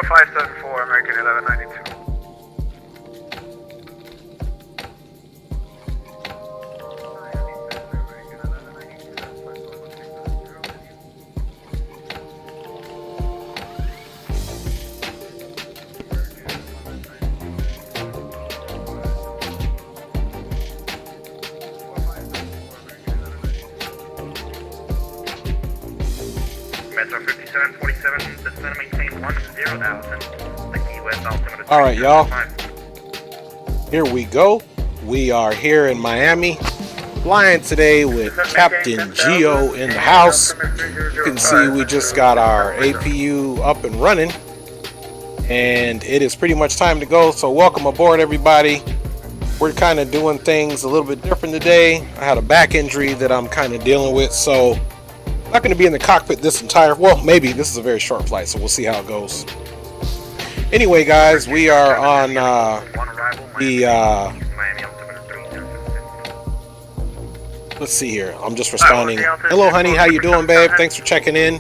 4574, American 1192. Metro 5747, descend and maintain 10,000. The Key West altimeter. All right, y'all. Here we go. We are here in Miami, flying today with Captain Gio in the house. You can see we just got our APU up and running, and it is pretty much time to go. So welcome aboard, everybody. We're kind of doing things a little bit different today. I had a back injury that I'm kind of dealing with, so I'm not going to be in the cockpit this entire, well, maybe. This is a very short flight, so we'll see how it goes. Anyway, guys, we are on let's see here. I'm just responding. Hello, honey. How you doing, babe? Thanks for checking in.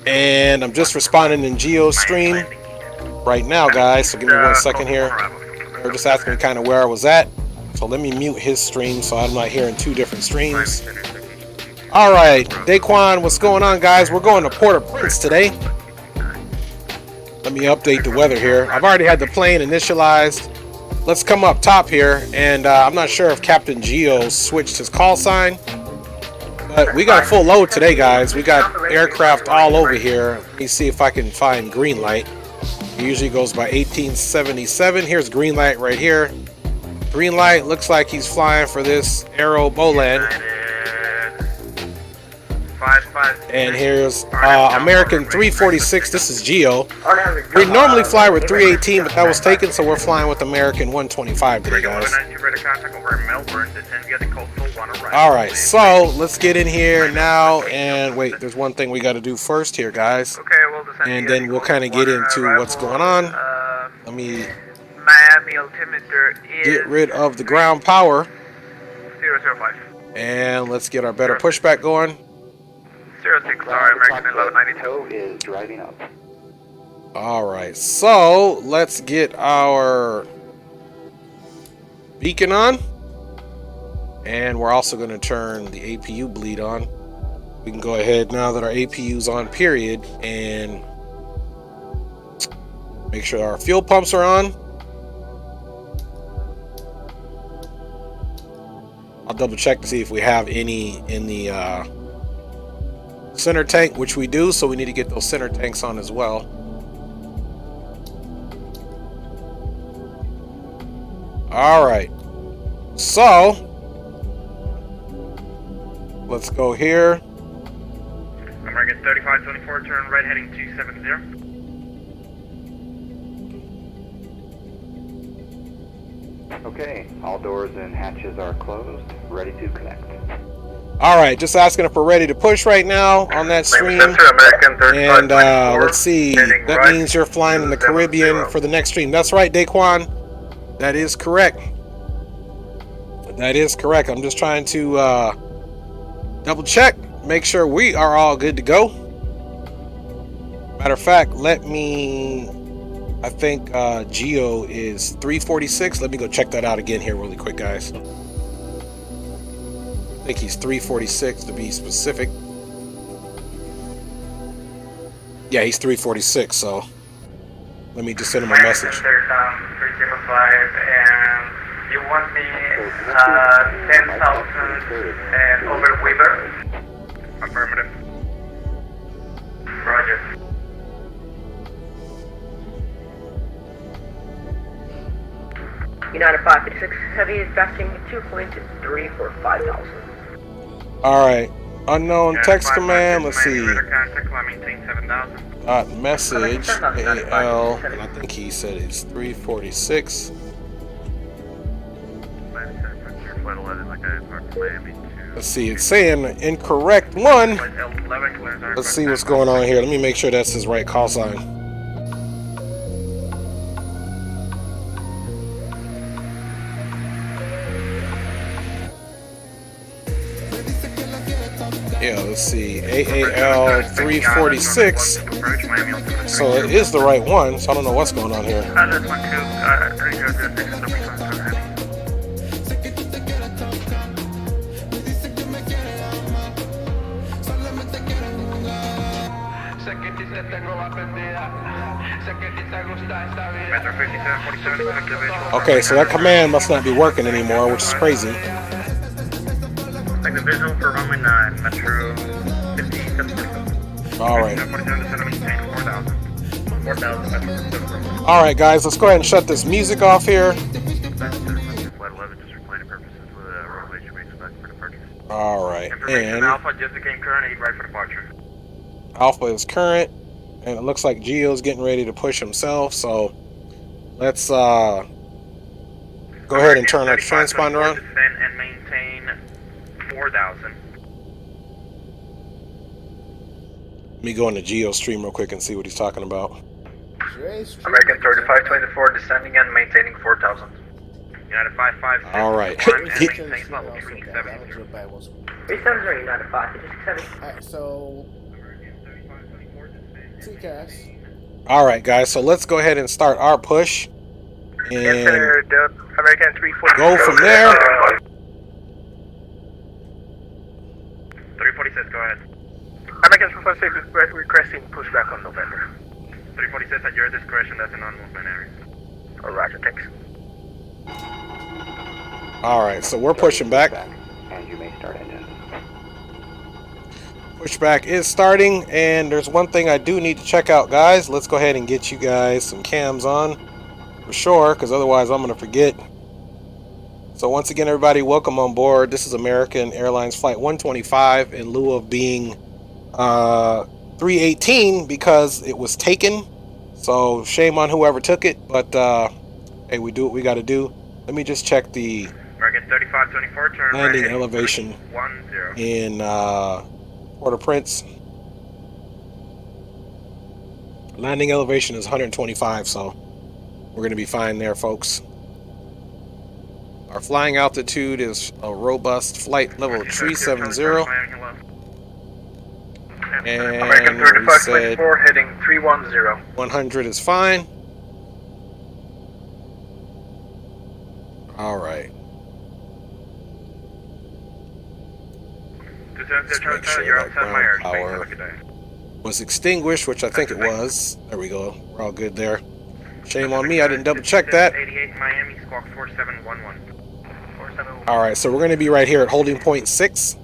And I'm just responding in Gio's stream right now, guys. So give me 1 second here. They're just asking me kind of where I was at. So let me mute his stream so I'm not hearing two different streams. All right, Daquan, what's going on, guys? We're going to Port-au-Prince today. Let me update the weather here. I've already had the plane initialized. Let's come up top here, and I'm not sure if Captain Gio switched his call sign, but we got a full load today, guys. We got aircraft all over here. Let me see if I can find green light. It usually goes by 1877. Here's green light right here. Green light, looks like he's flying for this Aero Boland. And here's American 346. This is Gio. We normally fly with 318, but that was taken, so we're flying with American 125 today, guys. Alright, so let's get in here now. And wait, there's one thing we got to do first here, guys. And then we'll kind of get into what's going on. Let me Miami altimeter is get rid of the ground power. 005. And let's get our better pushback going. 06, sorry, American 1192 is driving up. Alright, so let's get our beacon on. And we're also going to turn the APU bleed on. We can go ahead now that our APU's on, period, and make sure our fuel pumps are on. I'll double check to see if we have any in the center tank, which we do, so we need to get those center tanks on as well. All right, so let's go here. American 3524, turn right heading 270. Okay, all doors and hatches are closed, ready to connect. All right, just asking if we're ready to push right now on that stream. And let's see, that means you're flying in the Caribbean for the next stream. That's right, Daquan. That is correct. That is correct. I'm just trying to double check, make sure we are all good to go. Matter of fact, I think Gio is 346. Let me go check that out again here really quick, guys. I think he's 346 to be specific. Yeah, he's 346, so let me just send him a message. 305, and you want me 10,000 and over Weaver? Affirmative. Roger. United 556 Heavy is vesting 2.3 for 5,000. Alright. Unknown text command. Let's see. Message AL. And I think he said it's 346. Let's see. It's saying incorrect one. Let's see what's going on here. Let me make sure that's his right call sign. Yeah, let's see, AAL 346. So it is the right one, so I don't know what's going on here. This one too, pretty good, this is the response to heavy. Metro 5747, activation. Okay, so that command must not be working anymore, which is crazy. Like the visual for runway 9, Metro 5747. Alright. 4,000. 4,000 Metro. Alright, guys, let's go ahead and shut this music off here. Flight 11, just for planning purposes, with a runway should we expect for departure. Alright, Information and Alpha just became current, 8 right for departure. Alpha is current, and it looks like Gio's getting ready to push himself, so let's go ahead and turn our transponder on. Descend and maintain 4,000. Let me go into Gio's stream real quick and see what he's talking about. American 3524 descending and maintaining 4,000. United 556. Alright. Maintain level 370. 370 United 557. Alright, so TCAS. Alright, guys, so let's go ahead and start our push. And American 340. go from there. 346, go ahead. American 346 is requesting pushback on November. 346 at your discretion, that's a non-movement area. Oh, Roger, thanks. Alright, so we're pushing back. And you may start engine. Pushback is starting, and there's one thing I do need to check out, guys. Let's go ahead and get you guys some cams on for sure, because otherwise I'm going to forget. So once again, everybody, welcome on board. This is American Airlines Flight 125 in lieu of being 318 because it was taken. So shame on whoever took it, but hey, we do what we got to do. Let me just check the American 3524, turn landing right, elevation 10. in Port-au-Prince. Landing elevation is 125, so we're going to be fine there, folks. Our flying altitude is a robust flight level 370. And American we said 3524 heading 310. 100 is fine. All right. Let's make sure that ground power was extinguished, which I think it was. There we go. We're all good there. Shame on me, I didn't double check that. 88 Miami, squawk 4711. All right, so we're going to be right here at holding point 6.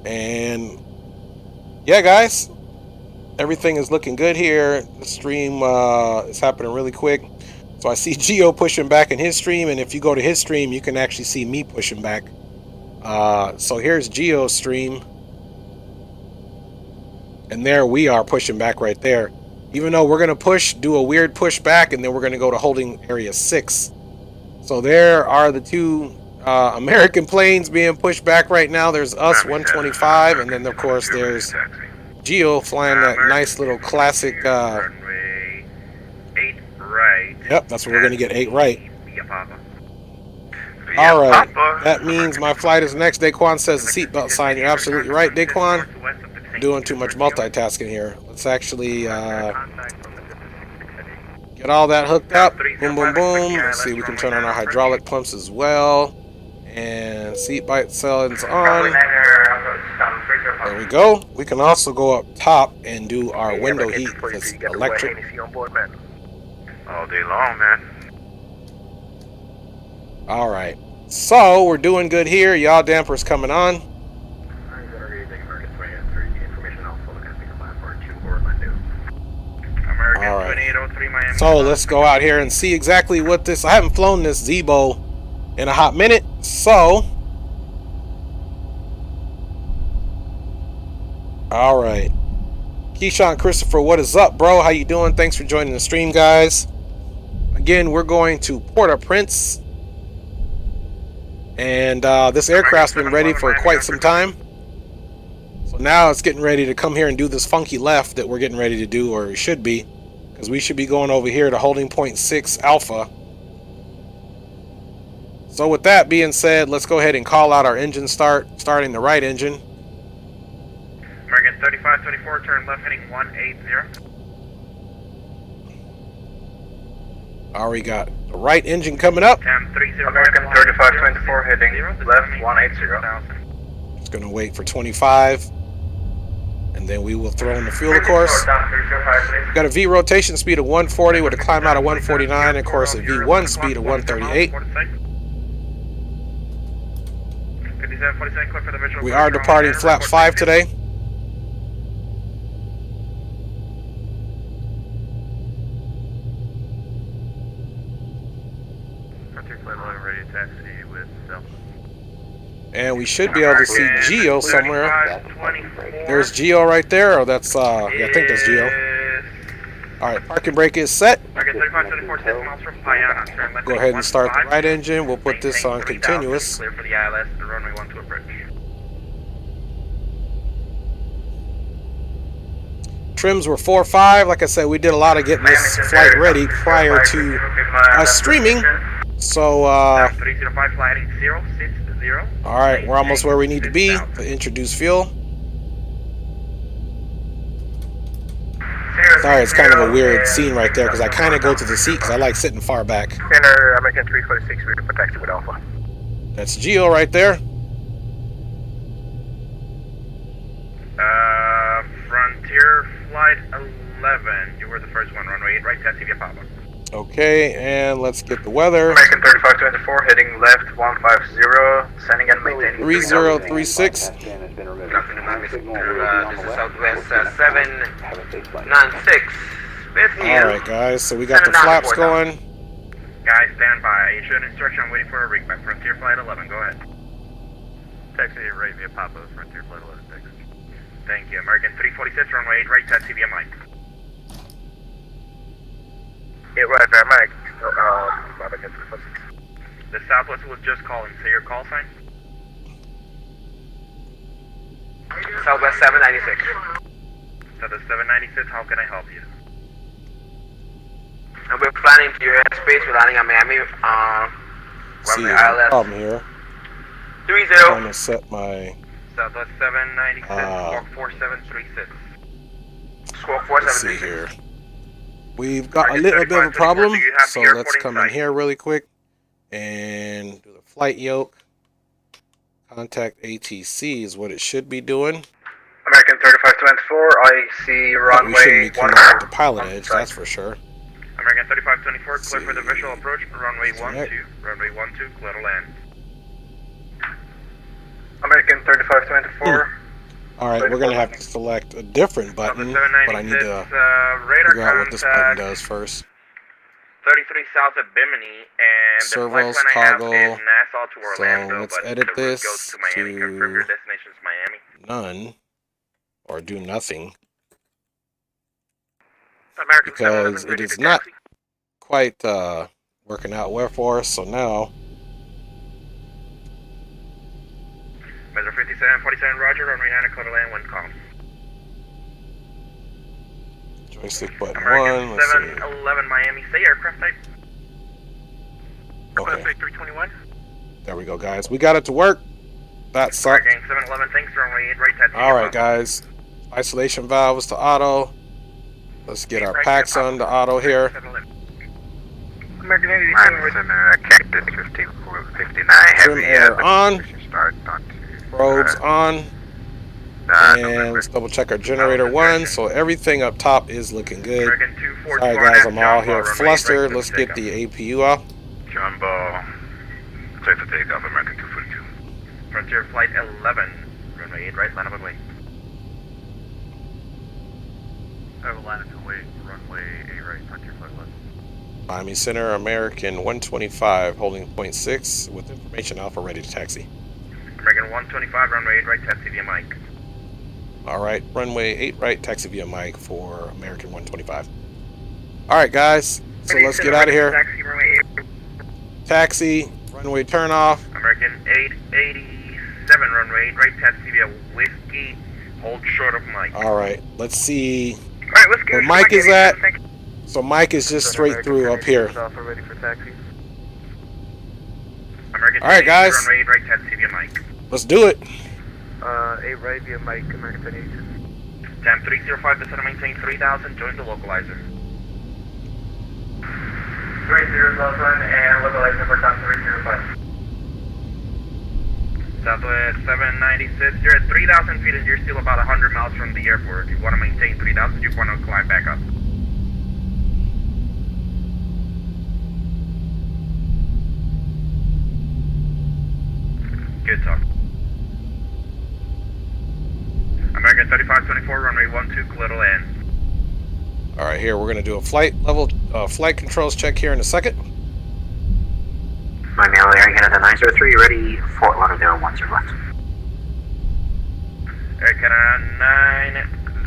And yeah, guys, everything is looking good here. The stream is happening really quick. So I see Gio pushing back in his stream, and if you go to his stream, you can actually see me pushing back. So here's Gio's stream. And there we are pushing back right there. Even though we're going to do a weird push back, and then we're going to go to holding area 6. So there are the two American planes being pushed back right now. There's us 125, and then of course there's Gio flying that nice little classic. Runway 8 right. Yep, that's what we're going to get, 8 right. Via Papa. All right, that means my flight is next. Daquan says the seatbelt sign. You're absolutely right, Daquan. Doing too much multitasking here. Let's actually get all that hooked up. Boom, boom, boom. Let's see, we can turn on our hydraulic pumps as well. And seat belt settings on. There we go. We can also go up top and do our window heat because it's electric. All day long, man. All right. So we're doing good here. Yaw damper's coming on. All right. So let's go out here and see exactly what this. I haven't flown this Zebo in a hot minute. So, all right. Keyshawn Christopher, what is up, bro? How you doing? Thanks for joining the stream, guys. Again, we're going to Port-au-Prince, and this aircraft's been ready for quite some time. So now it's getting ready to come here and do this funky left that we're getting ready to do, or it should be, because we should be going over here to holding point 6 Alpha. So with that being said, let's go ahead and call out our engine starting the right engine. American 3524, turn left heading 180. Already got the right engine coming up. Cam 30. American 3524 heading left 180. It's going to wait for 25. And then we will throw in the fuel, of course. We've got a V rotation speed of 140 with a climb out of 149. And of course, a V1 speed of 138. We are departing flap 5 today. And we should be able to see Gio somewhere. There's Gio right there. Oh, that's, yeah, I think that's Gio. Alright, parking brake is set. Go ahead and start the right engine. We'll put this on continuous. Clear for the ILS, the runway 12 approach. Trims were 4.5. Like I said, we did a lot of getting this flight ready prior to us streaming. So, 305 flighting 060. alright, we're almost where we need to be to introduce fuel. Sorry, it's kind of a weird scene right there because I kind of go to the seat because I like sitting far back. Center American 346, ready for taxi with Alpha. That's Gio right there. Frontier Flight 11. You were the first one, runway 8 right, taxi via Papa. Okay, and let's get the weather. American 3524 heading left 150, sending and maintaining 3036. This is Southwest 796. Alright guys, so we got the flaps going. Guys, stand by. You should instruction. I'm waiting for a rig by Frontier Flight 11. Go ahead. Taxi right via Papa, Frontier Flight 11. Thank you. American 346, runway 8 right, taxi via Mike. Yeah, right there, Mike. American 346. The Southwest was just calling. Say your call sign. Southwest 796. Southwest 796, how can I help you? And we're flying into your airspace. We're landing on Miami. See, runway there's a ILS problem here. 30. Trying to set my Southwest 796, squawk 4736. Squawk let's see 476. here. We've got a little bit of a problem, so let's come in here really quick and do the flight yoke. Contact ATC is what it should be doing. American 3524, I see But runway we shouldn't be coming out the pilot edge, side. that's for sure. American 3524, clear for the visual approach. Runway Select. 12. Runway 12, clear to land. American 3524. Alright, we're going to have to select a different button, but I need to radar figure out what this button contact does first. 33 south of Bimini, and Servos, the flight plan I have toggle. is Nassau to So Orlando, let's but edit the route this goes to Miami. to Confirm your destination is Miami. none, or do nothing, American because 711, it is not quite working out well for us, so now Metro 5747, roger, runway 9 clear to land, one call. joystick button American 1, let's see. 711 Miami, say aircraft type. Okay, 321. there we go guys, we got it to work. That sucked. Gang 711, thanks, runway 8 right, taxi. Alright guys, isolation valves to auto. Let's get our packs on to auto here. American 87, Cactus 1559, Trim air on, start, probes on, and let's double check our generator 1, so everything up top is looking good. American 244. Alright guys, I'm all here flustered. Let's get the APU off. Jumbo, clear for takeoff, American 242. Frontier Flight 11, runway 8 right, line up and wait. I have a line up and wait, runway 8 right, Frontier Flight 11. Miami Center, American 125, holding 0.6 with information alpha ready to taxi. American 125, runway 8 right, taxi via Mike. Alright, runway 8 right, taxi via Mike for American 125. Alright guys, so let's get out of here. Taxi, runway 8. Taxi, runway turn off. American 887, runway 8 right, taxi via Whiskey, hold short of Mike. Alright, let's see Alright, let's where Mike is at. So Mike is just straight through up here. Alpha ready for taxi. American All right, guys. Runway 8 right, taxi via Mike. Let's do it. 8 right via Mike, American 28. Time 305, descend and maintain 3000, join the localizer. 30,000 and localizer for top 305. Southwest 796, you're at 3,000 feet and you're still about 100 miles from the airport. If you want to maintain 3,000, you want to climb back up. Good talk. American 3524, runway 12, clear to land. All right, here we're gonna do a flight controls check here in a second. Miami Air Canada 903, ready, Fort Lauderdale 10 left. Air Canada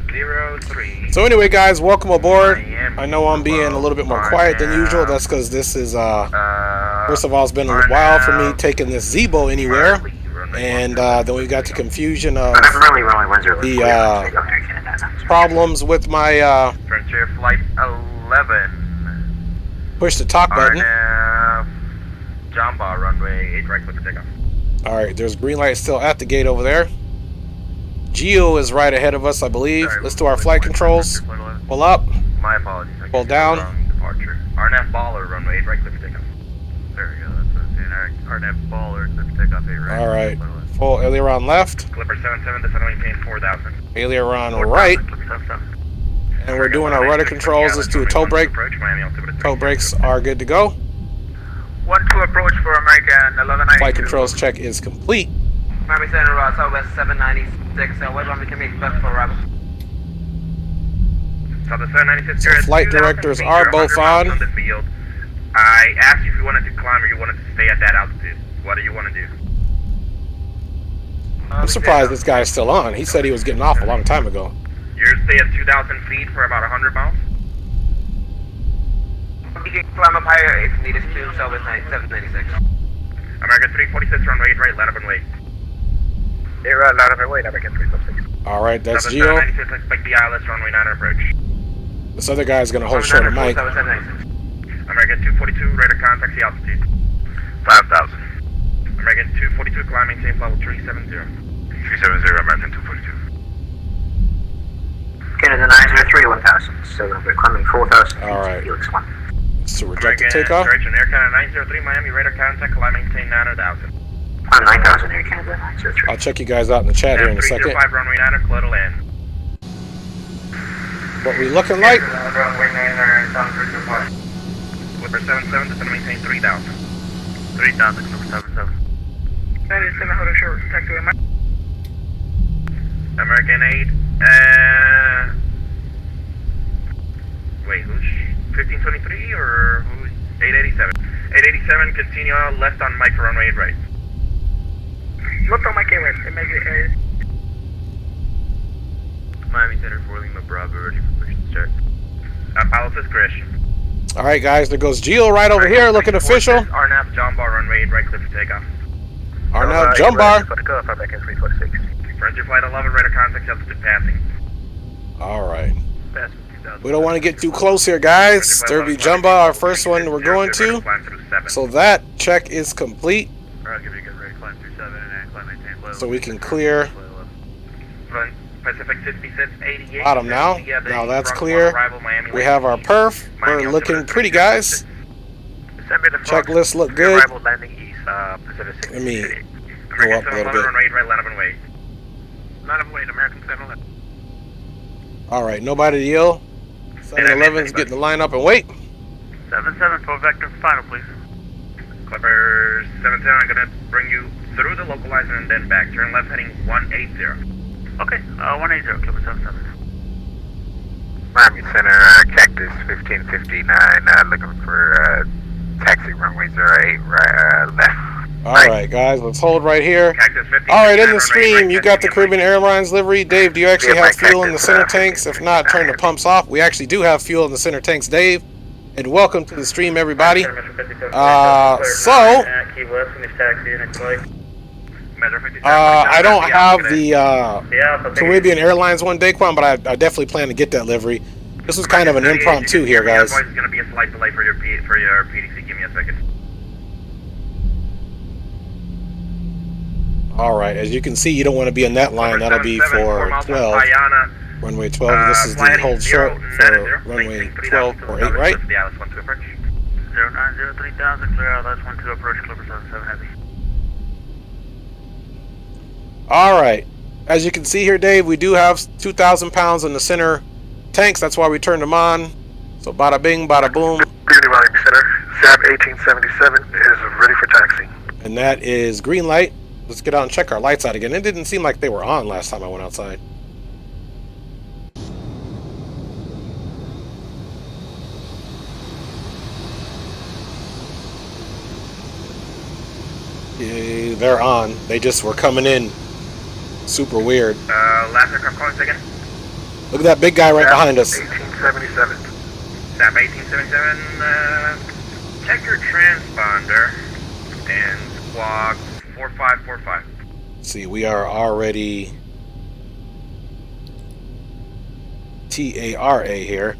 903. So anyway, guys, welcome aboard. I know I'm being a little bit more quiet than usual. That's because this is first of all, it's been a while for me taking this Zebo anywhere, and then we got the confusion of the problems with my Frontier Flight 11. push the talk button. John Bar, runway 8 right, click to take off. All right, there's green light still at the gate over there. Gio is right ahead of us, I believe. Let's do our flight controls. Pull up. My apologies. Pull down. Departure. RNF Baller, runway 8 right, click to take off. There we go. That's what I'm saying. RNF Baller, click to take off 8 right. All right. Full aileron left. Clipper 77, descend and maintain 4,000. Aileron right. And we're doing our rudder controls. Let's do a toe brake. Toe brakes are good to go. 12 approach for American 1192. Flight controls check is complete. Miami Center, Southwest 796, what we can make best for arrival. Southwest 796, So flight directors are both on. The field. I asked you if you wanted to climb or you wanted to stay at that altitude. What do you want to do? I'm surprised this guy is still on. He said he was getting off a long time ago. You're stay at 2,000 feet for about 100 miles? You can climb up higher if needed to, Southwest 796. American 346, runway 8 right, land up and wait. 8 right, line up and wait, American 346. All right, that's Southwest Gio. 796, expect the ILS, runway 9 approach. This other guy's gonna hold short of Mike. American 242, radar contact the altitude. 5,000. American 242, climb maintain level 370. 370, American 242. Canada 903, 1000, so we're climbing 4,000 feet. All right. Helix 1. So reject the American takeoff. Direction, Air Canada 903, Miami, radar contact, climb maintain 9,000. Climb 9,000, Air Canada 903. I'll check you guys out in the chat here in a second. 305, runway 9, clear to land. What we looking like? Runway 9, down 325. Clipper 77, descend and maintain 3,000. 3,000, Clipper 77. 97, hold short, taxi with Mike. American 8, wait, who's 1523 or who's 887? 887, continue left on Mike for runway 8 right. Look on Mike right, it makes it Miami Center 4 Lima Bravo, ready for push and start. Apollo says Chris. All right, guys, there goes Gio right over here, looking official. RNAV, John Bar, runway 8 right, clip for takeoff. Arnav, jump bar. For the cutoff, American 346. Frontier Flight 11, radar contact, altitude passing. All right. We don't want to get too close here, guys. Derby Jumba, our first one we're going to. So that check is complete. So we can clear Pacific 5688. bottom now. Now that's clear. We have our perf. We're looking pretty, guys. Checklists look good. Let me go up a little bit. All right, nobody to yield. 711's getting the line up and wait. 77 for vector final, please. Clipper 77, I'm gonna bring you through the localizer and then back. Turn left heading 180. Okay, 180, Clipper 77. Miami Center, Cactus 1559, looking for taxi runway 08, right, left. All right, guys, let's hold right here. All right, in the stream, you got the Caribbean Airlines livery. Dave, do you actually have fuel in the center tanks? If not, turn the pumps off. We actually do have fuel in the center tanks, Dave. And welcome to the stream, everybody. I don't have the Caribbean Airlines one, Daquan, but I definitely plan to get that livery. This was kind of an impromptu here, guys. There's going to be a slight delay for your PDC. Give me a second. All right, as you can see, you don't want to be in that line. That'll be for 12. Runway 12. This is the hold short for runway 12 or 8, right? Dallas 12 approach. 090, 3000, clear out, Dallas 12 approach, Clipper 77 heavy. All right. As you can see here, Dave, we do have 2,000 pounds in the center tanks. That's why we turned them on. So bada bing, bada boom. Beauty Line Center, ZAP 1877 is ready for taxi. And that is green light. Let's get out and check our lights out again. It didn't seem like they were on last time I went outside. Yeah, they're on. They just were coming in super weird. Last aircraft calling second. Look at that big guy right behind us. 1877. ZAP 1877, check your transponder and squawk 4545. See, we are already TARA here.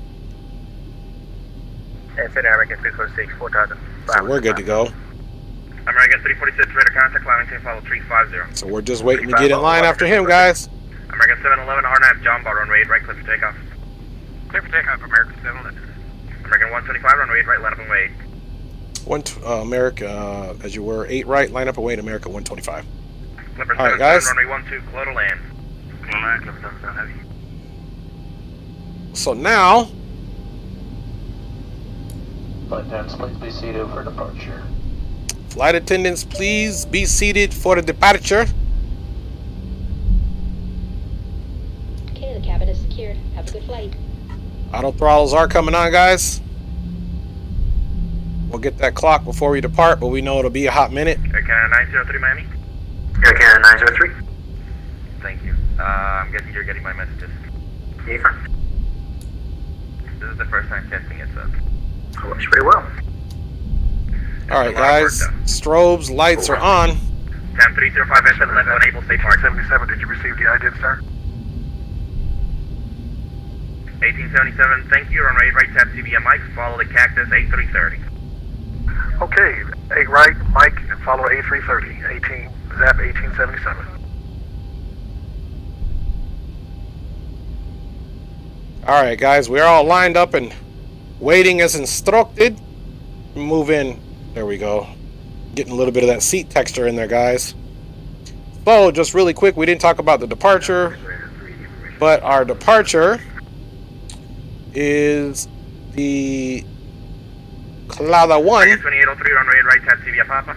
American 346, 4000. So we're good to go. American 346, radar contact, line maintain, follow 350. So we're just waiting to get in line after him, guys. American 711, RNAV, John Bar, runway 8 right, clear for takeoff. Clear for takeoff, American 711. American 125, runway 8 right, line up and wait. America, as you were, 8 right, line up and wait, America 125. Clipper All right, guys. runway 12, clear to land. Clipper 77 heavy. So now, Flight attendants, please be seated for departure. flight attendants, please be seated for the departure. Okay, the cabin is secured. Have a good flight. Auto throttles are coming on, guys. We'll get that clock before we depart, but we know it'll be a hot minute. Air Canada 903 Miami. Air Canada 903. Thank you. I'm guessing you're getting my messages. Yeah, fine. This is the first time testing it, so. Works pretty well. All right, guys. Strobes, lights are on. Time 305 S7 left unable safe park. 77, did you receive the ident, sir? 1877, thank you. Runway 8 right, tap CBM Mike. Follow the Cactus 8330. Okay, 8 right, Mike, and follow A330, 18, ZAP 1877. All right, guys. We're all lined up and waiting as instructed. Move in. There we go. Getting a little bit of that seat texture in there, guys. So, just really quick, we didn't talk about the departure, but our departure is the Clara 1, 2803, runway 8 right, tap CBM Papa.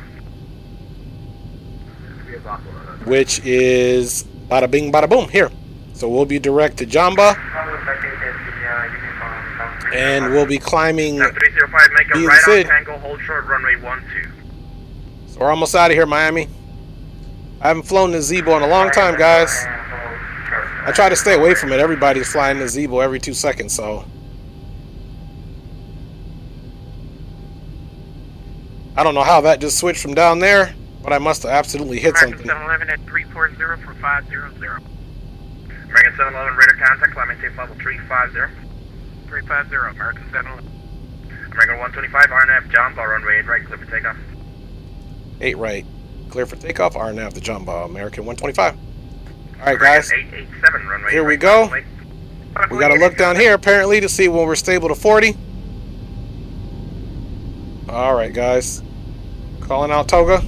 which is bada bing, bada boom, here. So we'll be direct to Jamba, and we'll be climbing 305, make a B right Sid. on Tango, hold short, runway 12. So we're almost out of here, Miami. I haven't flown the Zeebo in a long time, guys. I try to stay away from it. Everybody's flying the Zeebo every 2 seconds, so. I don't know how that just switched from down there, but I must have absolutely hit something. 711 at 340 for 500. American 711, radar contact, climb maintain level 350. 350, American 711. American 125, RNAV, John Bar, runway 8 right, clear for takeoff. 8 right. Clear for takeoff. RNAV the Jamba. American 125. All right, guys. 887, runway Here we right, go. runway. We got to look down here, apparently, to see when we're stable to 40. All right, guys. Calling out Toga.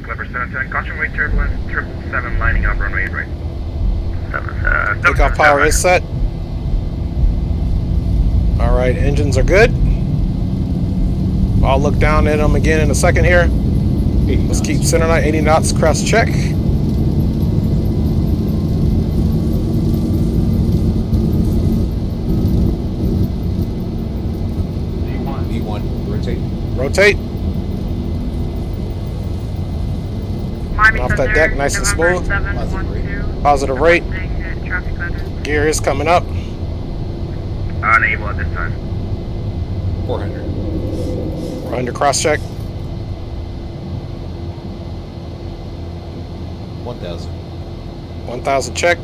Clipper 77, caution weight turbulence, 777, lining up, runway 8 right. Takeoff power is set. All right, engines are good. I'll look down at them again in a second here. Let's keep center line, 80 knots, crest check. D1, rotate. Rotate. Off that deck, nice and smooth. Positive rate. Gear is coming up. Unable at this time. 400. We're under cross check. 1000. 1000 check.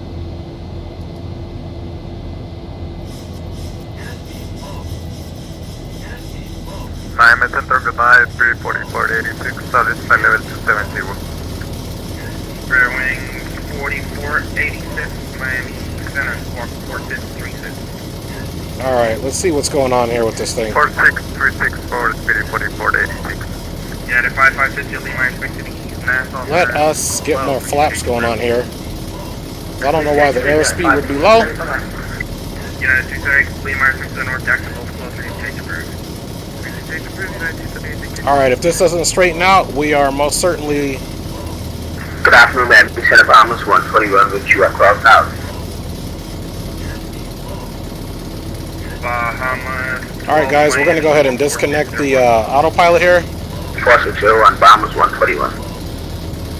Miami Center, goodbye, 34486, solid flight level 270. Rear wing 4486, Miami Center, 4636. Alright, let's see what's going on here with this thing. 46364, speed 4486. Yeah, the 556, you'll be my expected to east Nassau. Let us get more flaps going on here. I don't know why the airspeed would be low. United 238, Lee Myers, to the north, Jackson, both closer, you change approved. Change approved, United 238. Alright, if this doesn't straighten out, we are most certainly... Good afternoon, man. We set up Bahamas 121 with you across house. Bahamas. Alright guys, we're going to go ahead and disconnect the autopilot here. 460 on Bahamas 121.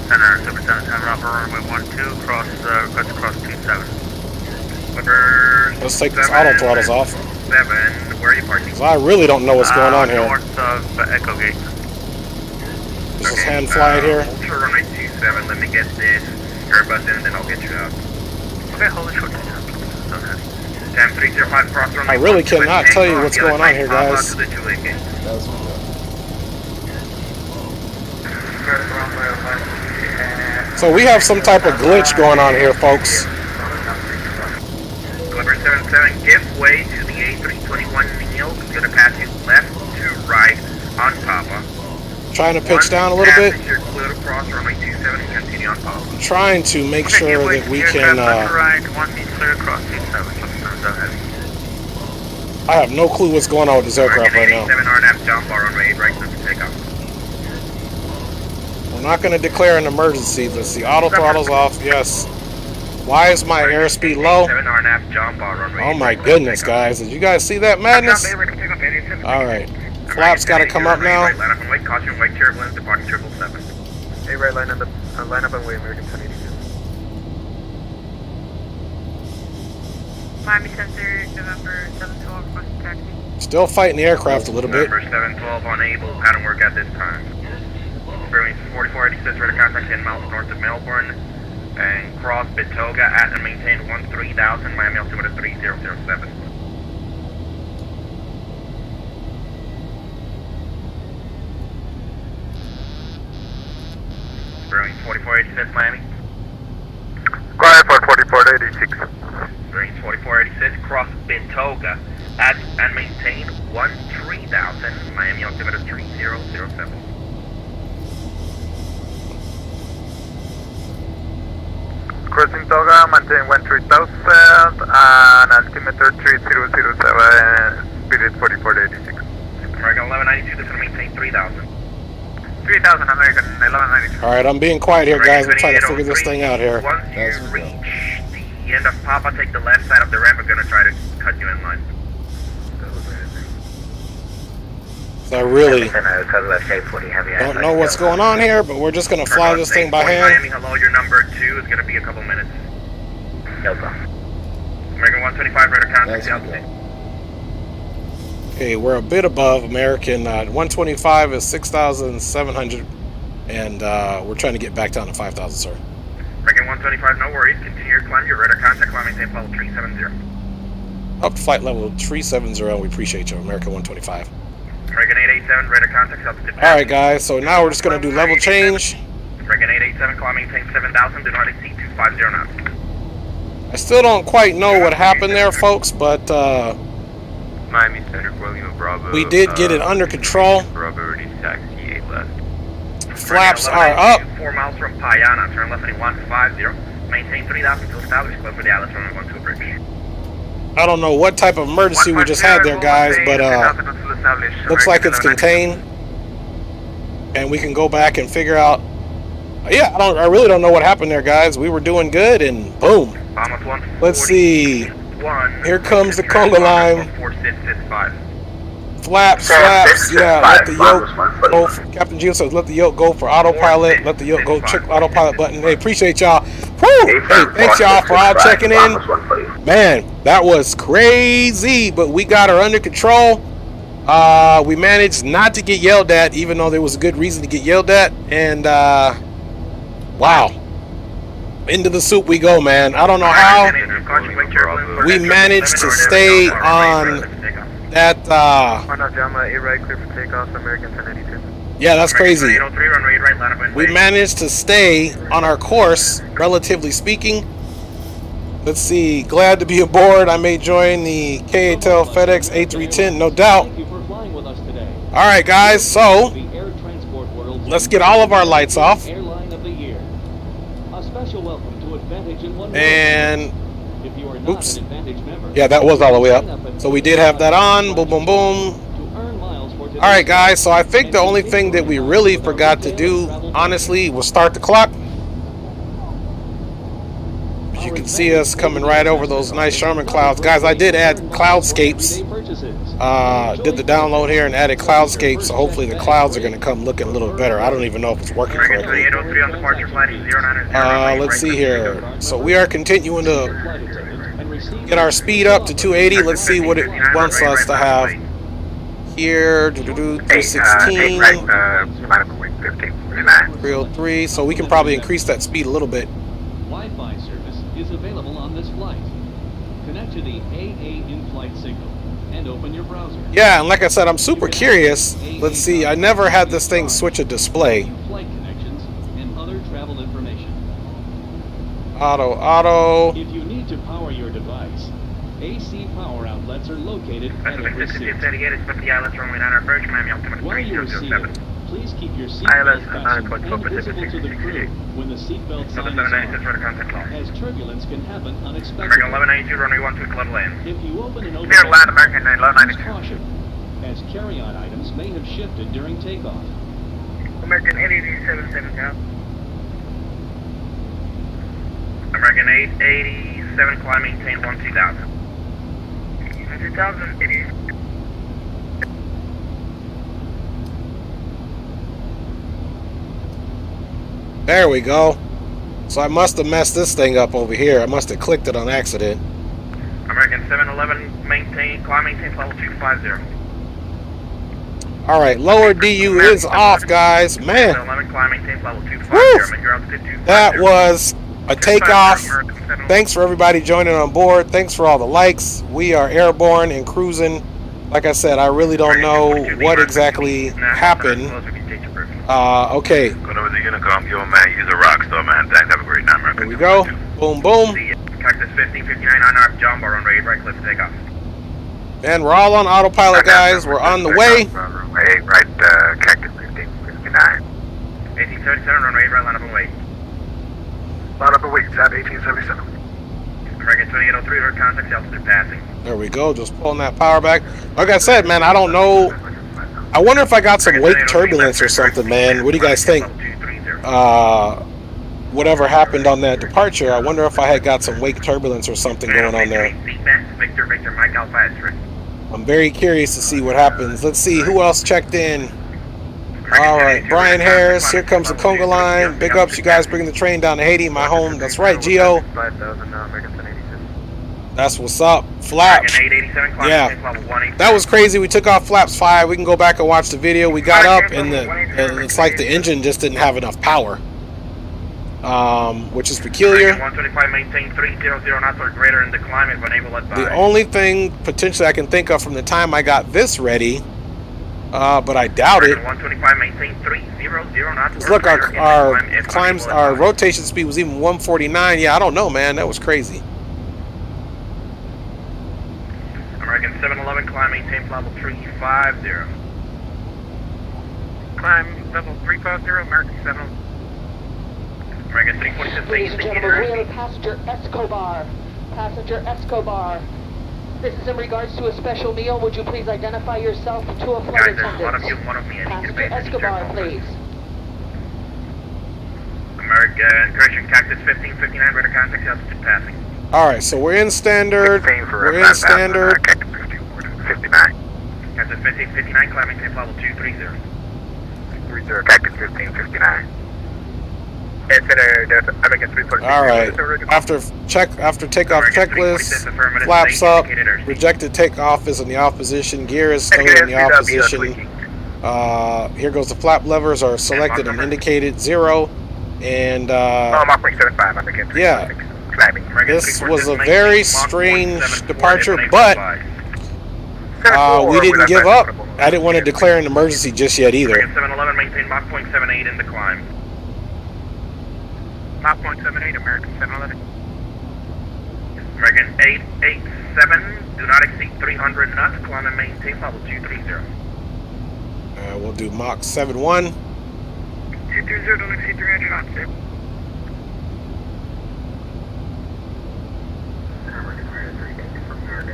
Center, Supercenter, time upper runway 12, cross, request across 27. Let's take these auto throttles off. 7, where are you parking? 'Cause I really don't know what's going on here. North of Echo Gate. This is hand fly here. Ultra runway 27, let me get this Airbus in and then I'll get you out. Okay, hold it short. Okay. Time 305 cross runway. I really cannot tell you what's going on here, guys. That was my job. So we have some type of glitch going on here, folks. Clever 77, give way to the A321 Neo. It's going to pass you left to right on Papa. Trying to pitch down a little bit. You're clear to cross runway 27 and continue on Papa. Trying to make sure that we can... right, one feet clear across 27. I have no clue what's going on with this aircraft right now. 7 RNAV jump bar runway 8 right clear for takeoff. We're not going to declare an emergency. Let's see. Auto throttles off. Yes. Why is my airspeed low? 7 RNAV jump bar runway. Oh my goodness, guys. Did you guys see that madness? Alright. Flaps got to come up now. Line up and wait, caution, white turbulence, departing 777. Hey, right, line up and wait, American 1082. Miami Center, November 712, request taxi. Still fighting the aircraft a little bit. November 712 unable, pattern work at this time. Bearing 4486, radar contact 10 miles north of Melbourne, and cross Bitoga at and maintain 13,000, Miami altimeter 3007. Bearing 4486, Miami. Quiet for 4486. Bearing 4486, cross Bitoga at and maintain 13,000, Miami altimeter 3007. Crossing Toga, maintain 13,000 and altimeter 3007, speed 4486. American 1192, this will maintain 3,000. 3,000, American 1192. Alright, I'm being quiet here, guys. We're trying to figure this thing out here. Once you reach the end of Papa, take the left side of the ramp. We're going to try to cut you in line. So I really don't know what's going on here, but we're just going to fly this thing by hand. Miami, hello, your number 2 is going to be a couple minutes. Yoke. American 125, radar contact, altitude. Okay, we're a bit above American. 125 is 6,700, and we're trying to get back down to 5,000, sir. American 125, no worries. Continue your climb. Your radar contact, climb maintain level 370. Up to flight level 370. We appreciate you, American 125. American 887, radar contact, altitude. Alright, guys, so now we're just going to do level change. American 887, climb maintain 7,000. Do not exceed 250 knots. I still don't quite know what happened there, folks, but Miami Center, William Bravo. we did get it under control. Bravo, ready to taxi 8 left. Flaps are up. 4 miles from Payana, turn left heading 150. Maintain 3,000 to establish, close for the Atlas runway 12 bridge. I don't know what type of emergency we just had there, guys, but looks like it's contained, and we can go back and figure out. Yeah, I really don't know what happened there, guys. We were doing good, and boom. Let's see. Here comes the Conga line. Flaps. Yeah, let the yoke go. Captain Gio says, let the yoke go for autopilot. Let the yoke go. Check autopilot button. Hey, appreciate y'all. Woo! Hey, thanks y'all for all checking in. Man, that was crazy, but we got her under control. We managed not to get yelled at, even though there was a good reason to get yelled at. And wow, into the soup we go, man. I don't know how we managed to stay on that. Yeah, that's crazy. 803, runway right, line up and We wait. managed to stay on our course, relatively speaking. Let's see. Glad to be aboard. I may join the KATL FedEx A310, no doubt. All right, guys. So let's get all of our lights off. And oops. Yeah, that was all the way up. So we did have that on. Boom, boom, boom. All right, guys. So I think the only thing that we really forgot to do, honestly, was start the clock. You can see us coming right over those nice Sherman clouds. Guys, I did add cloudscapes. Did the download here and added cloudscapes, so hopefully the clouds are going to come looking a little better. I don't even know if it's working correctly. 803 on departure flight 090. Let's see here. So we are continuing to get our speed up to 280. Let's see what it wants us to have here. 316. 303. So we can probably increase that speed a little bit. Wi-Fi service is available on this flight. Connect to the AA in-flight signal and open your browser. Yeah, and like I said, I'm super curious. Let's see, I never had this thing switch a display. Flight connections and other travel information. Auto. If you need to power your device, AC power outlets are located at Pacific every seat. 6638 is with the ILS runway 9 approach, Miami altimeter While you are seated, 3007. please keep your ILS seatbelt fastened 9.4 and visible to the crew when the seatbelt sign is 796 on, rudder contact call. as turbulence can happen American unexpectedly. 1192, runway 12, club land. If you open an open Clear land, American use 1192. caution, as carry-on items may have shifted during takeoff. American 887 down. American 887, climb, maintain 12000. 2000, 80. There we go. So I must have messed this thing up over here. I must have clicked it on accident. American 711, maintain, climb, maintain level 250. All right, lower DU is off, guys. Man, 711, climb, maintain level 250. Woo! Your altitude 250. that was a takeoff. Thanks for everybody joining on board. Thanks for all the likes. We are airborne and cruising. Like I said, I really don't know what exactly happened. Okay, Going over the Unicom, yo man, use a rock star, man. Thanks, have a great night, man. here we go. Boom, boom. Cactus 1559 on our jump, or on right cliff takeoff. And we're all on autopilot, guys. We're on the way. Runway right, Cactus 1559. 1877, runway right, line up and wait. Line up and wait, Tab 1877. American 2803, road contact, altitude passing. There we go. Just pulling that power back. Like I said, man, I don't know. I wonder if I got some wake turbulence or something, man. What do you guys think? Whatever happened on that departure, I wonder if I had got some wake turbulence or something going on there. Victor, Mike Alpha Astrid. I'm very curious to see what happens. Let's see who else checked in. All right, Brian Harris. Here comes the conga line. Big ups, you guys bringing the train down to Haiti, my home. That's right, Gio. 5000, American 1086. That's what's up. Flaps. Yeah, that was crazy. We took off flaps 5. We can go back and watch the video. We got up and it's like the engine just didn't have enough power, which is peculiar. 125, maintain 300 knots or greater in the climb if unable to The only thing potentially I can think of from the time I got this ready, but I doubt it. 125, maintain 300 knots. Look, our rotation speed was even 149. Yeah, I don't know, man. That was crazy. American 711, climb, maintain level 350. Climb level 350, American 7. American 346, Ladies and gentlemen, we have a passenger Escobar. Passenger Escobar. This is in regards to a special meal. Would you please identify yourself to a flight Guys, there's one of you, attendant? one of me. I need to Passenger Escobar, please. American, correction, Cactus 1559, radar contact, altitude passing. All right, so we're in standard. We're in standard. Cactus 1559. Cactus 1559, climb, maintain level 230. 30, Cactus 1559. All right. After takeoff checklist, flaps up. Rejected takeoff is in the off position. Gear is still in the off position. Here goes the flap levers are selected and indicated 0. And yeah, this was a very strange departure, but we didn't give up. I didn't want to declare an emergency just yet either. maintain Mach 0.78 in the climb. Mach 0.78, American 711. American 887, do not exceed 300 knots, climb and maintain level 230. We'll do Mach 7-1. 230, don't exceed 300 knots, sir.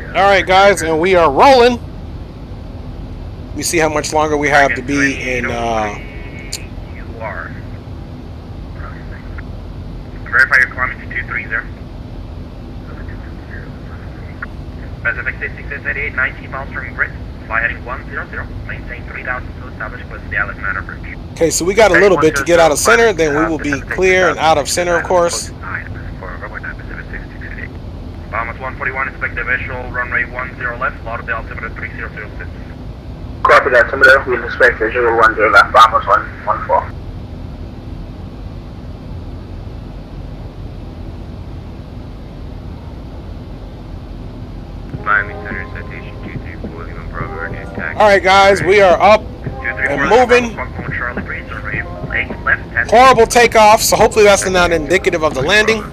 Alright guys, and we are rolling. Let me see how much longer we have to be in You are. Verify you're climbing to 230. Pacific 6688, 19 miles from grid. Fly heading 100. Maintain 3000 to establish with the Alexander Bridge. Okay, so we got a little bit to get out of center, then we will be clear and out of center, of course. Bahamas 141, expect the visual, runway 10 left, Lauderdale altimeter 3006. Copy that, altimeter. We'll expect visual 10 left, Bahamas 114. Alright guys, we are up and moving. Horrible takeoff, so hopefully that's not indicative of the landing.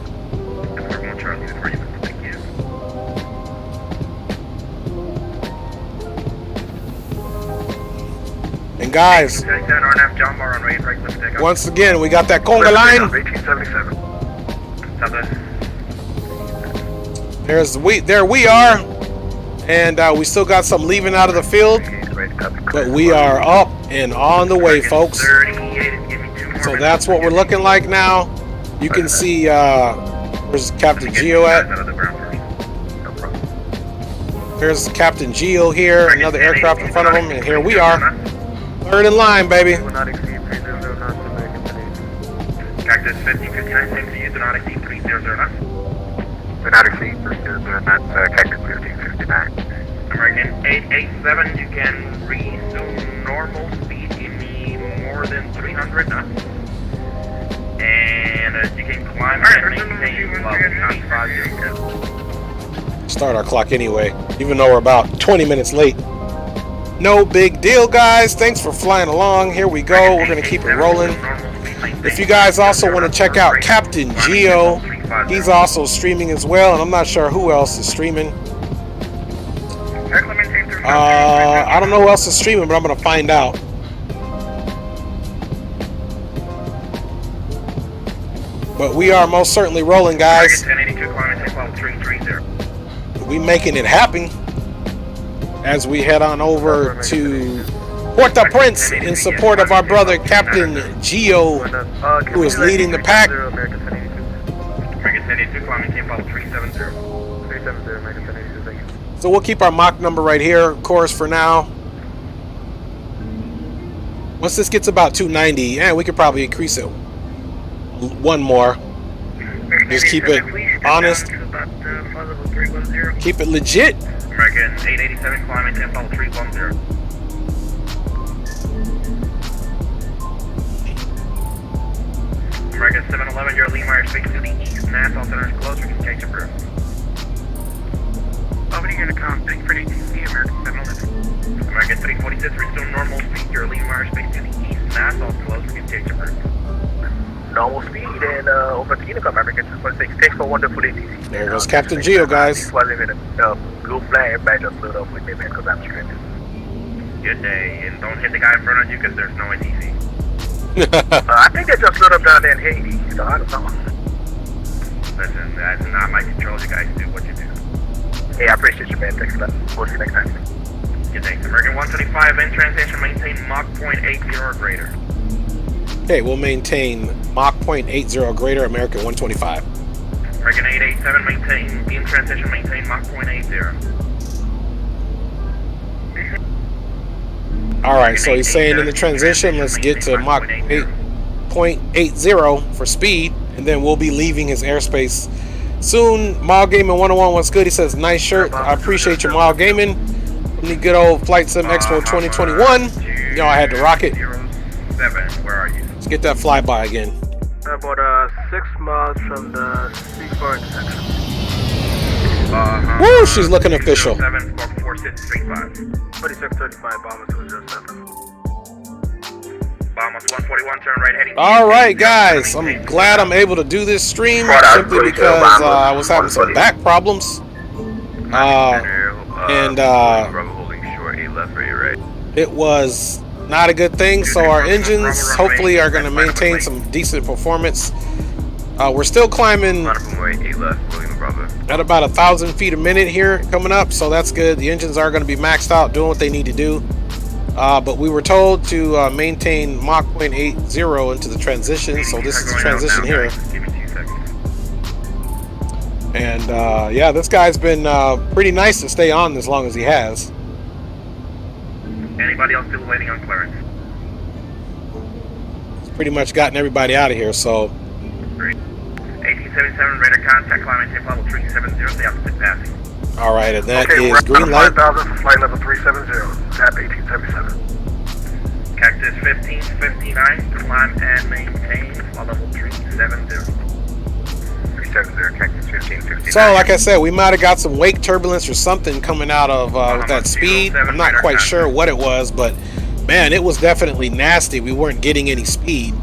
And guys, once again, we got that conga line. There we are, and we still got some leaving out of the field, but we are up and on the way, folks. So that's what we're looking like now. You can see where's Captain Gio at? There's Captain Gio here, another aircraft in front of him, and here we are. Third in line, baby. Cactus 5059, same to you, do not exceed 300 knots. Do not exceed 300 knots, Cactus 1559. American 887, you can resume normal speed, give me more than 300 knots. And you can climb and maintain level 950. Start our clock anyway, even though we're about 20 minutes late. No big deal, guys. Thanks for flying along. Here we go. We're going to keep it rolling. If you guys also want to check out Captain Gio, he's also streaming as well, and I'm not sure who else is streaming. I don't know who else is streaming, but I'm going to find out. But we are most certainly rolling, guys. We making it happen as we head on over to Port-au-Prince in support of our brother Captain Gio, who is leading the pack. So we'll keep our Mach number right here, of course, for now. Once this gets about 290, we could probably increase it one more. Just keep it honest. Keep it legit. American 887, climbing 10, follow 310. American 711, your Lima airspace to the east, Nassau Center is closed, we can change your crew. Over here to come, thank you for ATC, American 711. American 346, resume normal speed, your Lima airspace to the east, Nassau is closed, we can change your crew. Normal speed and over to Unicom, American 246. Thanks for wonderful ATC. There goes Captain Gio, guys. Blue flag, everybody just lit up with me, man, because I'm stranded. Good day, and don't hit the guy in front of you because there's no ATC. I think they just lit up down there in Haiti, so I don't know. Listen, that's not my control, you guys do what you do. Hey, I appreciate you, man. Thanks a lot. We'll see you next time. Good day. American 125, in transition, maintain Mach 0.80 or greater. Okay, we'll maintain Mach 0.80 or greater, American 125. American 887, maintain, in transition, maintain Mach 0.80. Alright, so he's saying in the transition, let's get to Mach 8.80 for speed, and then we'll be leaving his airspace soon. Mall Gaming 101, what's good? He says, nice shirt. I appreciate your Mall Gaming. From the good old Flight Sim Expo 2021. You know I had to rock it. Where are you? Let's get that flyby again. About 6 miles from the Seaford intersection. Woo, she's looking official. 4635. 4635, Bomber 207. Bombers 141, turn right heading. All right, guys. I'm glad I'm able to do this stream simply because I was having some back problems. It was not a good thing. So our engines hopefully are going to maintain some decent performance. We're still climbing at about 1,000 feet a minute here coming up, so that's good. The engines are going to be maxed out, doing what they need to do. But we were told to maintain Mach 0.80 into the transition, so this is the transition here. And yeah, this guy's been pretty nice to stay on as long as he has. Anybody else still waiting on clearance? It's pretty much gotten everybody out of here, so. 1877, radar contact, climb maintain level 370, the opposite passing. All right, and that is green light. 5,000 for flight level 370, tap 1877. Cactus 1559, climb and maintain flight level 370. 370, Cactus 1559. So, like I said, we might have got some wake turbulence or something coming out of with that speed. I'm not quite sure what it was, but man, it was definitely nasty. We weren't getting any speed.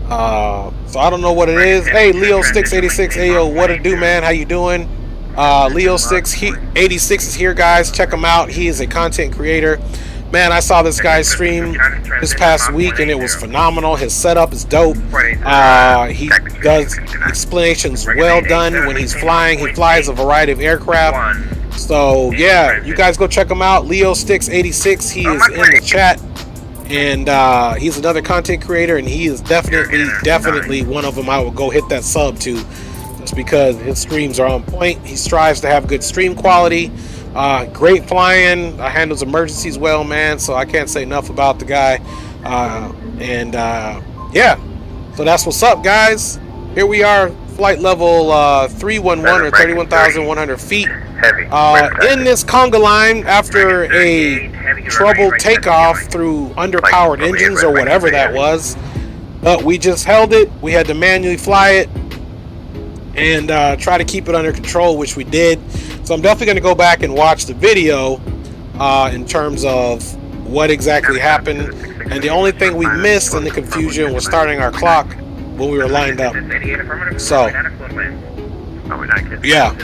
So I don't know what it is. Hey, Leo Sticks 86, Ayo, what it do, man? How you doing? Leo Sticks 86 is here, guys. Check him out. He is a content creator. Man, I saw this guy's stream this past week and it was phenomenal. His setup is dope. He does explanations well done when he's flying. He flies a variety of aircraft. So yeah, you guys go check him out. Leo Sticks 86. He is in the chat. And he's another content creator, and he is definitely one of them I will go hit that sub to, just because his streams are on point. He strives to have good stream quality, great flying, handles emergencies well, man. So I can't say enough about the guy. Yeah, so that's what's up, guys. Here we are, flight level 311 or 31,100 feet. In this conga line after a troubled takeoff through underpowered engines or whatever that was, but we just held it. We had to manually fly it and try to keep it under control, which we did. So I'm definitely going to go back and watch the video in terms of what exactly happened. And the only thing we missed in the confusion was starting our clock when we were lined up. So yeah,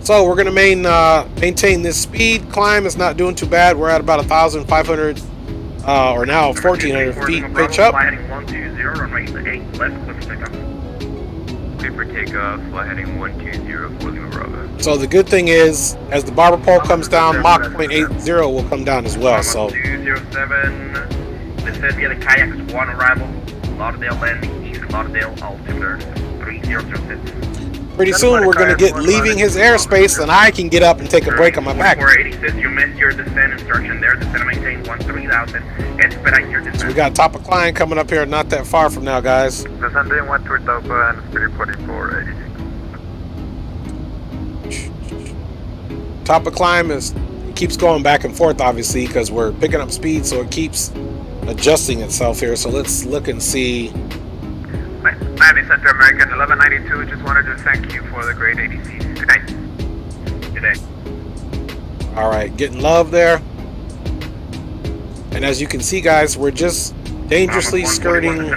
so we're going to maintain this speed. Climb is not doing too bad. We're at about 1,500 or now 1,400 feet pitch up. For takeoff, fly heading 120 for Lima Bravo. So the good thing is, as the barber pole comes down, Mach 0.80 will come down as well. So 207, this says the kayaks 1 arrival, Lauderdale landing, East Lauderdale, altimeter 3006. Pretty soon we're going to get leaving his airspace and I can get up and take a break on my back. 486, you missed your descent instruction there. Descent and maintain 13,000. Expedite your descent. So we got top of climb coming up here not that far from now, guys. Descending 1 to Topa and 344.86. Top of climb keeps going back and forth, obviously, because we're picking up speed, so it keeps adjusting itself here. So let's look and see. Miami Central American 1192, just wanted to thank you for the great ADC. Good night. Good day. All right, getting love there. And as you can see, guys, we're just dangerously skirting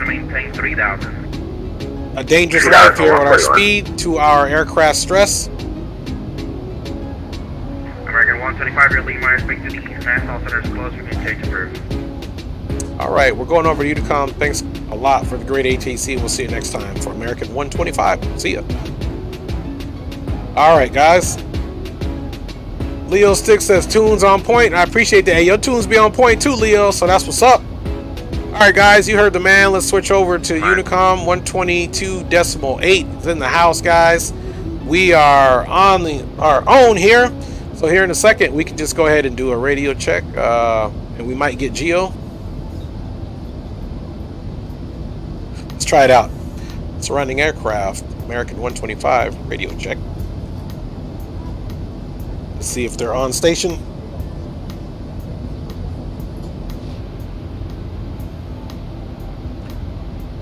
a dangerous life here with our speed to our aircraft stress. American 125, your lead minus speak to the east, mass, all centers closed, we can take approved. All right, we're going over to Unicom. Thanks a lot for the great ATC. We'll see you next time for American 125. See ya. All right, guys. Leo Stick says tunes on point. I appreciate that. Hey, your tunes be on point too, Leo. So that's what's up. All right, guys, you heard the man. Let's switch over to Unicom 122.8. It's in the house, guys. We are on our own here. So here in a second, we can just go ahead and do a radio check, and we might get Gio. Let's try it out. Surrounding aircraft, American 125, radio check. Let's see if they're on station.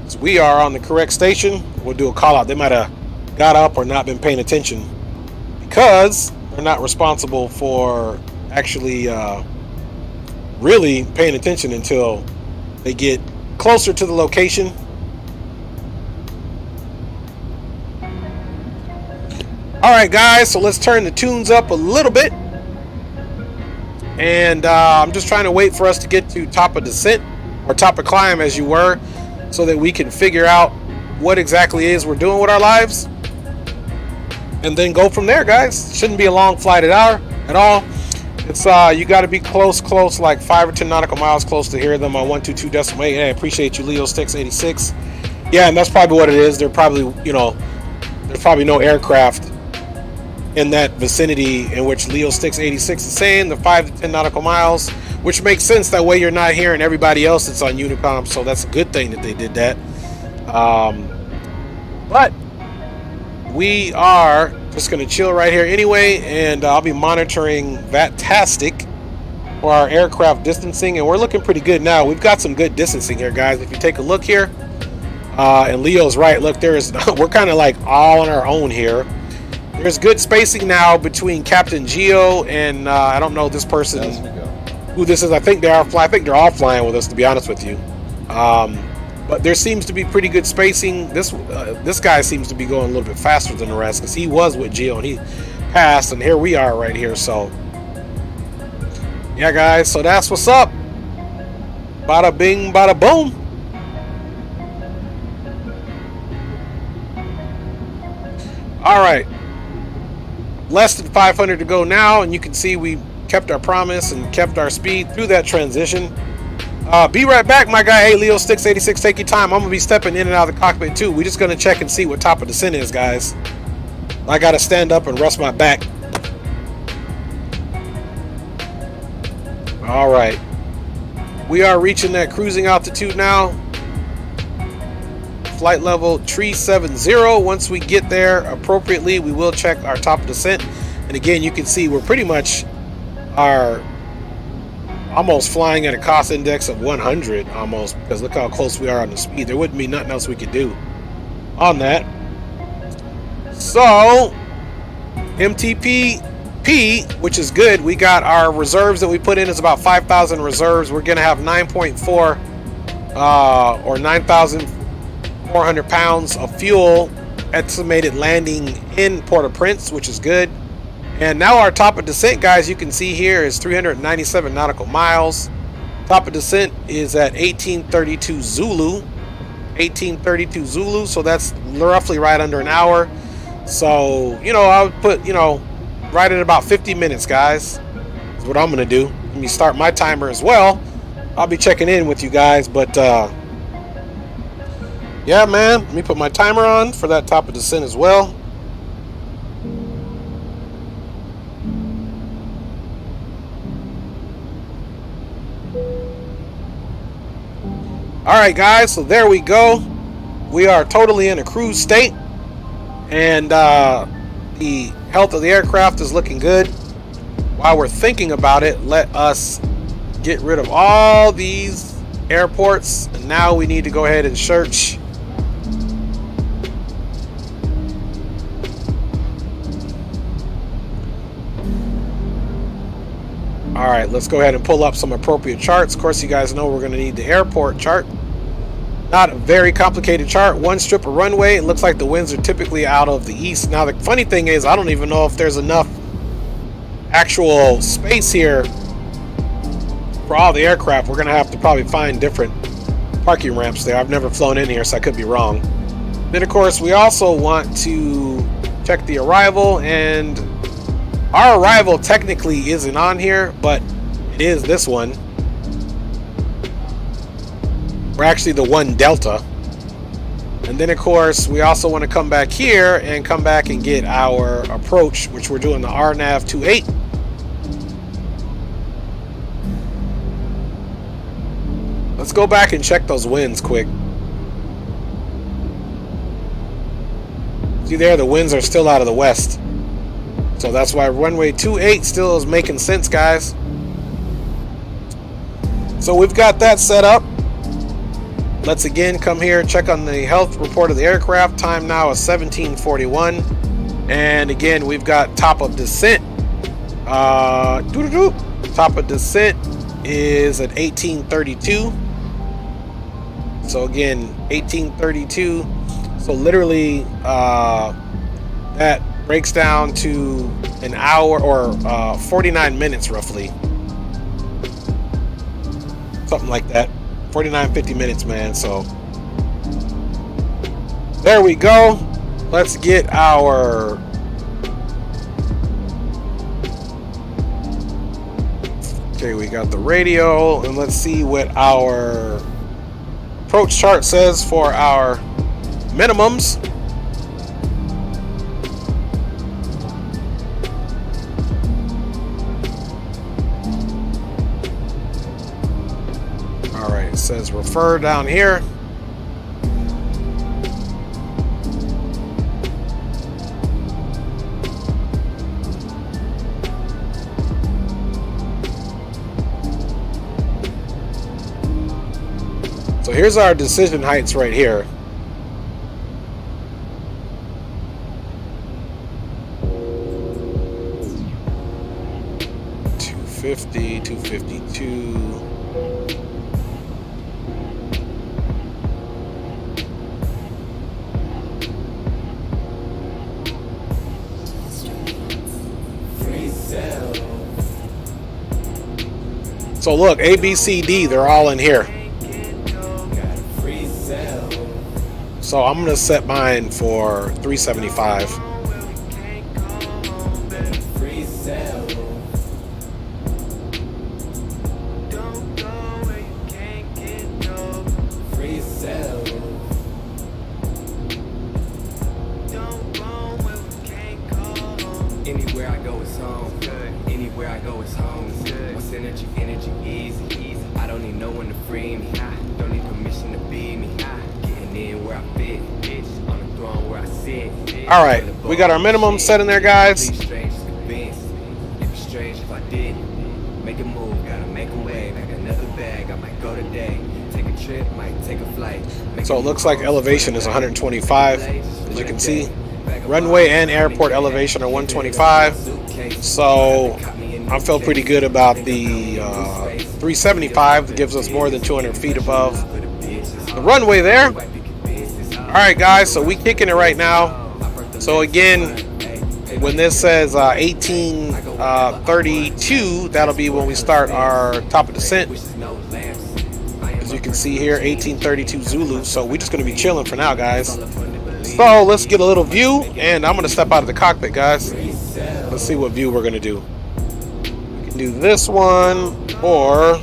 So we are on the correct station. We'll do a call out. They might have got up or not been paying attention because they're not responsible for actually really paying attention until they get closer to the location. Alright guys, so let's turn the tunes up a little bit. And I'm just trying to wait for us to get to top of descent, or top of climb as you were, so that we can figure out what exactly it is we're doing with our lives. And then go from there, guys. Shouldn't be a long flight at all. It's you got to be close, like 5 or 10 nautical miles close to hear them on 122.8. Hey, I appreciate you, Leo686. Yeah, and that's probably what it is. They're probably, you know, there's probably no aircraft in that vicinity in which Leo686 is saying, the 5 to 10 nautical miles, which makes sense. That way you're not hearing everybody else that's on Unicom, so that's a good thing that they did that. But we are just going to chill right here anyway, and I'll be monitoring VATSIM for our aircraft distancing, and we're looking pretty good now. We've got some good distancing here, guys. If you take a look here, and Leo's right, look, we're kind of like all on our own here. There's good spacing now between Captain Gio and I don't know this person who this is. I think they're all flying with us, to be honest with you. But there seems to be pretty good spacing. This guy seems to be going a little bit faster than the rest, because he was with Gio and he passed, and here we are right here. So yeah, guys, so that's what's up. Bada bing, bada boom. All right, less than 500 to go now, and you can see we kept our promise and kept our speed through that transition. Be right back, my guy. Hey, Leo686, take your time. I'm gonna be stepping in and out of the cockpit too. We're just gonna check and see what top of descent is, guys. I gotta stand up and rest my back. All right, we are reaching that cruising altitude now. Flight level 370. Once we get there appropriately, we will check our top of descent. And again, you can see we're pretty much almost flying at a cost index of 100 almost, because look how close we are on the speed. There wouldn't be nothing else we could do on that. So MTP, which is good. We got our reserves that we put in is about 5,000 reserves. We're gonna have 9.4 or 9,400 pounds of fuel estimated landing in Port-au-Prince, which is good. And now our top of descent, guys, you can see here is 397 nautical miles. Top of descent is at 1832 Zulu. 1832 Zulu, so that's roughly right under an hour. So, you know, I would put, you know, right at about 50 minutes, guys. That's what I'm going to do. Let me start my timer as well. I'll be checking in with you guys, but yeah, man, let me put my timer on for that top of descent as well. Alright guys, so there we go. We are totally in a cruise state, and the health of the aircraft is looking good. While we're thinking about it, let us get rid of all these airports, and now we need to go ahead and search Alright, let's go ahead and pull up some appropriate charts. Of course, you guys know we're going to need the airport chart. Not a very complicated chart. One strip of runway. It looks like the winds are typically out of the east. Now, the funny thing is, I don't even know if there's enough actual space here for all the aircraft. We're going to have to probably find different parking ramps there. I've never flown in here, so I could be wrong. Then, of course, we also want to check the arrival, and our arrival technically isn't on here, but it is this one. We're actually the 1 Delta. And then, of course, we also want to come back here and come back and get our approach, which we're doing the RNAV 28. Let's go back and check those winds quick. See there, the winds are still out of the west. So that's why runway 28 still is making sense, guys. So we've got that set up. Let's again come here, check on the health report of the aircraft. Time now is 17:41. And again, we've got top of descent. Top of descent is at 1832. So again, 1832. So literally, that breaks down to an hour or 49 minutes roughly. Something like that. 49, 50 minutes, man. So there we go. Let's get our okay, we got the radio, and let's see what our approach chart says for our minimums. All right, it says refer down here. So here's our decision heights right here. $250, $252. So look, A, B, C, D, they're all in here. So I'm gonna set mine for 375. Anywhere I go is home. Anywhere I go is home. What's energy easy. I don't need no one to free me. Don't need permission to be me. Where I fit, on the throne where I sit. All right, we got our minimum set in there, guys. It'd be strange if I didn't make a move. Gotta make a way. Like another bag, I might go today. Take a trip, might take a flight. So it looks like elevation is 125, as you can see. Runway and airport elevation are 125. So I feel pretty good about the 375. That gives us more than 200 feet above the runway there. All right, guys, so we kicking it right now. So again, when this says 1832, that'll be when we start our top of descent. As you can see here, 1832 Zulu. So we're just going to be chilling for now, guys. So let's get a little view, and I'm going to step out of the cockpit, guys. Let's see what view we're going to do. We can do this one, or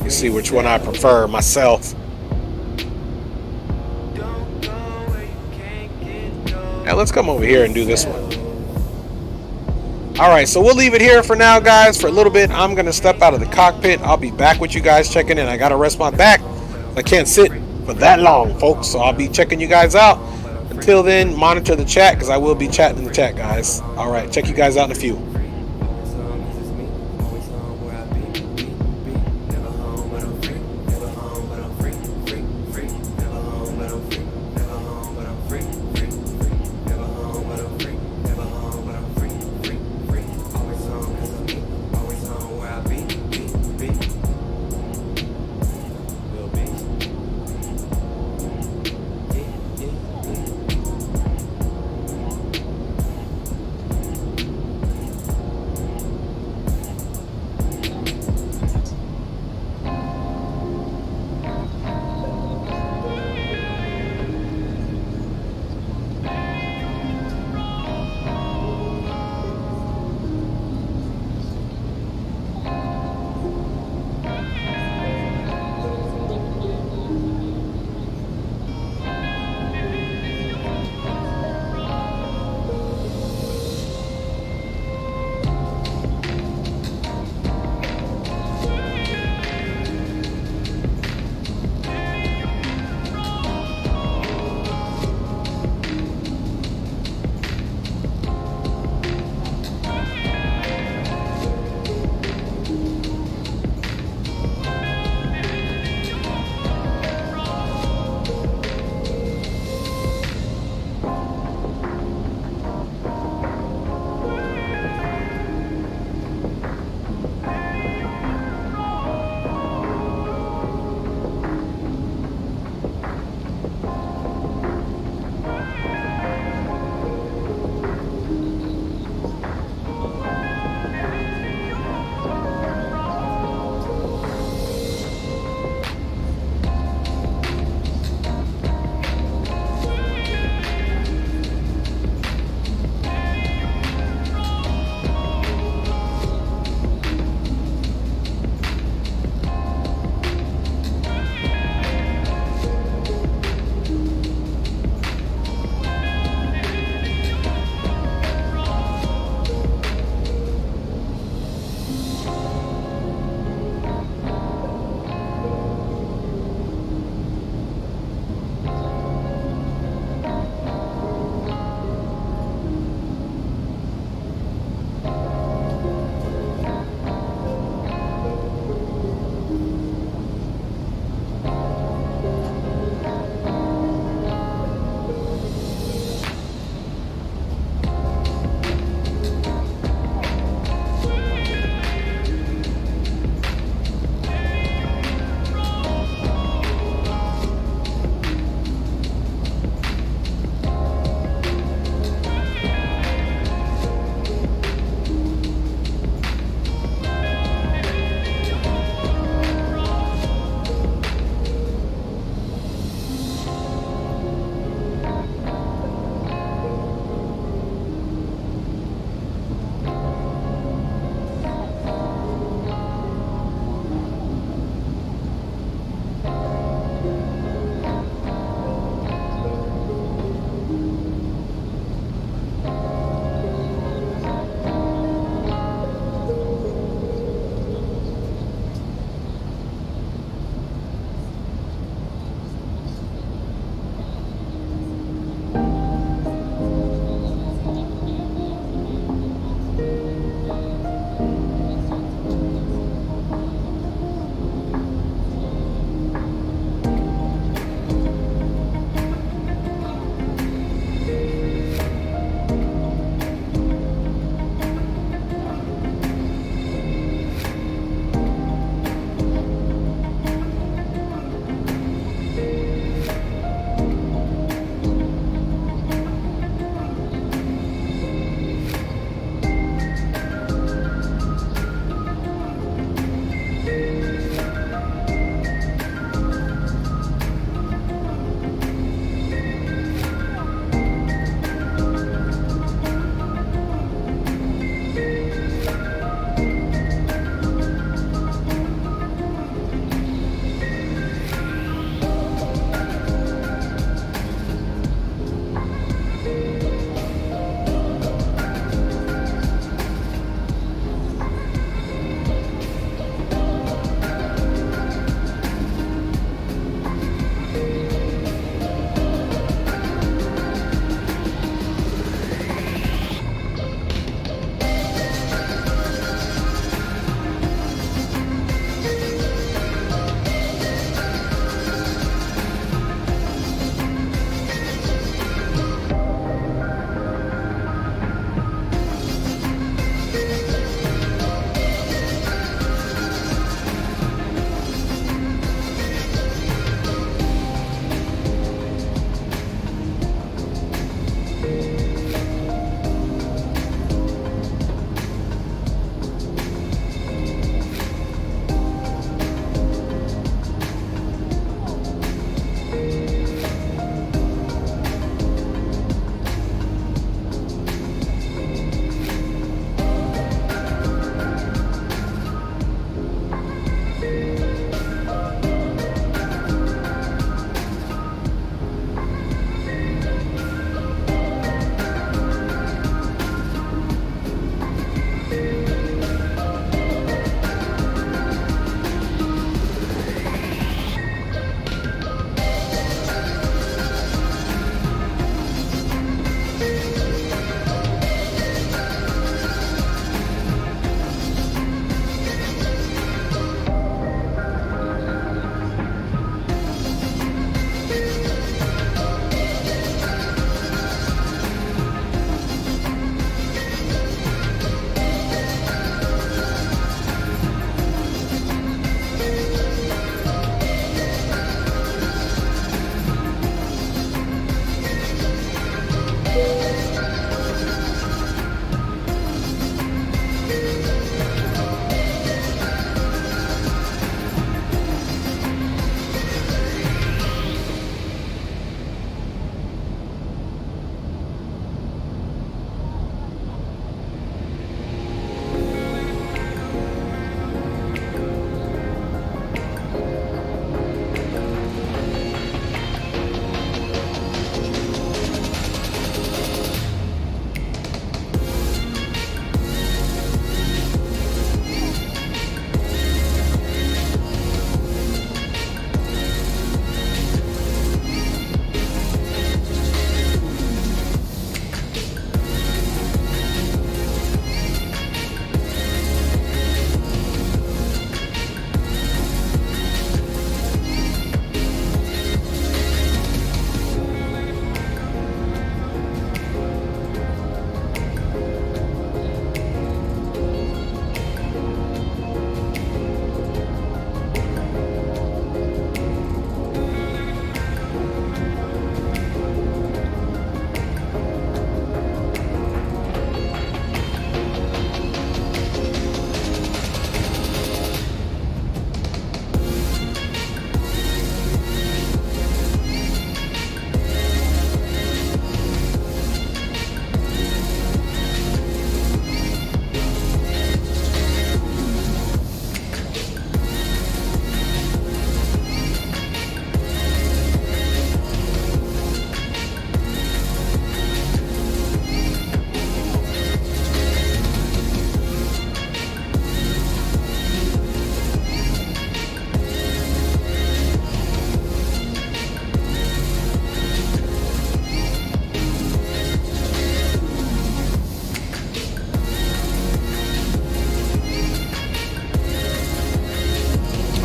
see which one I prefer myself. Now let's come over here and do this one. All right, so we'll leave it here for now, guys. For a little bit, I'm gonna step out of the cockpit. I'll be back with you guys checking in. I gotta rest my back. I can't sit for that long, folks, so I'll be checking you guys out. Until then, monitor the chat, because I will be chatting in the chat, guys. All right, check you guys out in a few.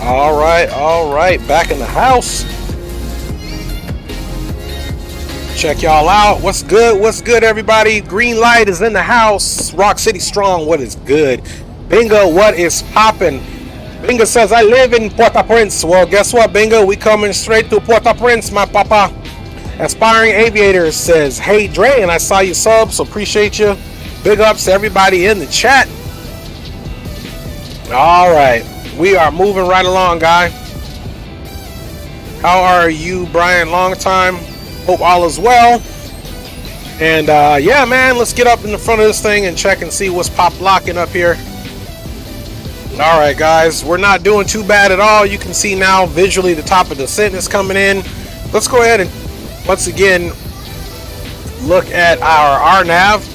All right, back in the house. Check y'all out. What's good, everybody? Green light is in the house. Rock City Strong, what is good? Bingo, what is poppin'? Bingo says, I live in Port-au-Prince. Well, guess what, Bingo? We coming straight to Port-au-Prince, my papa. Aspiring Aviator says, hey, Dre, and I saw you sub, so appreciate you. Big ups to everybody in the chat. All right. We are moving right along, guy. How are you, Brian? Long time. Hope all is well. And yeah, man, let's get up in the front of this thing and check and see what's pop locking up here. All right, guys, we're not doing too bad at all. You can see now visually the top of the descent is coming in. Let's go ahead and once again look at our RNAV.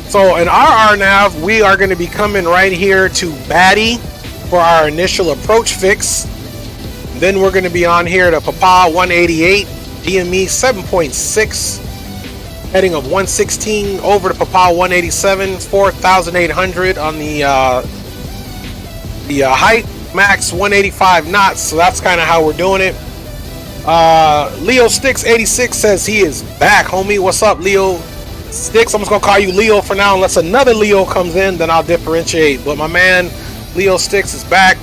So in our RNAV, we are going to be coming right here to Batty for our initial approach fix. Then we're going to be on here to Papa 188, DME 7.6, heading of 116 over to Papa 187, 4,800 on the height, max 185 knots. So that's kind of how we're doing it. Leo Sticks 86 says he is back, homie. What's up, Leo Sticks? I'm just gonna call you Leo for now, unless another Leo comes in, then I'll differentiate. But my man Leo Sticks is back.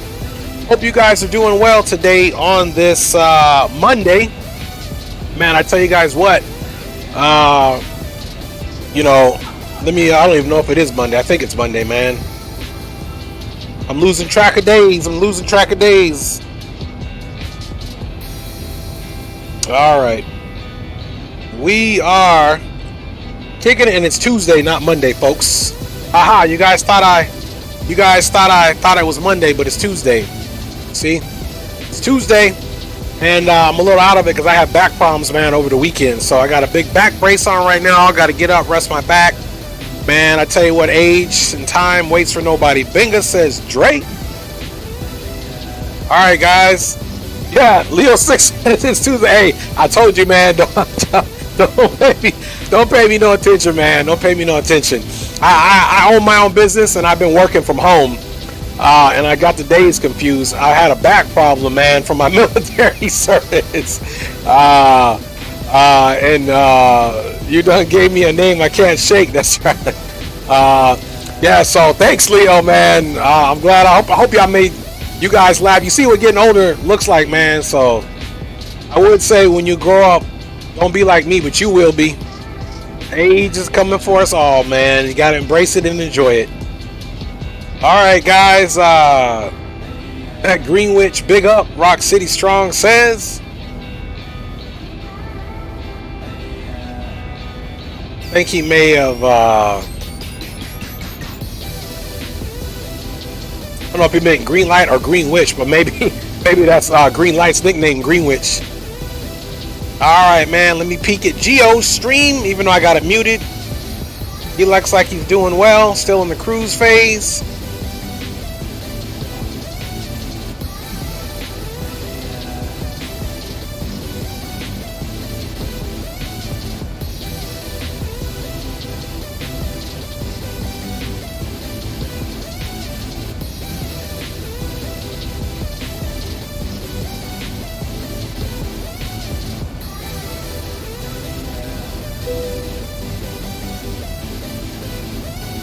Hope you guys are doing well today on this Monday. Man, I tell you guys what, you know, I don't even know if it is Monday. I think it's Monday, man. I'm losing track of days. All right, we are kicking it, and it's Tuesday, not Monday, folks. Aha! You guys thought I thought it was Monday, but it's Tuesday. See, it's Tuesday, and I'm a little out of it because I have back problems, man, over the weekend. So I got a big back brace on right now. I got to get up, rest my back, man. I tell you what, age and time waits for nobody. Binga says Drake. All right, guys. Yeah, Leo 6 it's Tuesday. Hey, I told you, man. Don't pay me no attention, man. Don't pay me no attention. I own my own business, and I've been working from home, and I got the days confused. I had a back problem, man, from my military service, and you done gave me a name I can't shake. That's right. Yeah. So thanks, Leo, man. I'm glad. I hope y'all made you guys laugh. You see what getting older looks like, man. So I would say when you grow up, don't be like me, but you will be. Age is coming for us all, man. You gotta embrace it and enjoy it. All right, guys. That Greenwich, big up. Rock City Strong says. I think he may have. I don't know if he meant Green Light or Greenwich, but maybe that's Green Light's nickname, Greenwich. All right, man. Let me peek at Gio's stream, even though I got it muted. He looks like he's doing well, still in the cruise phase.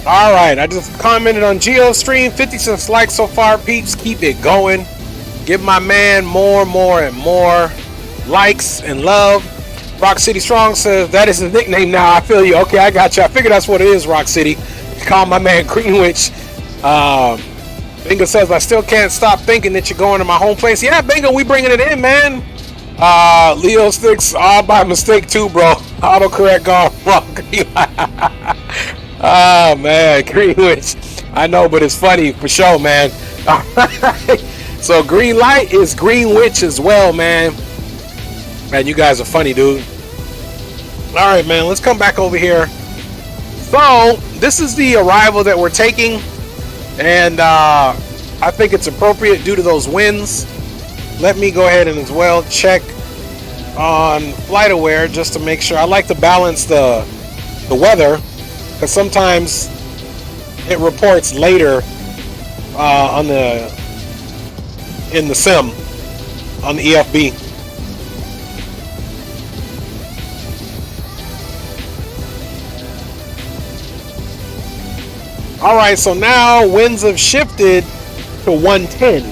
All right, I just commented on Gio's stream. 56 likes so far, peeps. Keep it going. Give my man more and more likes and love. Rock City Strong says that is his nickname now. I feel you. Okay, I got you. I figured that's what it is, Rock City. Call my man Greenwich. Bingo says I still can't stop thinking that you're going to my home place. Yeah, Bingo, we bringing it in, man. Leo Sticks all by mistake too, bro. Autocorrect gone wrong. Oh man, Greenwich. I know, but it's funny for sure, man. So Green Light is Greenwich as well, man. Man, you guys are funny, dude. All right, man, let's come back over here. So this is the arrival that we're taking, and I think it's appropriate due to those winds. Let me go ahead and as well check on FlightAware just to make sure. I like to balance the weather, because sometimes it reports later on the in the sim on the EFB. All right, so now winds have shifted to 110.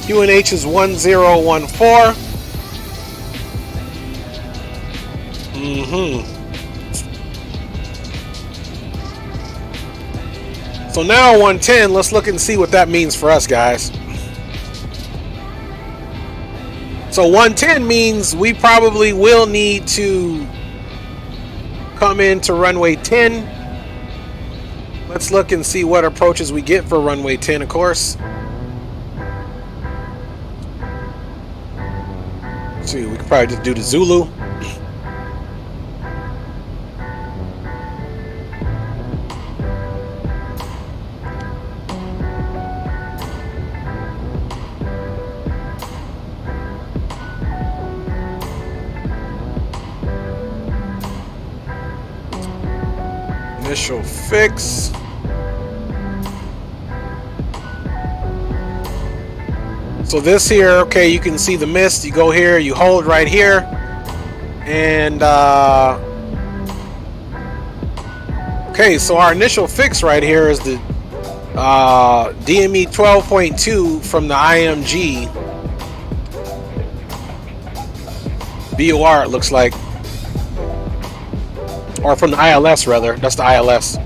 QNH is 1014. So now 110, let's look and see what that means for us, guys. So 110 means we probably will need to come into runway 10. Let's look and see what approaches we get for runway 10, of course. Let's see, we could probably just do the Zulu. Initial fix. So this here, okay, you can see the mist. You go here, you hold right here, and okay, so our initial fix right here is the DME 12.2 from the IMG BOR, it looks like. Or from the ILS, rather. That's the ILS.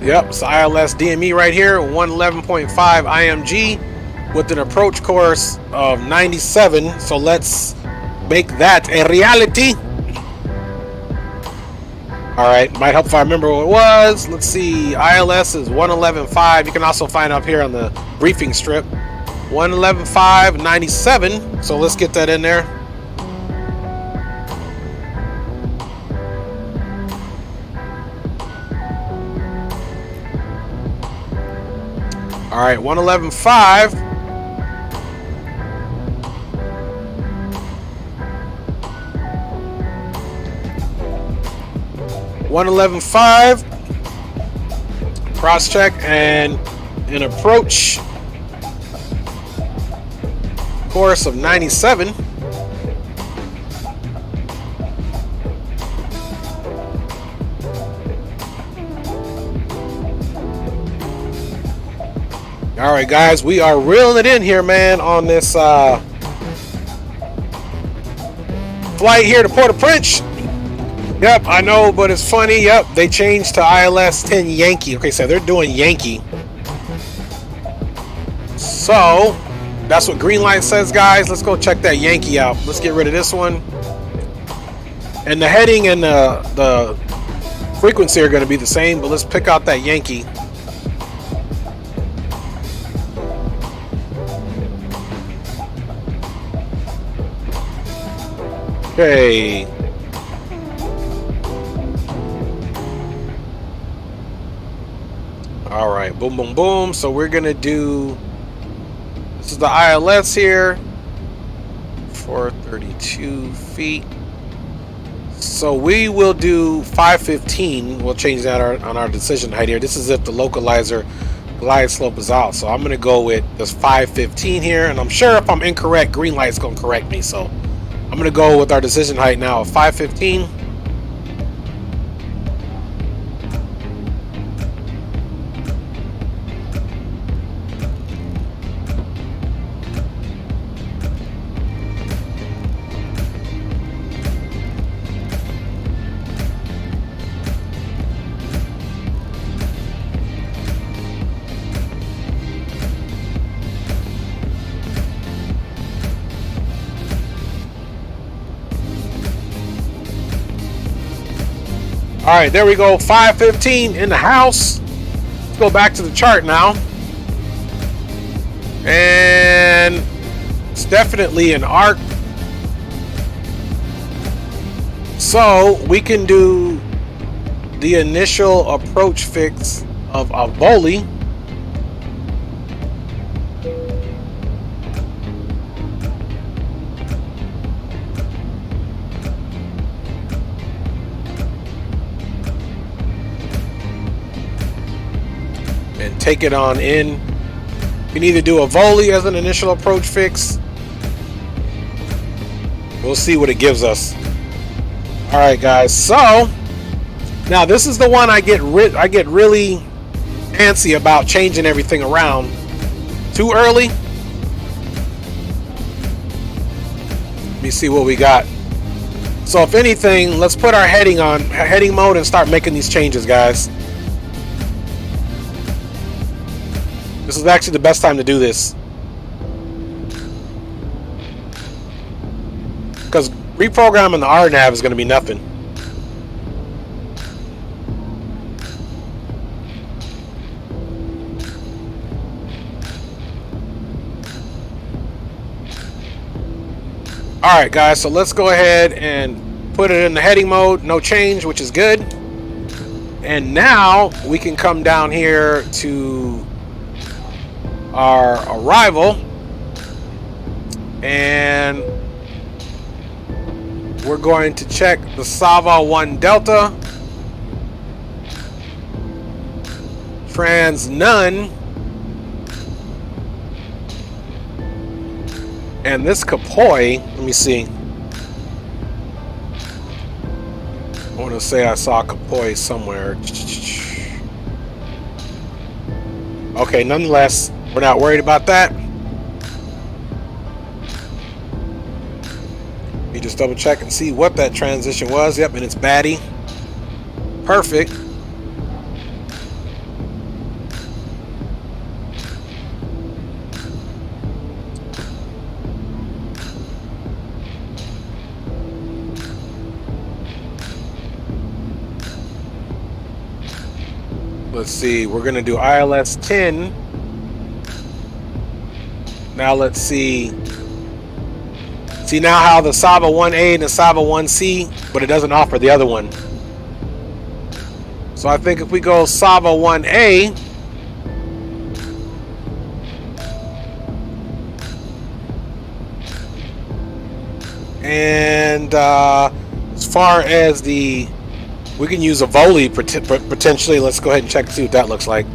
Yep, it's the ILS DME right here. 111.5 IMG with an approach course of 97. So let's make that a reality. Alright, might help if I remember what it was. Let's see. ILS is 111.5. You can also find up here on the briefing strip. 111.5, 97. So let's get that in there. All right, 111.5. Cross check and an approach course of 97. All right, guys, we are reeling it in here, man, on this flight here to Port-au-Prince. Yep, I know, but it's funny. Yep, they changed to ILS 10 Yankee. Okay, so they're doing Yankee. So that's what green light says, guys. Let's go check that Yankee out. Let's get rid of this one. And the heading and the frequency are going to be the same, but let's pick out that Yankee. Okay. All right, boom, boom, boom. So we're going to do... This is the ILS here, 432 feet. So we will do 515. We'll change that on our decision height here. This is if the localizer glide slope is out. So I'm going to go with this 515 here. And I'm sure if I'm incorrect, green light's going to correct me. So I'm going to go with our decision height now of 515. All right, there we go. 515 in the house. Let's go back to the chart now. And it's definitely an arc. So we can do the initial approach fix of Avoli. take it on in. You can either do a volley as an initial approach fix. We'll see what it gives us. All right, guys. So now this is the one I get really antsy about changing everything around. Too early. Let me see what we got. So if anything, let's put our heading on heading mode and start making these changes, guys. This is actually the best time to do this, because reprogramming the RNAV is going to be nothing. Alright guys, so let's go ahead and put it in the heading mode, no change, which is good. And now we can come down here to our arrival, and we're going to check the Sava 1 Delta, trans none, and this Kapoi. Let me see. I want to say I saw Kapoi somewhere. Okay, nonetheless, we're not worried about that. Let me just double check and see what that transition was. Yep, and it's baddie. Perfect. Let's see, we're going to do ILS 10. Now let's see. See now how the Sava 1A and the Sava 1C, but it doesn't offer the other one. So I think if we go Sava 1A, and as far as the, we can use a volley potentially. Let's go ahead and check and see what that looks like.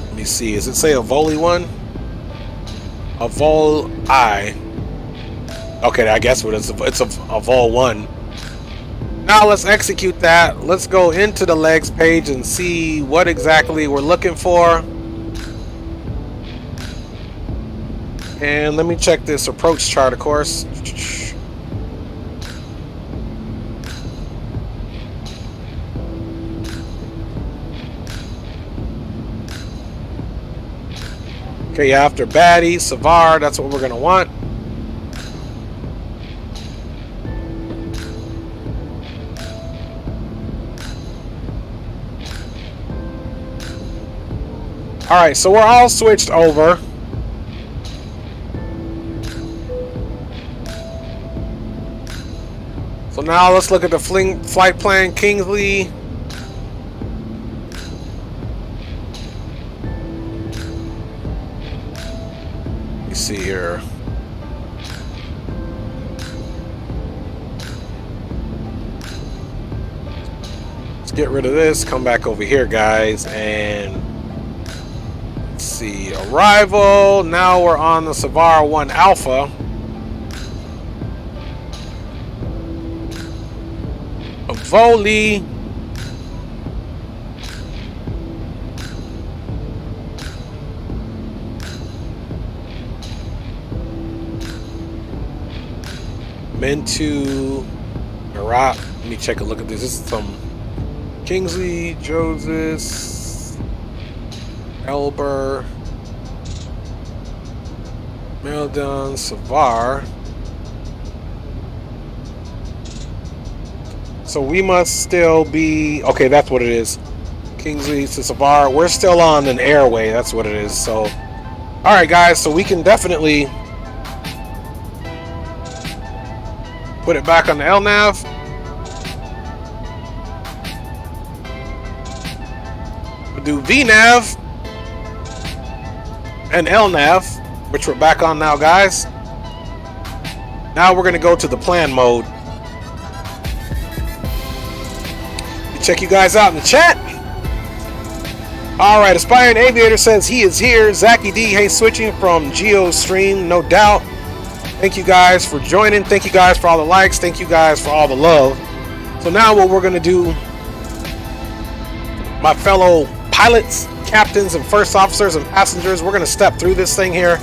Let me see. Does it say a volley one? A vol I. Okay, I guess what it's a vol one. Now let's execute that. Let's go into the legs page and see what exactly we're looking for. And let me check this approach chart, of course. Okay, after baddie, Savar, that's what we're going to want. Alright, so we're all switched over. So now let's look at the flight plan, Kingsley. See here. Let's get rid of this, come back over here, guys, and let's see, arrival. Now we're on the Savar 1 Alpha. A volley. Mentu, Iraq. Let me check a look at this. This is some Kingsley, Joseph, Elber, Meldon, Savar. So we must still be, okay, that's what it is. Kingsley to Savar. We're still on an airway. That's what it is. So, all right, guys. So we can definitely put it back on the LNAV. We'll do VNAV and LNAV, which we're back on now, guys. Now we're going to go to the plan mode. Check you guys out in the chat. All right, Aspiring Aviator says he is here. Zachy D, hey, switching from Gio stream, no doubt. Thank you guys for joining. Thank you guys for all the likes. Thank you guys for all the love. So now what we're gonna do, my fellow pilots, captains, and first officers and passengers, we're gonna step through this thing here,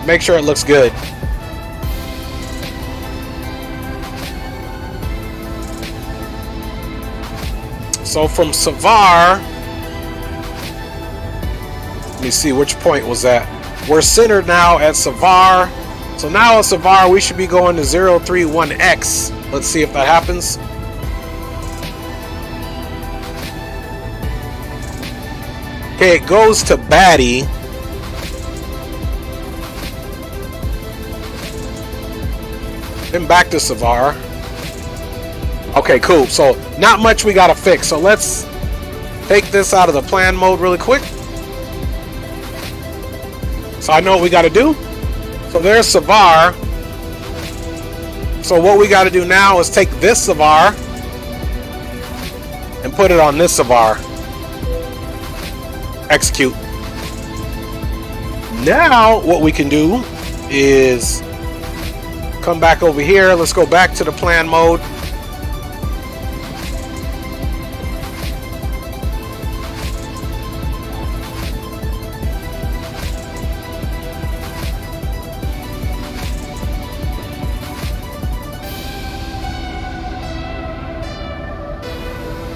make sure it looks good. So from Savar, let me see which point was that. We're centered now at Savar. So now at Savar we should be going to 031X. Let's see if that happens. Okay, it goes to Batty. Then back to Savar. Okay, cool. So not much we gotta fix. So let's take this out of the plan mode really quick. So I know what we gotta do. So there's Savar. So what we gotta do now is take this Savar and put it on this Savar. Execute. Now what we can do is come back over here. Let's go back to the plan mode.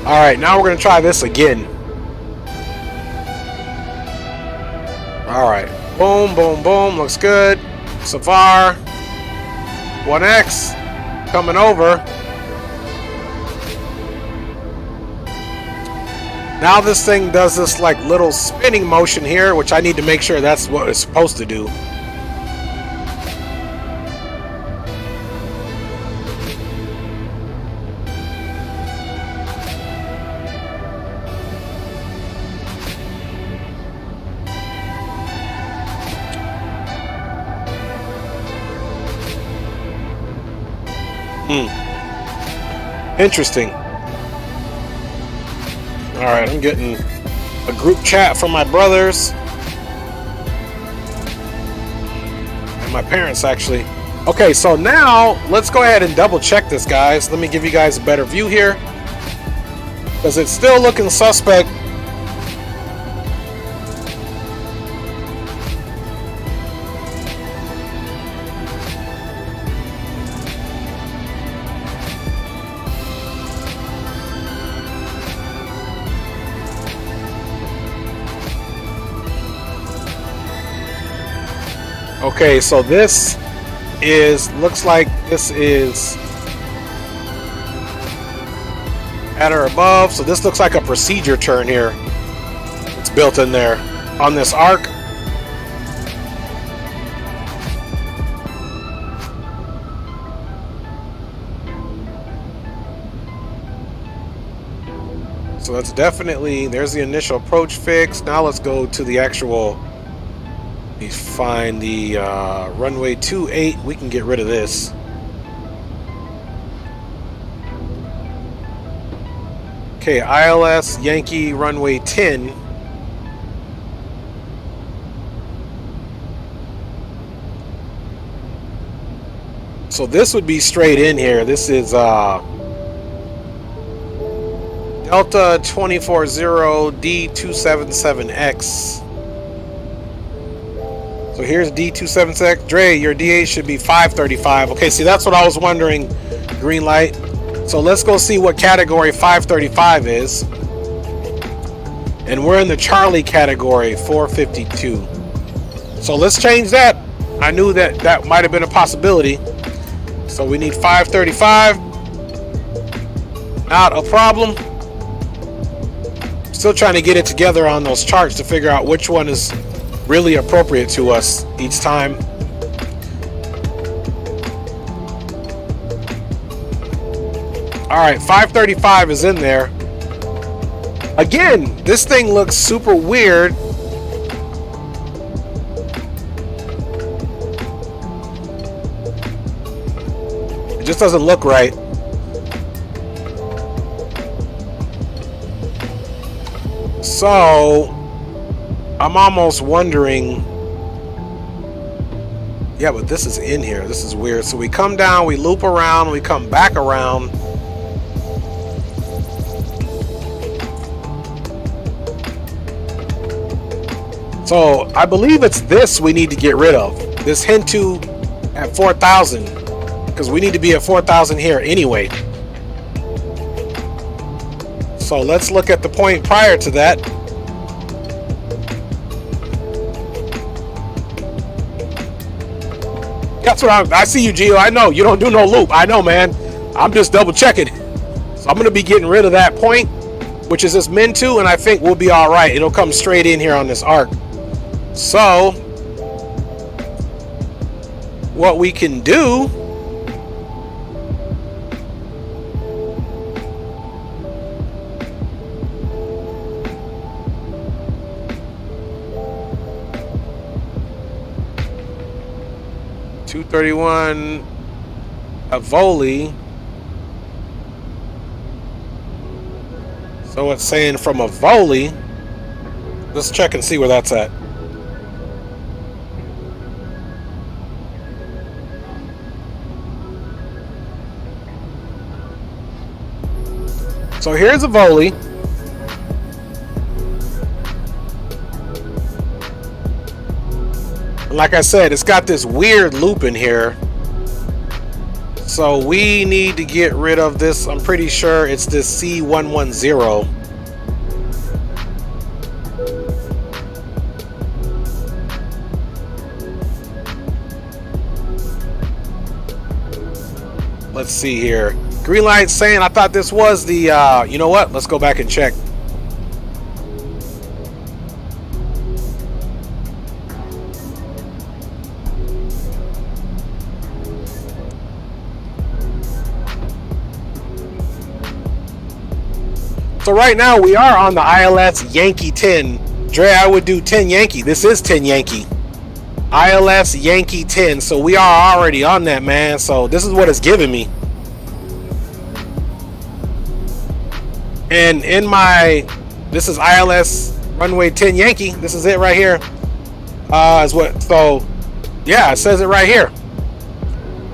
All right, now we're going to try this again. All right, boom, boom, boom, looks good. Savar, 1X, coming over. Now this thing does this like little spinning motion here, which I need to make sure that's what it's supposed to do. Interesting. Alright, I'm getting a group chat from my brothers and my parents, actually. Okay, so now let's go ahead and double check this, guys. Let me give you guys a better view here, because it's still looking suspect. Okay, so this is, looks like this is at or above. So this looks like a procedure turn here. It's built in there on this arc. So that's definitely, there's the initial approach fix. Now let's go to the actual, let me find the runway 28. We can get rid of this. Okay, ILS Yankee runway 10. So this would be straight in here. This is Delta 240 D277X. So here's D277X. Dre, your DA should be 535. Okay, see, that's what I was wondering. Green light. So let's go see what category 535 is. And we're in the Charlie category, 452. So let's change that. I knew that that might have been a possibility. So we need 535. Not a problem. Still trying to get it together on those charts to figure out which one is really appropriate to us each time. All right, 535 is in there. Again, this thing looks super weird. It just doesn't look right. So I'm almost wondering. Yeah, but this is in here. This is weird. So we come down, we loop around, we come back around. So I believe it's this we need to get rid of. This Hintu at 4,000. Because we need to be at 4,000 here anyway. So let's look at the point prior to that. That's what I see you, Gio. I know you don't do no loop. I know, man. I'm just double checking. So I'm gonna be getting rid of that point, which is this min 2, and I think we'll be all right. It'll come straight in here on this arc. So what we can do $231 a volley. So it's saying from a volley. Let's check and see where that's at. So here's a volley. Like I said, it's got this weird loop in here. So we need to get rid of this. I'm pretty sure it's this C110. Let's see here. Green light saying I thought this was the, you know what? Let's go back and check. So right now we are on the ILS Yankee 10. Dre, I would do 10 Yankee. This is 10 Yankee. ILS Yankee 10. So we are already on that, man. So this is what it's giving me. And in my, this is ILS runway 10 Yankee. This is it right here. Is what, so yeah, it says it right here.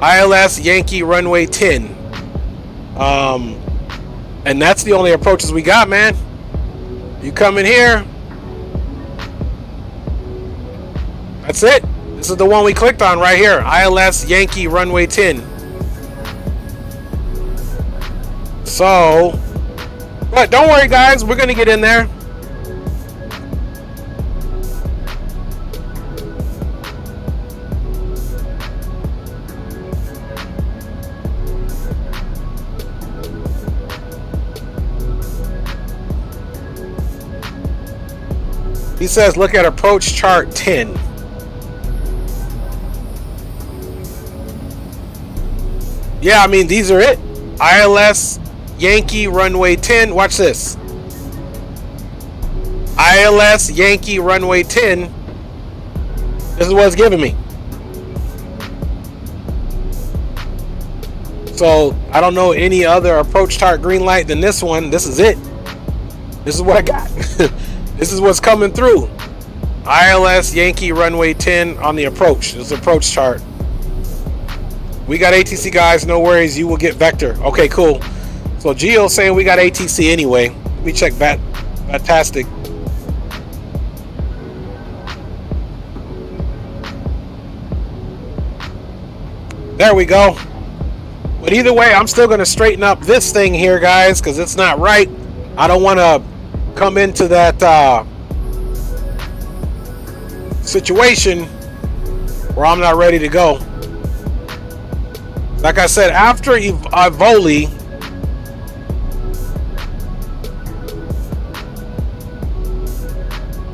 ILS Yankee runway 10. And that's the only approaches we got, man. You come in here. That's it. This is the one we clicked on right here. ILS Yankee runway 10. So, but don't worry, guys. We're going to get in there. He says, look at approach chart 10. Yeah, I mean, these are it. ILS Yankee runway 10. Watch this. ILS Yankee runway 10. This is what it's giving me. So, I don't know any other approach chart green light than this one. This is it. This is what I got. This is what's coming through. ILS Yankee runway 10 on the approach. This is the approach chart. We got ATC, guys. No worries. You will get vector. Okay, cool. So Gio's saying we got ATC anyway. Let me check that. Fantastic. There we go. But either way, I'm still going to straighten up this thing here, guys, because it's not right. I don't want to come into that situation where I'm not ready to go. Like I said, after I volley,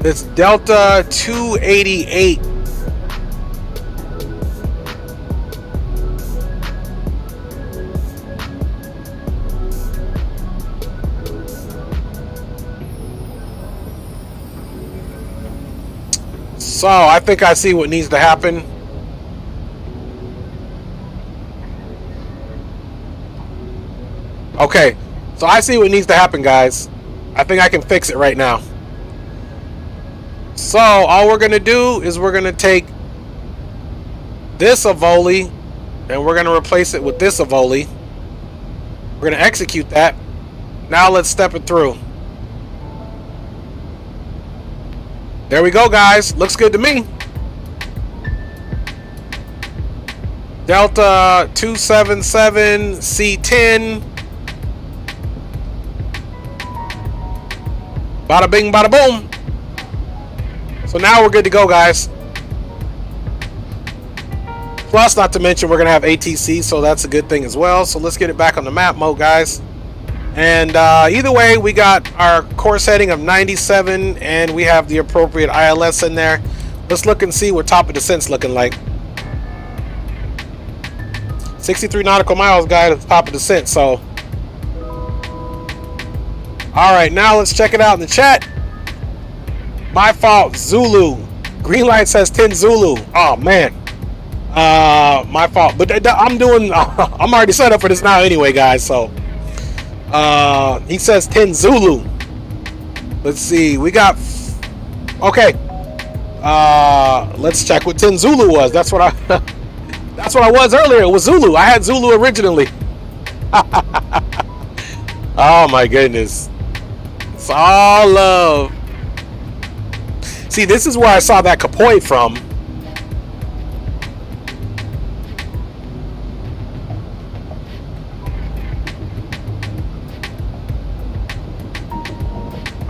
it's Delta 288. So I think I see what needs to happen. Okay, so I see what needs to happen, guys. I think I can fix it right now. So all we're gonna do is we're gonna take this Avoli and we're gonna replace it with this Avoli. We're gonna execute that. Now let's step it through. There we go, guys. Looks good to me. Delta 277 C10. Bada bing, bada boom. So now we're good to go, guys. Plus, not to mention, we're going to have ATC, so that's a good thing as well. So let's get it back on the map mode, guys. And either way, we got our course heading of 97, and we have the appropriate ILS in there. Let's look and see what top of descent's looking like. 63 nautical miles, guys, at the top of descent, so. Alright, now let's check it out in the chat. My fault, Zulu. Green light says 10 Zulu. Oh, man. My fault. But I'm already set up for this now anyway, guys, so. He says 10 Zulu. Let's see. We got. Okay. Let's check what 10 Zulu was. That's what I was earlier. It was Zulu. I had Zulu originally. Oh my goodness. It's all love. See, this is where I saw that Kapoi from.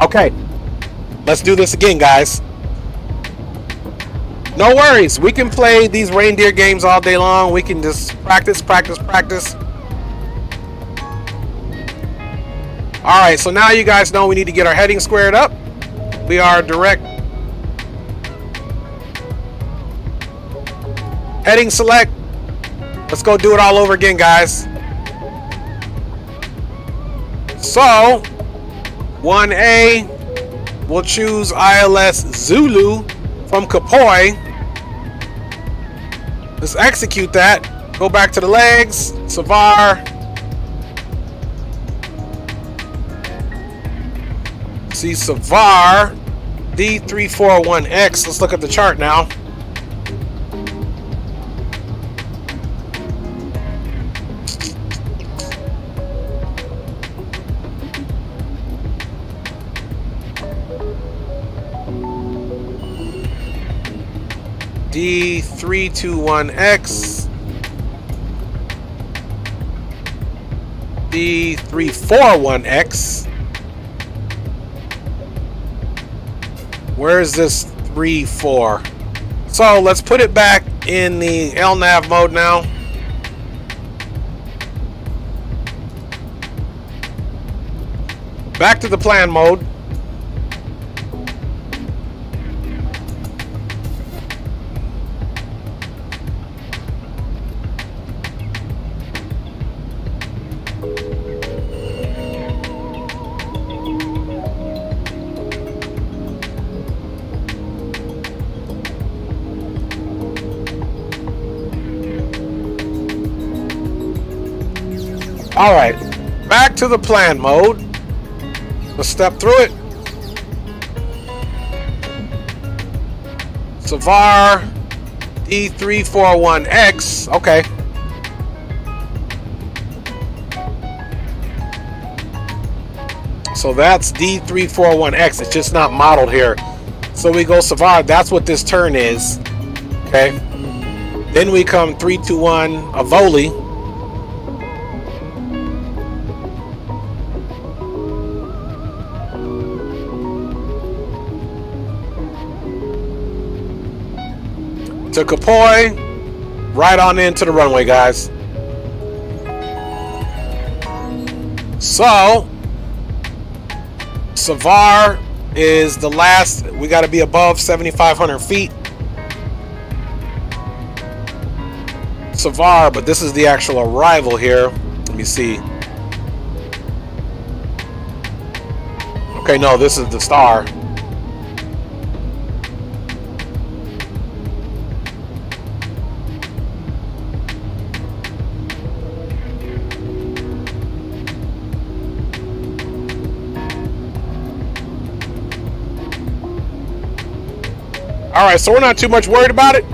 Okay, let's do this again, guys. No worries. We can play these reindeer games all day long. We can just practice. All right, so now you guys know we need to get our heading squared up. We are direct. Heading select. Let's go do it all over again, guys. So 1A, we'll choose ILS Zulu from Kapoi. Let's execute that. Go back to the legs. Savar. See Savar D341X. Let's look at the chart now. D321X, D341X. Where's this 3-4? So let's put it back in the LNAV mode now. Back to the plan mode. All right, back to the plan mode. Let's step through it. Savar D341X. Okay. So that's D341X. It's just not modeled here. So we go Savar. That's what this turn is. Okay. Then we come 321 Avoli. To Kapoi, right on into the runway, guys. So, Savar is the last. We got to be above 7,500 feet. Savar, but this is the actual arrival here. Let me see. Okay, no, this is the star. All right, so we're not too much worried about it.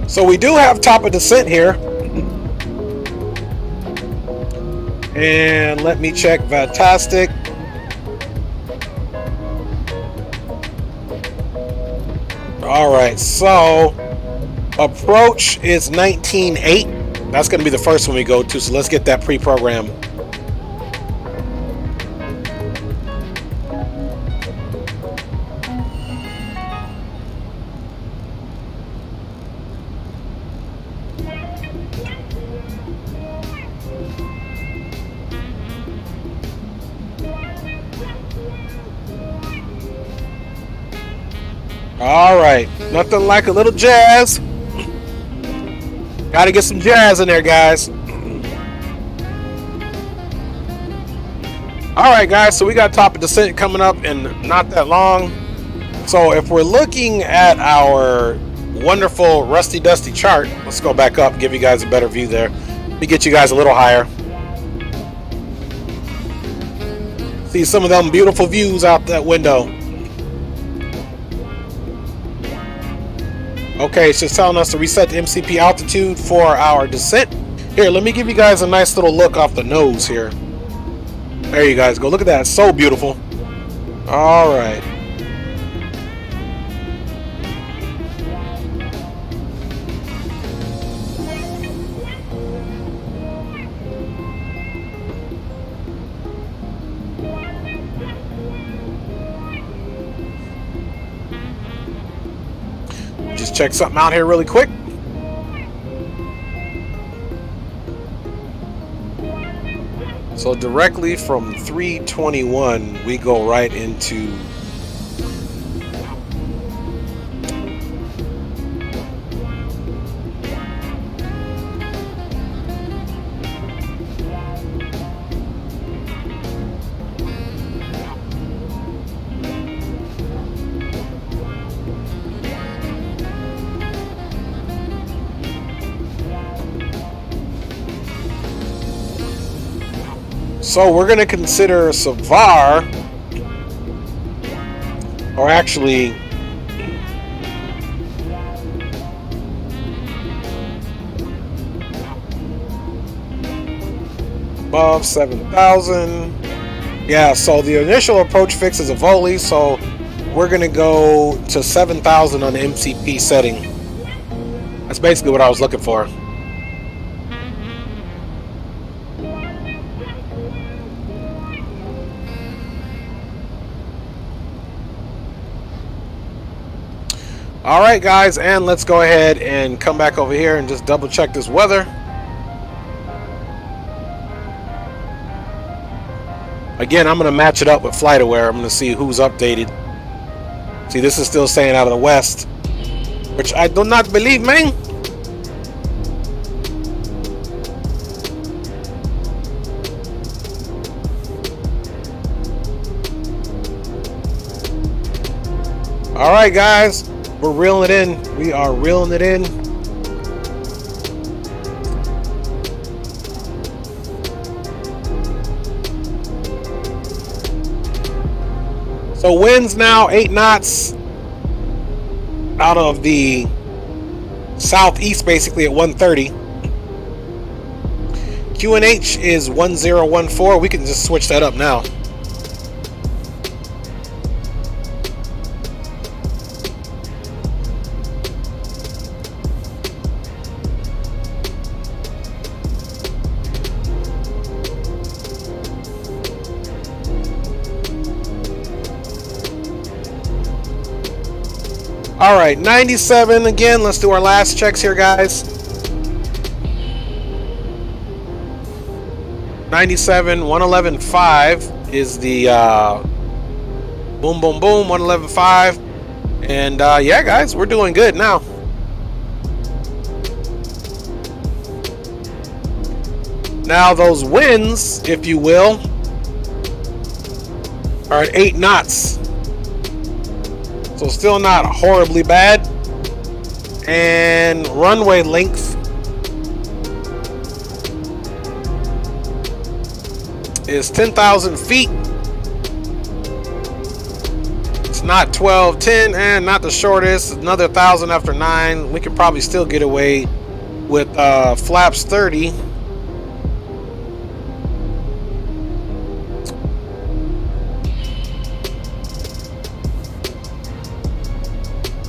So we do have top of descent here. And let me check Fantastic. All right, so approach is 19.8. That's going to be the first one we go to, so let's get that pre-programmed. All right, nothing like a little jazz. Got to get some jazz in there, guys. All right, guys, so we got top of descent coming up in not that long. So if we're looking at our wonderful rusty dusty chart, let's go back up, give you guys a better view there. Let me get you guys a little higher. See some of them beautiful views out that window. Okay, it's just telling us to reset the MCP altitude for our descent. Here, let me give you guys a nice little look off the nose here. There you guys go. Look at that. It's so beautiful. All right. Just check something out here really quick. So directly from 321, we go right into So we're going to consider Savar, or actually above 7,000. Yeah, so the initial approach fix is a volley, so we're going to go to 7,000 on the MCP setting. That's basically what I was looking for. All right, guys, and let's go ahead and come back over here and just double check this weather. Again, I'm going to match it up with FlightAware. I'm going to see who's updated. See, this is still saying out of the west, which I do not believe, man. All right, guys. We're reeling it in. We are reeling it in. So winds now 8 knots out of the southeast, basically at 130. QNH is 1014. We can just switch that up now. All right, 97 again. Let's do our last checks here, guys. 97, 111.5 is the boom, boom, boom, 111.5. And yeah, guys, we're doing good now. Now, those winds, if you will, are at 8 knots. So still not horribly bad. And runway length is 10,000 feet. It's not 1210 and not the shortest. Another 1,000 after 9. We could probably still get away with flaps 30.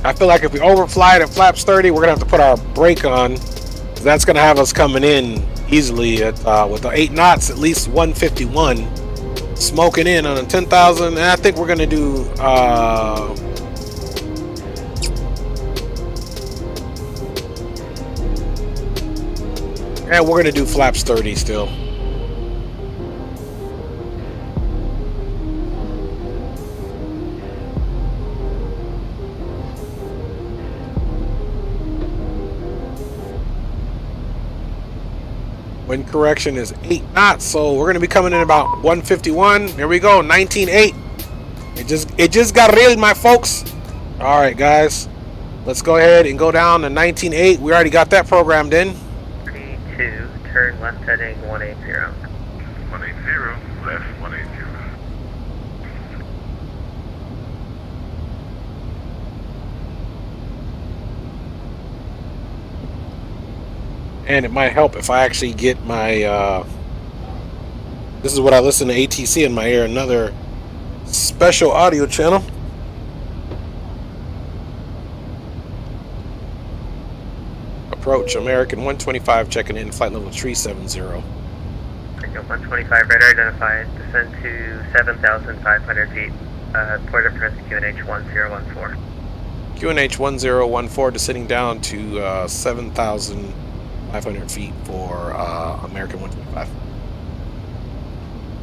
I feel like if we overfly it at flaps 30, we're gonna have to put our brake on. That's gonna have us coming in easily at with the 8 knots, at least 151, smoking in on a 10,000. And I think we're gonna do and we're gonna do flaps 30 still. Wind correction is 8 knots, so we're gonna be coming in about 151. Here we go, 19.8. It just got real, my folks. All right, guys, let's go ahead and go down to 19.8. We already got that programmed in. 32, turn left heading 180. 180, left 180. And it might help if I actually get my this is what I listen to ATC in my ear, another special audio channel. Approach American 125, checking in, flight level 370. 125, radar identified, descend to 7,500 feet, Port-au-Prince, QNH 1014. QNH 1014, descending down to 7,500 feet for American 125.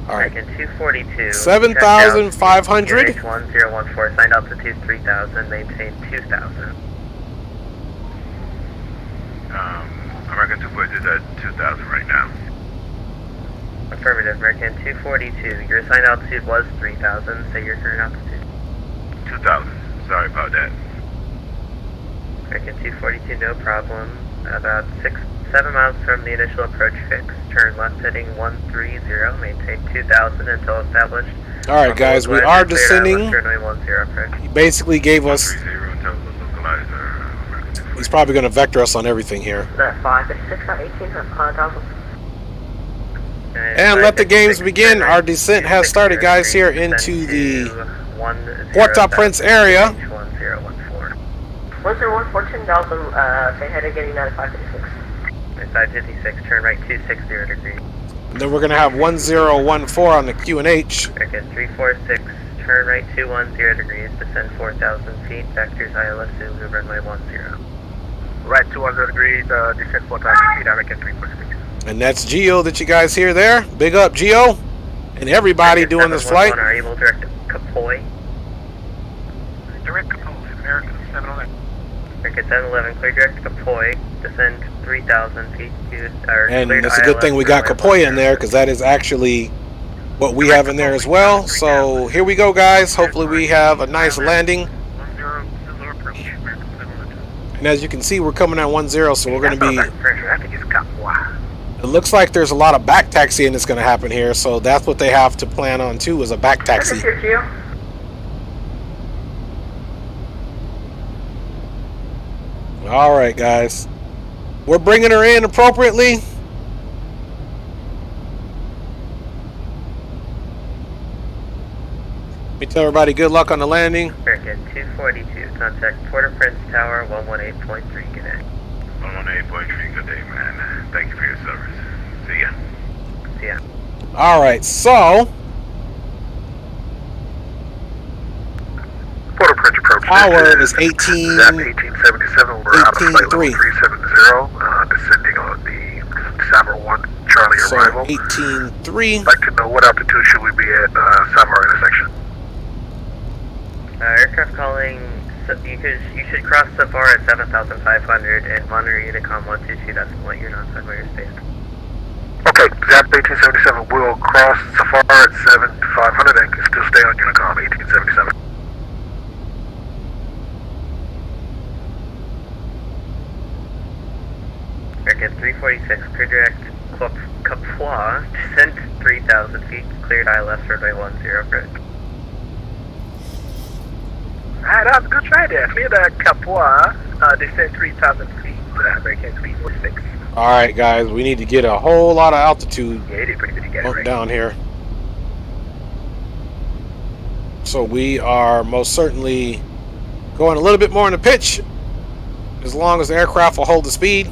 All right. American 242. 7,500. QNH 1014, signed altitude 3,000, maintain 2,000. American 242 is at 2,000 right now. Affirmative, American 242. Your assigned altitude was 3,000. Say your current altitude. 2,000. Sorry about that. American 242, no problem. About 7 miles from the initial approach fix. Turn left heading 130. Maintain 2,000 until established. All right, guys, we are descending. He basically gave us. He's probably going to vector us on everything here. 566 And let the games begin. Our descent has started, guys, here into the Port-au-Prince area. 101, 14,000, say headed getting 9556. 556, turn right 260 degrees. And then we're going to have 1014 on the QNH. American 346, turn right 210 degrees, descend 4,000 feet, vectors ILS Zulu, runway 10. Right 200 degrees, descend 4,000 feet, American 346. And that's Gio that you guys hear there. Big up, Gio. And everybody doing this flight. Are able to direct Kapoy? Direct Kapoy, American 711. American 711, clear direct Kapoy, descend 3,000 feet. And it's a good thing we got Kapoy in there, because that is actually what we have in there as well. So here we go, guys. Hopefully we have a nice landing. And as you can see, we're coming at 10, so we're going to be... It looks like there's a lot of back taxiing that's going to happen here, so that's what they have to plan on too, is a back taxi. All right, guys, we're bringing her in appropriately. Let me tell everybody good luck on the landing. American 242, contact Port-au-Prince Tower 118.3, good day. 118.3, good day, man. Thank you for your service. See ya. See ya. All right, so Port-au-Prince approach. Power is 18. Zap 1877. We're out of flight level 370. Descending on the Savar 1 Charlie so arrival. 18.3. I'd like to know what altitude should we be at Savar intersection? Aircraft calling. You should cross Safar at 7,500 and monitor Unicom 122. That's what you're not where you're spaced. Okay, Zap 1877 will cross Safar at 7,500 and can still stay on Unicom 1877. American 346, clear direct Capua, descent 3,000 feet, cleared ILS runway 10 approach. Alright, that was a good try there. Clear the Capua, descend 3,000 feet, American 346. Alright guys, we need to get a whole lot of altitude Yeah, you did pretty good to get it up right. down here. So we are most certainly going a little bit more in the pitch, as long as the aircraft will hold the speed.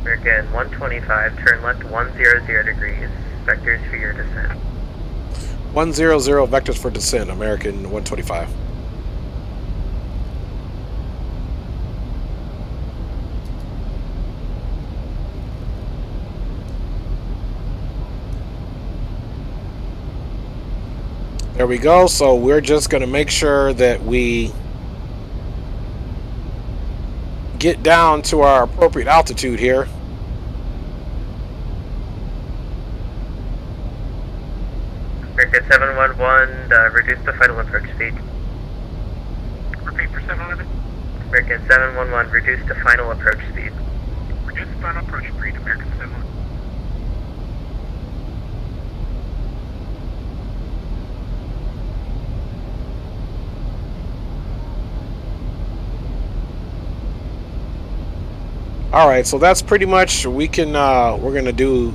American 125, turn left 100 degrees, vectors for your descent. 100 vectors for descent, American 125. There we go. So we're just going to make sure that we get down to our appropriate altitude here. American 711, reduce the final approach speed. Repeat for 711. American 711, reduce the final approach speed. Reduce the final approach speed, American 711. All right, so that's pretty much, we can, we're going to do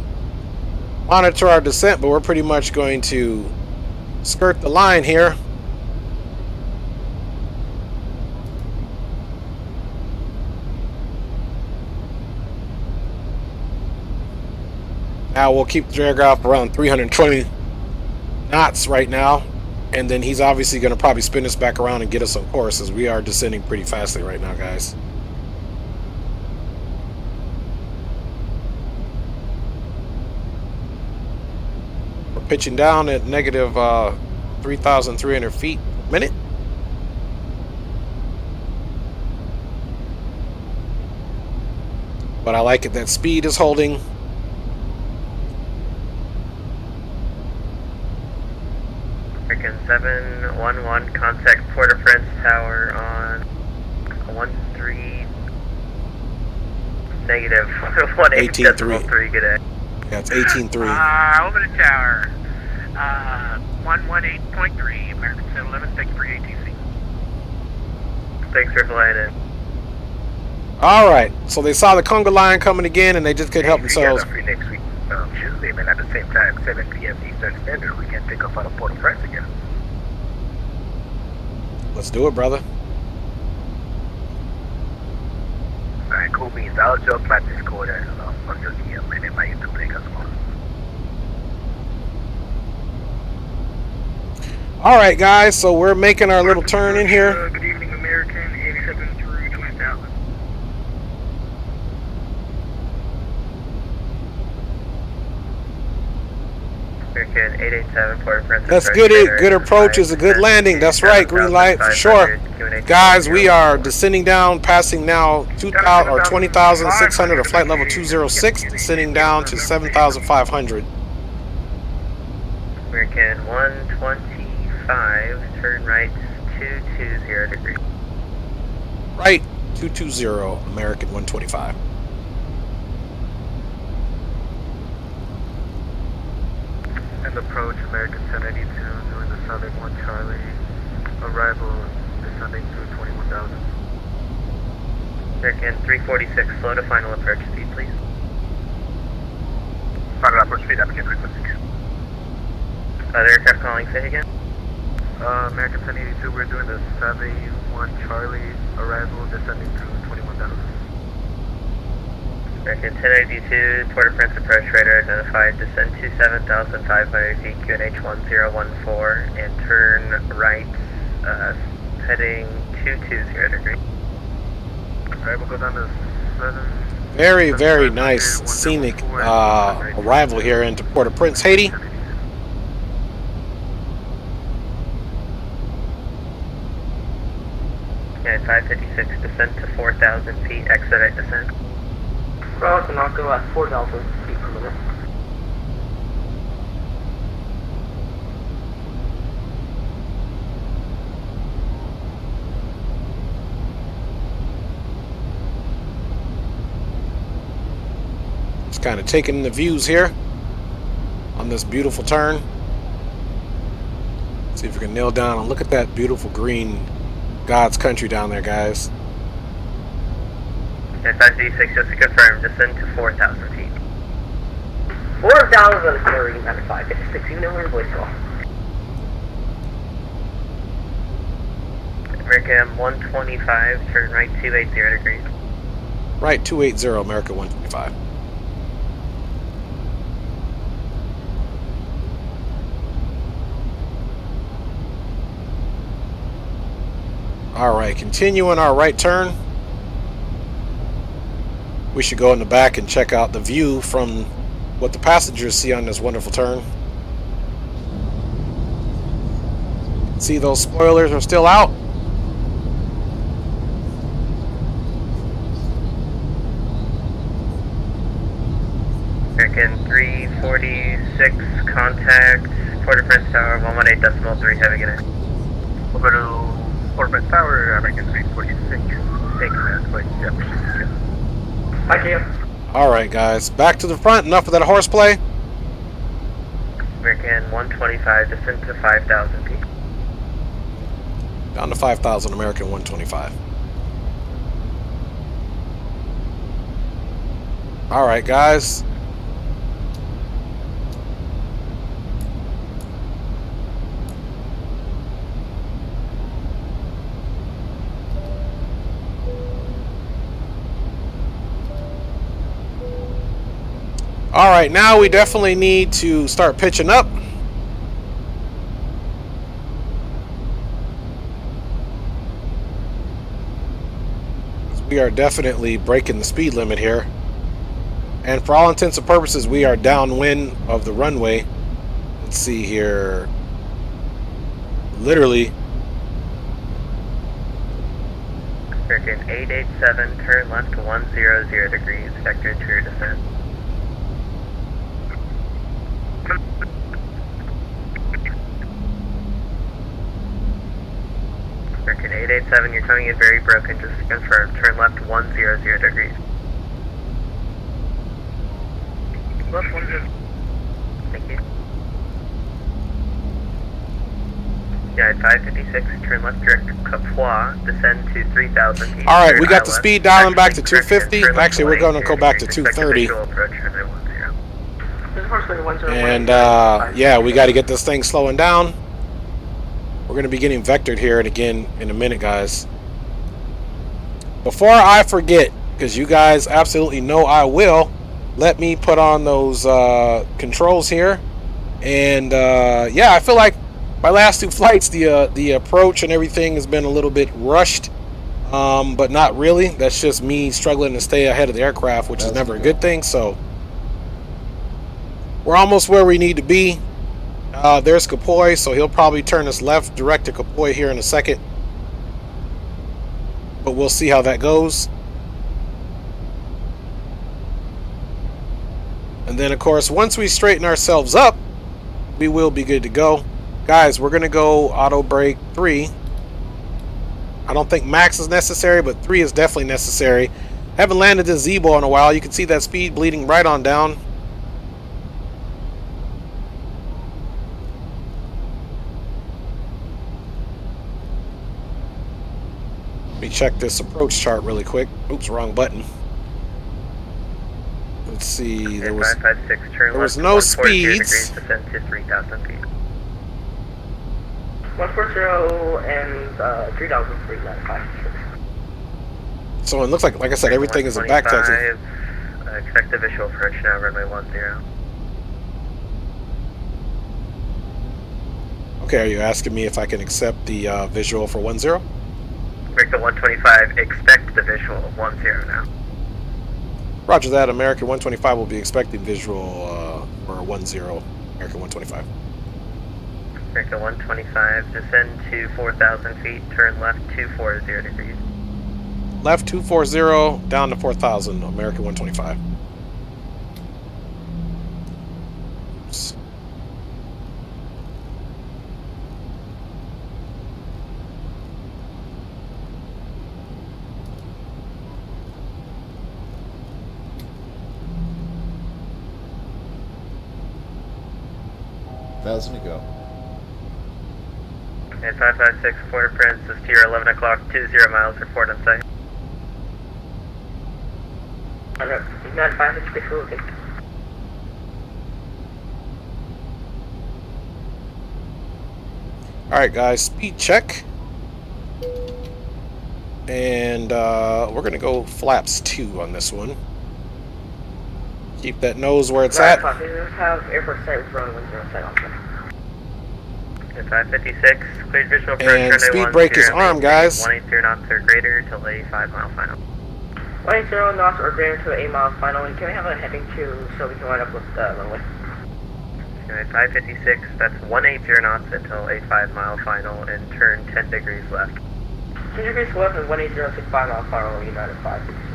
monitor our descent, but we're pretty much going to skirt the line here. Now we'll keep the aircraft around 320 knots right now, and then he's obviously going to probably spin us back around and get us on course, as we are descending pretty fastly right now, guys. Pitching down at negative 3,300 feet a minute. But I like it that speed is holding. American 711, contact Port-au-Prince Tower on 13 negative 18.3, good day. Yeah, it's 18.3. Over the tower. 118.3, American 711, thank you for ATC. Thanks for flying in. All right, so they saw the conga line coming again, and they just couldn't help themselves. Free next week, Tuesday, man, at the same time, 7 p.m. Eastern Standard, we can take off out of Port-au-Prince again. Let's do it, brother. Alright, cool beans. I'll jump at this quarter on your DM, and it might have to take us on. All right, guys, so we're making our little turn in here. Good evening, American 87 through 20,000. American 887, Port-au-Prince. That's good. Good approach is a good landing. That's right. Green light for sure. Guys, we are descending down, passing now 2,000 or 20,600 or flight level 206, descending down to 7,500. American 125, turn right 220 degrees. Right, 220, American 125. And approach American 1082 doing the Southern 1 Charlie. Arrival descending to 21,000. American 346, slow to final approach speed, please. Final approach speed, applicant 346. Other aircraft calling, say again. American 1082, we're doing the Savvy 1 Charlie. Arrival descending to 21,000. American 1082, Port-au-Prince approach radar identified, descend to 7,500 feet, QNH 1014, and turn right, heading 220 degrees. Alright, we'll go down to 7. Very, very nice scenic arrival here into Port-au-Prince, Haiti. And 556, descent to 4,000 feet, expedite descent. Cross and I'll go at 4,000 feet per minute. kind of taking the views here on this beautiful turn. See if we can nail down and look at that beautiful green God's country down there, guys. And 5D6, just to confirm, descend to 4,000 feet. 4,000 clearing at 556, you know where voice call. American 125, turn right 280 degrees. Right 280, America 125. Alright, continuing our right turn. We should go in the back and check out the view from what the passengers see on this wonderful turn. See, those spoilers are still out. American 346, contact Port-au-Prince Tower 118.3, have a good night. Over to Port-au-Prince Tower, American 346, take command, flight Jeff. Hi, Cam. Alright, guys, back to the front. Enough of that horseplay. American 125, descend to 5,000 feet. Down to 5,000, American 125. Alright, guys. Alright, now we definitely need to start pitching up. We are definitely breaking the speed limit here. And for all intents and purposes, we are downwind of the runway. Let's see here. Literally. American 887, turn left 100 degrees, vector to your descent. American 887, you're coming in very broken, just to confirm, turn left 100 degrees. Left 100. Thank you. Yeah, at 556, turn left direct to Capois, descend to 3,000 feet. Alright, we got the speed dialing back to 250. Actually, we're going to go back to 230. And yeah, we got to get this thing slowing down. We're going to be getting vectored here and again in a minute, guys. Before I forget, because you guys absolutely know I will, let me put on those controls here. And yeah, I feel like my last two flights, the approach and everything has been a little bit rushed, but not really. That's just me struggling to stay ahead of the aircraft, which is never a good thing. So we're almost where we need to be. There's Capoy, so he'll probably turn us left direct to Capoy here in a second. But we'll see how that goes. And then, of course, once we straighten ourselves up, we will be good to go. Guys, we're going to go auto brake 3. I don't think max is necessary, but 3 is definitely necessary. Haven't landed this Z-Bow in a while. You can see that speed bleeding right on down. Let me check this approach chart really quick. Oops, wrong button. Let's see. There was no speeds. Descend to 3,000 feet. 140 and 3,000 feet, 556. So it looks like I said, everything is a back taxi. Expect the visual approach now, runway 10. Okay, are you asking me if I can accept the visual for 10? Break the 125, expect the visual 10 now. Roger that, American 125 will be expecting visual for 10, American 125. American 125, descend to 4,000 feet, turn left 240 degrees. Left 240, down to 4,000, American 125. Oops. VATSIM go. And 556 Porter Prince is to your 11 o'clock, 20 miles, report on site. Not 5 HP okay. Alright guys, speed check. And we're going to go flaps 2 on this one. Keep that nose where it's at. Have airport site with runway 10 site also. And 556, cleared visual approach. And speed brake is armed, guys. 180 knots or greater till a 5 mile final. 180 knots or greater to 8 mile final. And can we have a heading to so we can line up with the runway? Okay, 556, that's 180 knots until a 5 mile final and turn 10 degrees left. 10 degrees left and 180 to 5 mile final, United 556.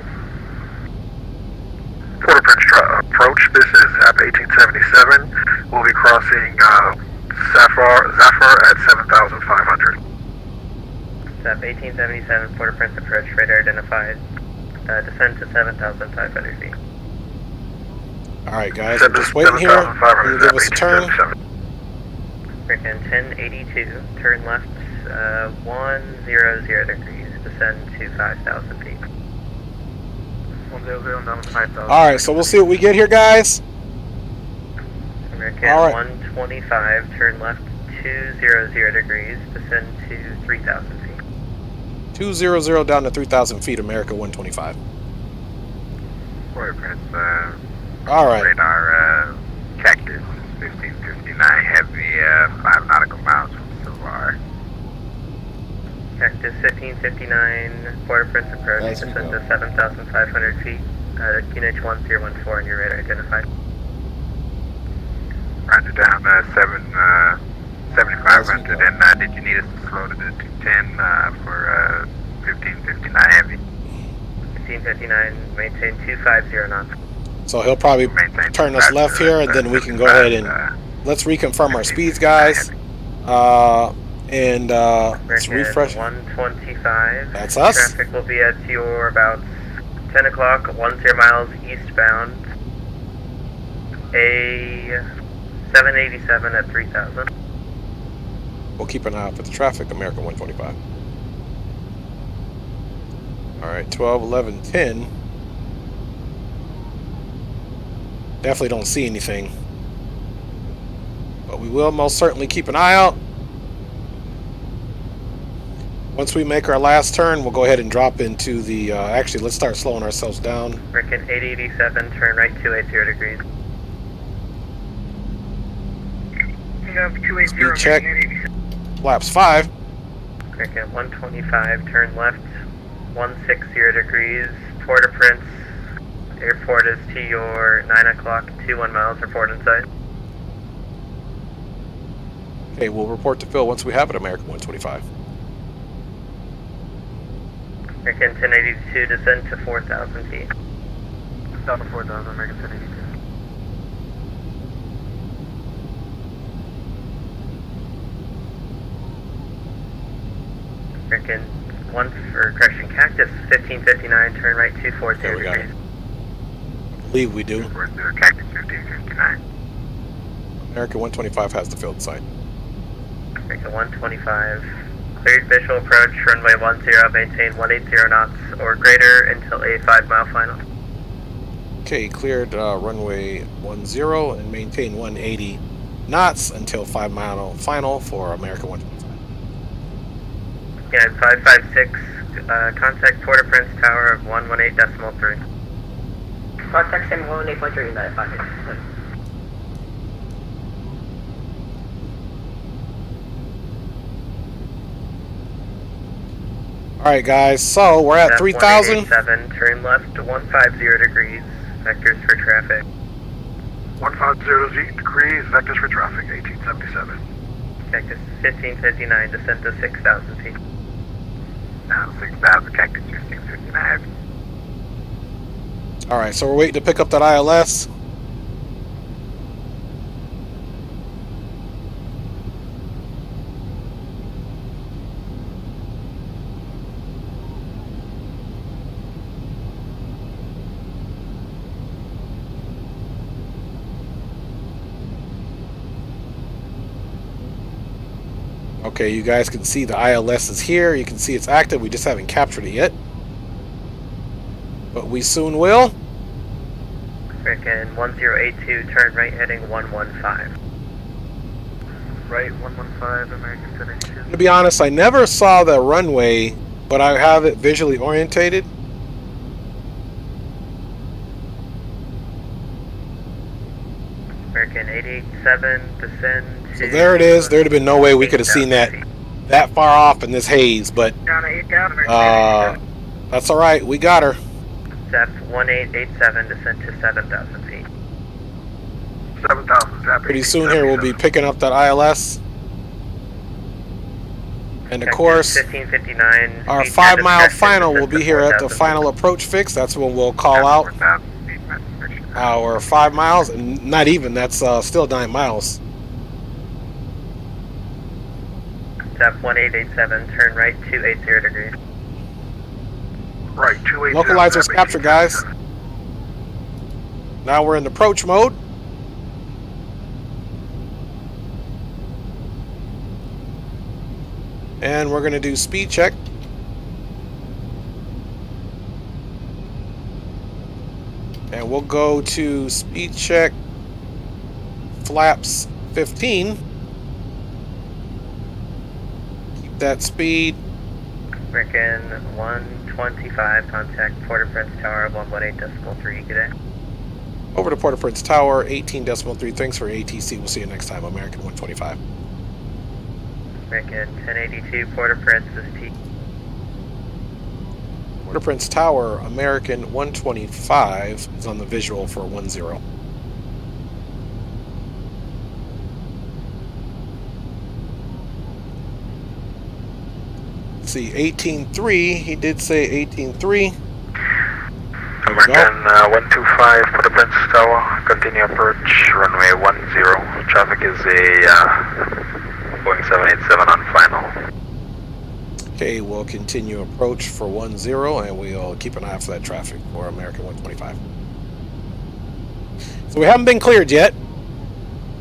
Port-au-Prince approach, this is app 1877. We'll be crossing Zafar at 7,500. App 1877, Port-au-Prince approach, radar identified. Descend to 7,500 feet. Alright guys, I'm just waiting here. Can you give us a turn? Freaking 1082, turn left 100 degrees, descend to 5,000 feet. 100 down to 5,000. Alright, so we'll see what we get here, guys. American All right. 125, turn left 200 degrees, descend to 3,000 feet. 200 down to 3,000 feet, America 125. Port-au-Prince, Alright. radar, Cactus 1559, heavy, 5 nautical miles from Silvar. Cactus 1559, Port-au-Prince approach, descend to 7,500 feet. QNH 1014 on your radar identified. Roger down, 7,500, and did you need us to slow to the 210 for 1559 heavy? 1559, maintain 250 knots. So he'll probably turn us left here, and then we can go ahead and let's reconfirm our speeds, guys. Let's refresh. 125. That's us. Traffic will be at your about 10 o'clock, 10 miles eastbound. A 787 at 3,000. We'll keep an eye out for the traffic, America 125. Alright, 12, 11, 10. Definitely don't see anything. But we will most certainly keep an eye out. Once we make our last turn, we'll go ahead and drop into the... actually, let's start slowing ourselves down. American 887, turn right 280 degrees. Speed check. Flaps 5. American 125, turn left 160 degrees. Port-au-Prince airport is to your 9 o'clock, 21 miles, report inside. Okay, we'll report to Phil once we have it, American 125. American 1082, descend to 4,000 feet. Down to 4,000, American 1082. American 1 for correction, Cactus 1559, turn right 240 There we got it. degrees. I believe we do. Cactus 1559. American 125 has the field site. American 125, cleared visual approach, runway 10, maintain 180 knots or greater until a 5 mile final. Okay, cleared runway 10 and maintain 180 knots until 5 mile final for America 125. Yeah, 556, contact Port-au-Prince tower of 118.3. Contact Sam 118.3 United 556. Alright guys, so we're at 3,000. 7, turn left 150 degrees, vectors for traffic. 150 degrees, vectors for traffic, 1877. Cactus 1559, descend to 6,000 feet. Down 6,000, Cactus 1559. Alright, so we're waiting to pick up that ILS. Okay, you guys can see the ILS is here. You can see it's active. We just haven't captured it yet. But we soon will. Frickin' 1082, turn right heading 115. Right, 115, American 1082. To be honest, I never saw the runway, but I have it visually orientated. American 887, descend to... So there it is. There'd have been no way we could have seen that far off in this haze, but that's all right. We got her. Zep 1887, descend to 7,000 feet. 7,000, Zap. Pretty soon here we'll be picking up that ILS. And of course, 1559, our 5 mile final will be here at the final approach fix. That's when we'll call out our 5 miles, and not even, that's still 9 miles. Zep 1887, turn right 280 degrees. Right, 280. Localizers captured, guys. Now we're in approach mode. And we're going to do speed check. And we'll go to speed check flaps 15. Keep that speed. Frickin' 125, contact Port-au-Prince Tower 118.3, good day. Over to Port-au-Prince Tower 18.3. Thanks for ATC. We'll see you next time. American 125. Frickin' 1082, Port-au-Prince is T. Port-au-Prince Tower, American 125 is on the visual for 10. Let's see, 18.3. He did say 18.3. American 125, Port-au-Prince Tower, continue approach, runway 10. Traffic is a Boeing 787 on final. Okay, we'll continue approach for 10, and we'll keep an eye out for that traffic for American 125. So we haven't been cleared yet,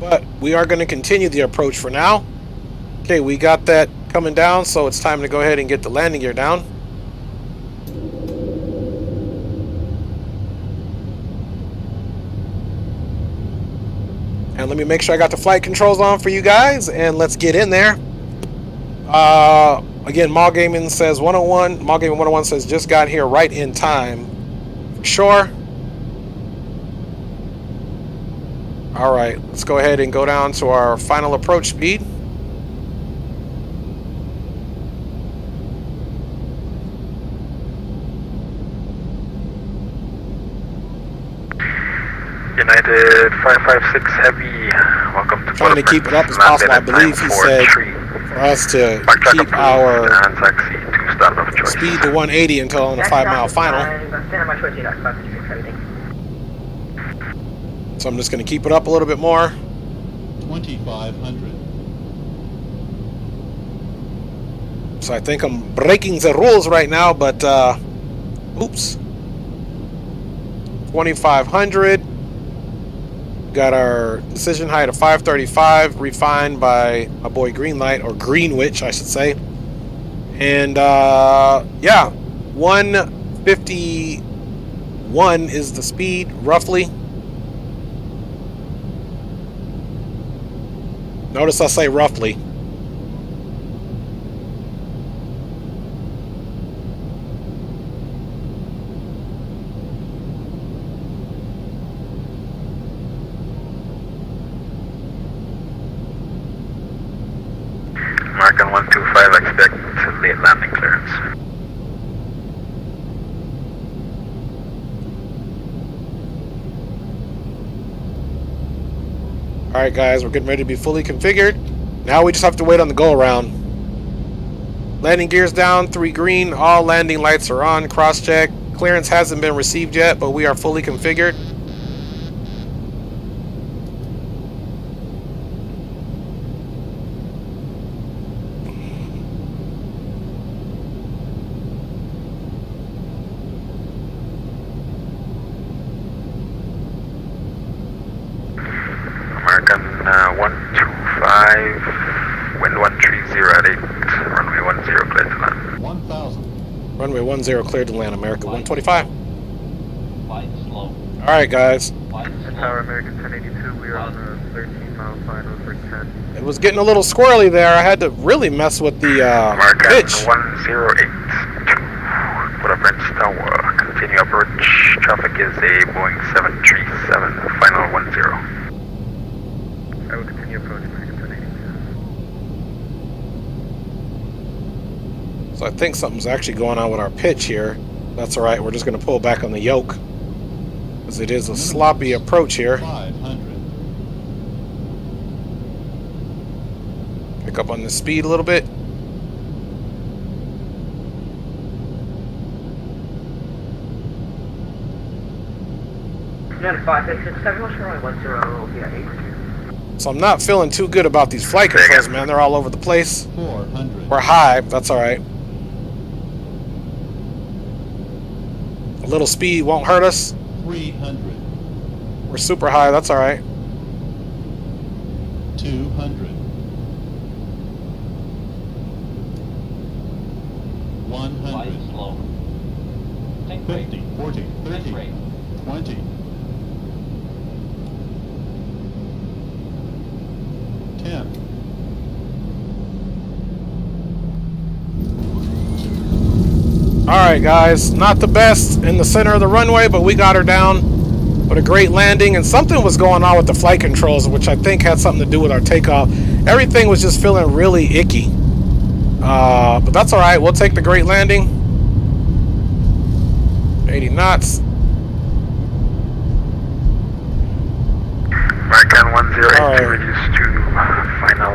but we are going to continue the approach for now. Okay, we got that coming down, so it's time to go ahead and get the landing gear down. And let me make sure I got the flight controls on for you guys, and let's get in there. Again, Mall Gaming says 101. Mall Gaming 101 says just got here right in time. For sure. All right, let's go ahead and go down to our final approach speed. United 556 Heavy, welcome to Trying to keep it up as possible. I believe he said for us to keep our speed to 180 until on the 5 mile final. So I'm just going to keep it up a little bit more. 2,500. So I think I'm breaking the rules right now, but oops. 2,500. Got our decision height of 535, refined by my boy Greenlight, or Greenwich, I should say. And yeah, 151 is the speed, roughly. Notice I say roughly. American 125, expect late landing clearance. Alright guys, we're getting ready to be fully configured. Now we just have to wait on the go around. Landing gears down, 3 green, all landing lights are on, cross check. Clearance hasn't been received yet, but we are fully configured. American 125, wind 130 at Runway 10 cleared to land, America 125. Flight slow. Alright, guys. Tower American 1082, we are on a 13-mile final for 10. It was getting a little squirrely there. I had to really mess with the pitch. 1082. Put up Prince Tower. Continue approach. Traffic is a Boeing 737. Final 10. I will continue approach American 1082. So I think something's actually going on with our pitch here. That's alright. We're just going to pull back on the yoke. Because it is a sloppy approach here. 500. Pick up on the speed a little bit. United 567, what's your runway 10, yeah, 8. So I'm not feeling too good about these flight controls, man. They're all over the place. 400. We're high. That's alright. A little speed won't hurt us. 300. We're super high. That's alright. 200. 100. Flight slow. Take 50, 40, 30, 20. 10. Alright, guys. Not the best in the center of the runway, but we got her down with a great landing. And something was going on with the flight controls, which I think had something to do with our takeoff. Everything was just feeling really icky. But that's alright. We'll take the great landing. 80 knots. American 1082 reduced to final,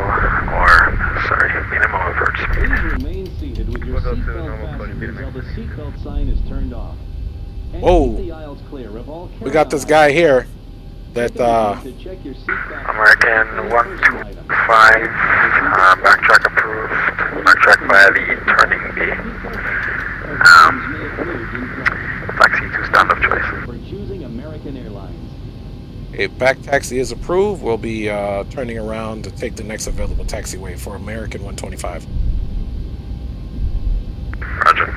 or, sorry, minimum approach speed. Please remain seated with your seatbelt fastened until the seatbelt sign is turned off. And Whoa. keep the aisles clear of all We got this guy here that, American 125, backtrack approved, backtrack via the turning bay. Taxi to stand of choice. For choosing American Airlines. a back taxi is approved. We'll be turning around to take the next available taxiway for American 125. Roger.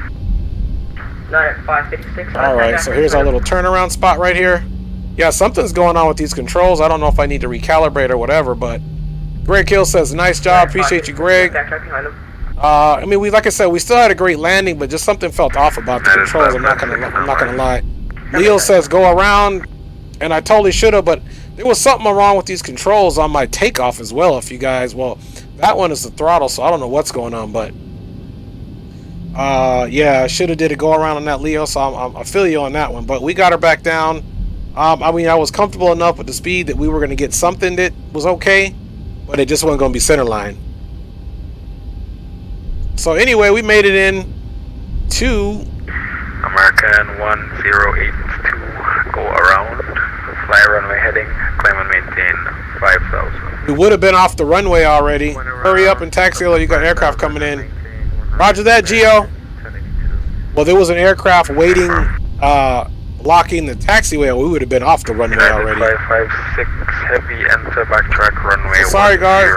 556. Alright, so here's our little turnaround spot right here. Yeah, something's going on with these controls. I don't know if I need to recalibrate or whatever, but Greg Hill says, nice job. Appreciate you, Greg. I mean, like I said, we still had a great landing, but just something felt off about the controls. I'm not gonna lie. Leo says go around, and I totally should have, but there was something wrong with these controls on my takeoff as well. If you guys, well, that one is the throttle, so I don't know what's going on, but yeah, I should have did a go around on that, Leo. So I feel you on that one, but we got her back down. I mean, I was comfortable enough with the speed that we were going to get something that was okay, but it just wasn't going to be center line. So anyway, we made it in to American 1082, go around, fly runway heading, climb and maintain 5,000. We would have been off the runway already. Hurry up and taxi, you got aircraft coming in. Roger that, Gio. Well, there was an aircraft waiting, blocking the taxiway. We would have been off the runway already. 556 heavy, enter backtrack runway. So sorry, guys.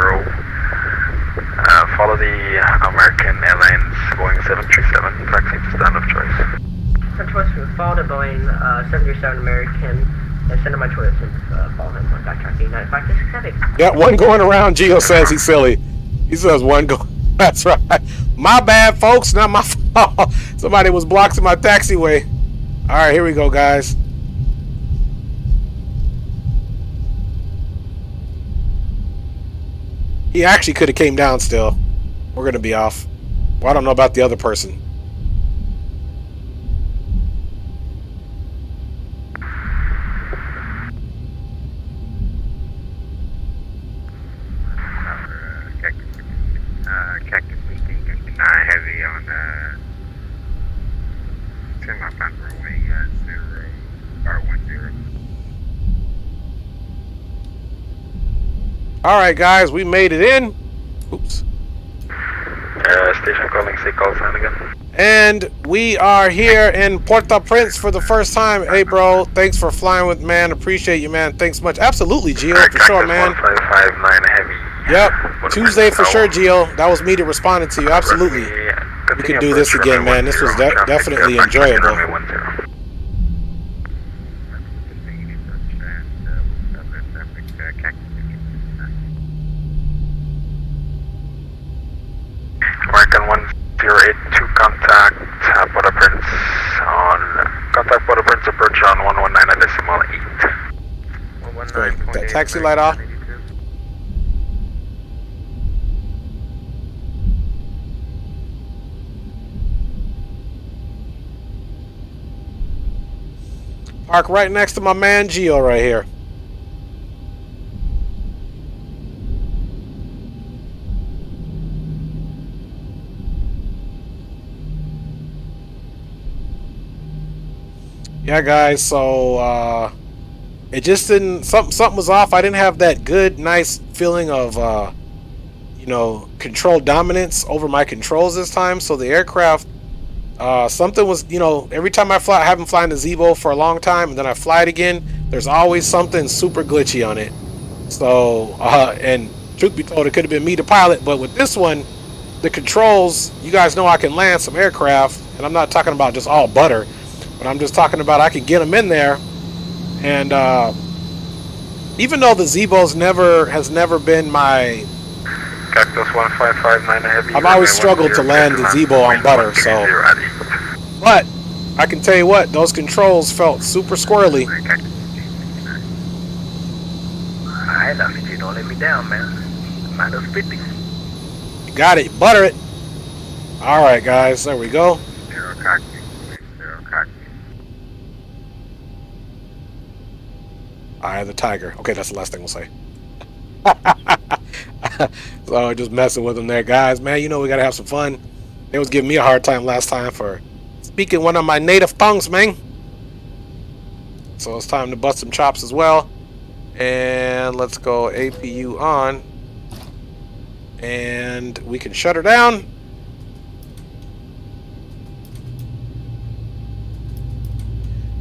Follow the American Airlines Boeing 737, taxi to stand of choice. Stand of choice, follow the Boeing 737 American, and send my choice and follow him on backtrack 89567. Yeah, one going around, Gio says he's silly. He says one go. That's right. My bad, folks. Not my fault. Somebody was blocking my taxiway. All right, here we go, guys. He actually could have came down still. We're going to be off. Well, I don't know about the other person. Cactus 1559 heavy on 10 mile back runway 0R10. All right, guys, we made it in. Oops. Station calling, say call sign again. And we are here in Port-au-Prince for the first time. Hey, bro, thanks for flying with, man. Appreciate you, man. Thanks much. Absolutely, Gio, for sure, man. 1559 heavy. Yep. Tuesday for sure, Gio. That was me that responded to you. Absolutely. We can do this again, man. This was definitely enjoyable. American 1082 contact Port-au-Prince on contact Port-au-Prince approach on 119.8. Great. That taxi light off. Park right next to my man Gio right here. Yeah, guys, so it just didn't, something was off. I didn't have that good, nice feeling of you know, control dominance over my controls this time. So the aircraft, something was, you know, every time I fly, I haven't flown the Zeebo for a long time, and then I fly it again, there's always something super glitchy on it. So and truth be told, it could have been me the pilot, but with this one, the controls, you guys know I can land some aircraft, and I'm not talking about just all butter, but I'm just talking about I can get them in there. And even though the Zeebo's has never been my, Cactus 1559 heavy. I've always struggled to land the Zeebo on butter, so. But I can tell you what, those controls felt super squirrely. Alright, now you don't let me down, man. Minus 50. You got it, butter it. All right, guys, there we go. Zero cockpit. Zero cockpit. Eye of the Tiger. Okay, that's the last thing we'll say. So just messing with them there, guys. Man, you know we gotta have some fun. They was giving me a hard time last time for speaking one of my native tongues, man. So it's time to bust some chops as well. And let's go APU on. And we can shut her down.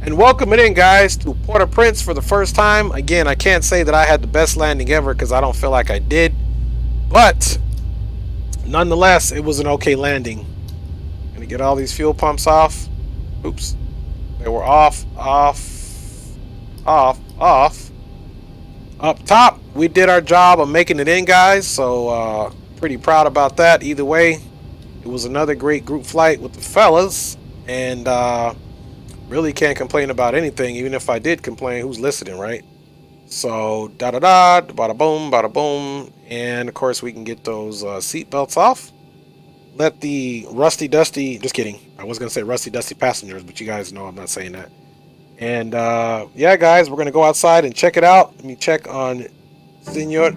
And welcome it in, guys, to Port-au-Prince for the first time. Again, I can't say that I had the best landing ever because I don't feel like I did. But nonetheless, it was an okay landing. Gonna get all these fuel pumps off. Oops. They were off. Up top, we did our job of making it in, guys. So pretty proud about that. Either way, it was another great group flight with the fellas. And really can't complain about anything. Even if I did complain, who's listening, right? So da-da-da, bada boom, and of course we can get those seat belts off. Let the rusty dusty, just kidding, I was gonna say rusty dusty passengers, but you guys know I'm not saying that. And yeah, guys, we're gonna go outside and check it out. Let me check on Senor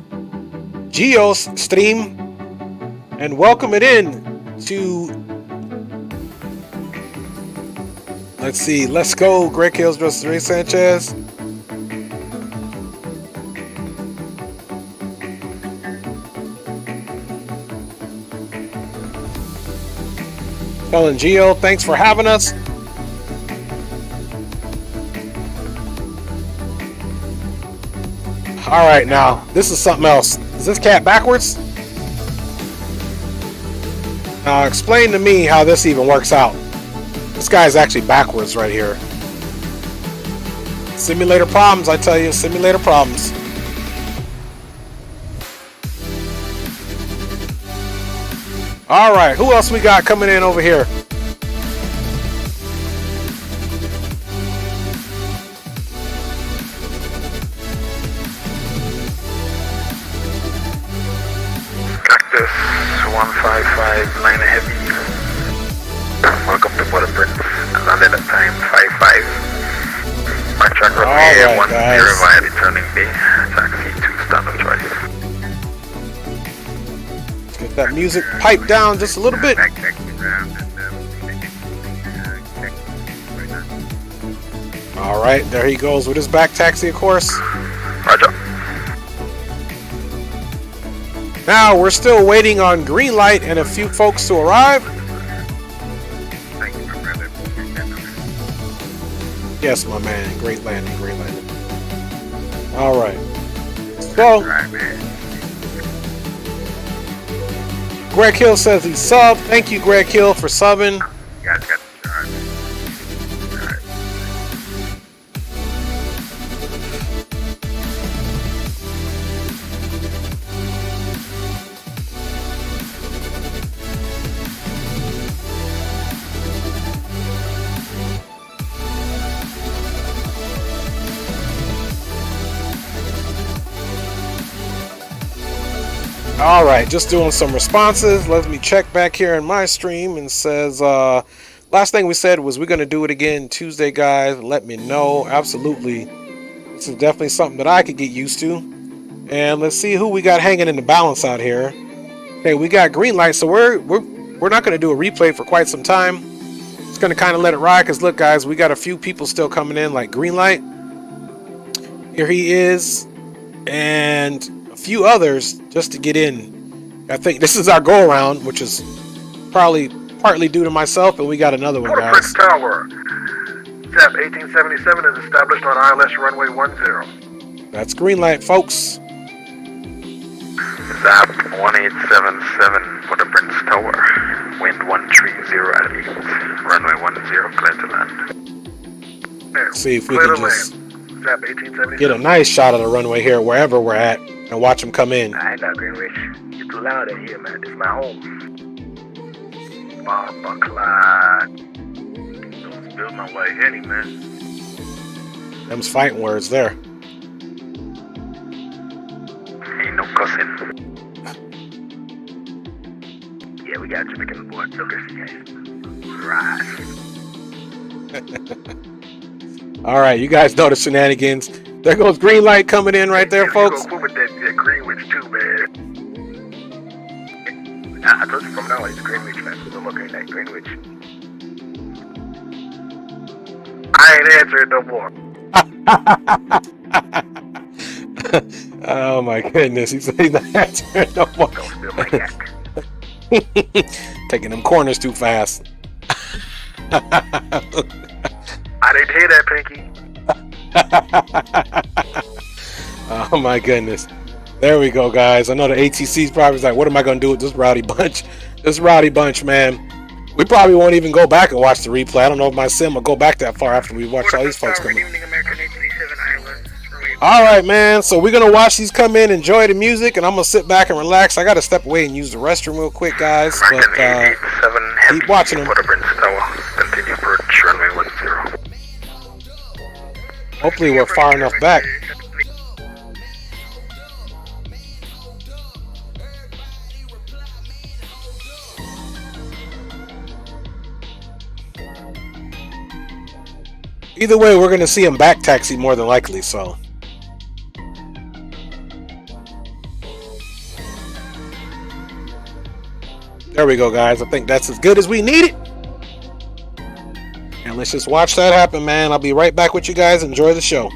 Gio's stream and welcome it in to, let's see, let's go Greg Hills versus Ray Sanchez. Telling Gio, thanks for having us. All right, now this is something else. Is this cat backwards? Now explain to me how this even works out. This guy's actually backwards right here. Simulator problems, I tell you, simulator problems. All right, who else we got coming in over here? Cactus 1559 heavy. Welcome to Port-au-Prince. Landed at time 55. My track runway 10 via returning bay. Taxi to standard choice. Get that music piped down just a little bit. All right, there he goes with his back taxi, of course. Roger. Now we're still waiting on green light and a few folks to arrive. Yes, my man. Great landing, great landing. All right. So, Greg Hill says he's subbed. Thank you, Greg Hill, for subbing. Guys, got All right, just doing some responses. Let me check back here in my stream and says, last thing we said was we're going to do it again Tuesday, guys. Let me know. Absolutely. This is definitely something that I could get used to. And let's see who we got hanging in the balance out here. Okay, we got green light, so we're not going to do a replay for quite some time. Just going to kind of let it ride because look, guys, we got a few people still coming in like green light. Here he is. And a few others just to get in. I think this is our go around, which is probably partly due to myself, and we got another one, guys. Prince Tower. ZAP 1877 is established on ILS runway 10. That's green light, folks. ZAP 1877 for the Prince Tower. Wind 130 at 8. Runway 10, clear to land. Let's see if we can just ZAP 1877. get a nice shot of the runway here, wherever we're at, and watch them come in. I ain't not Greenwich. You're too loud in here, man. This is my home. Mama Clyde. Don't spill my white henny, man. Them's fighting words there. Ain't no cussing. Yeah, we got Jamaican aboard, so just in case. Right. All right, you guys know the shenanigans. There goes green light coming in right there, folks. Go with that Greenwich too, man. I told you from now on, it's Greenwich, man. So look at that Greenwich. I ain't answering no more. Oh my goodness, he's not answering no more. Don't spill my yak. Taking them corners too fast. I didn't hear that, Pinky. Oh my goodness. There we go, guys. I know the ATC's probably like, what am I going to do with this rowdy bunch? This rowdy bunch, man. We probably won't even go back and watch the replay. I don't know if my sim will go back that far after we watch all these folks come in. All right, man. So we're going to watch these come in, enjoy the music, and I'm going to sit back and relax. I got to step away and use the restroom real quick, guys. But keep watching them. For the Prince Tower. Continue approach runway 10. Hopefully we're far enough back. Either way, we're going to see him back taxi more than likely, so. There we go, guys. I think that's as good as we need it. And let's just watch that happen, man. I'll be right back with you guys. Enjoy the show.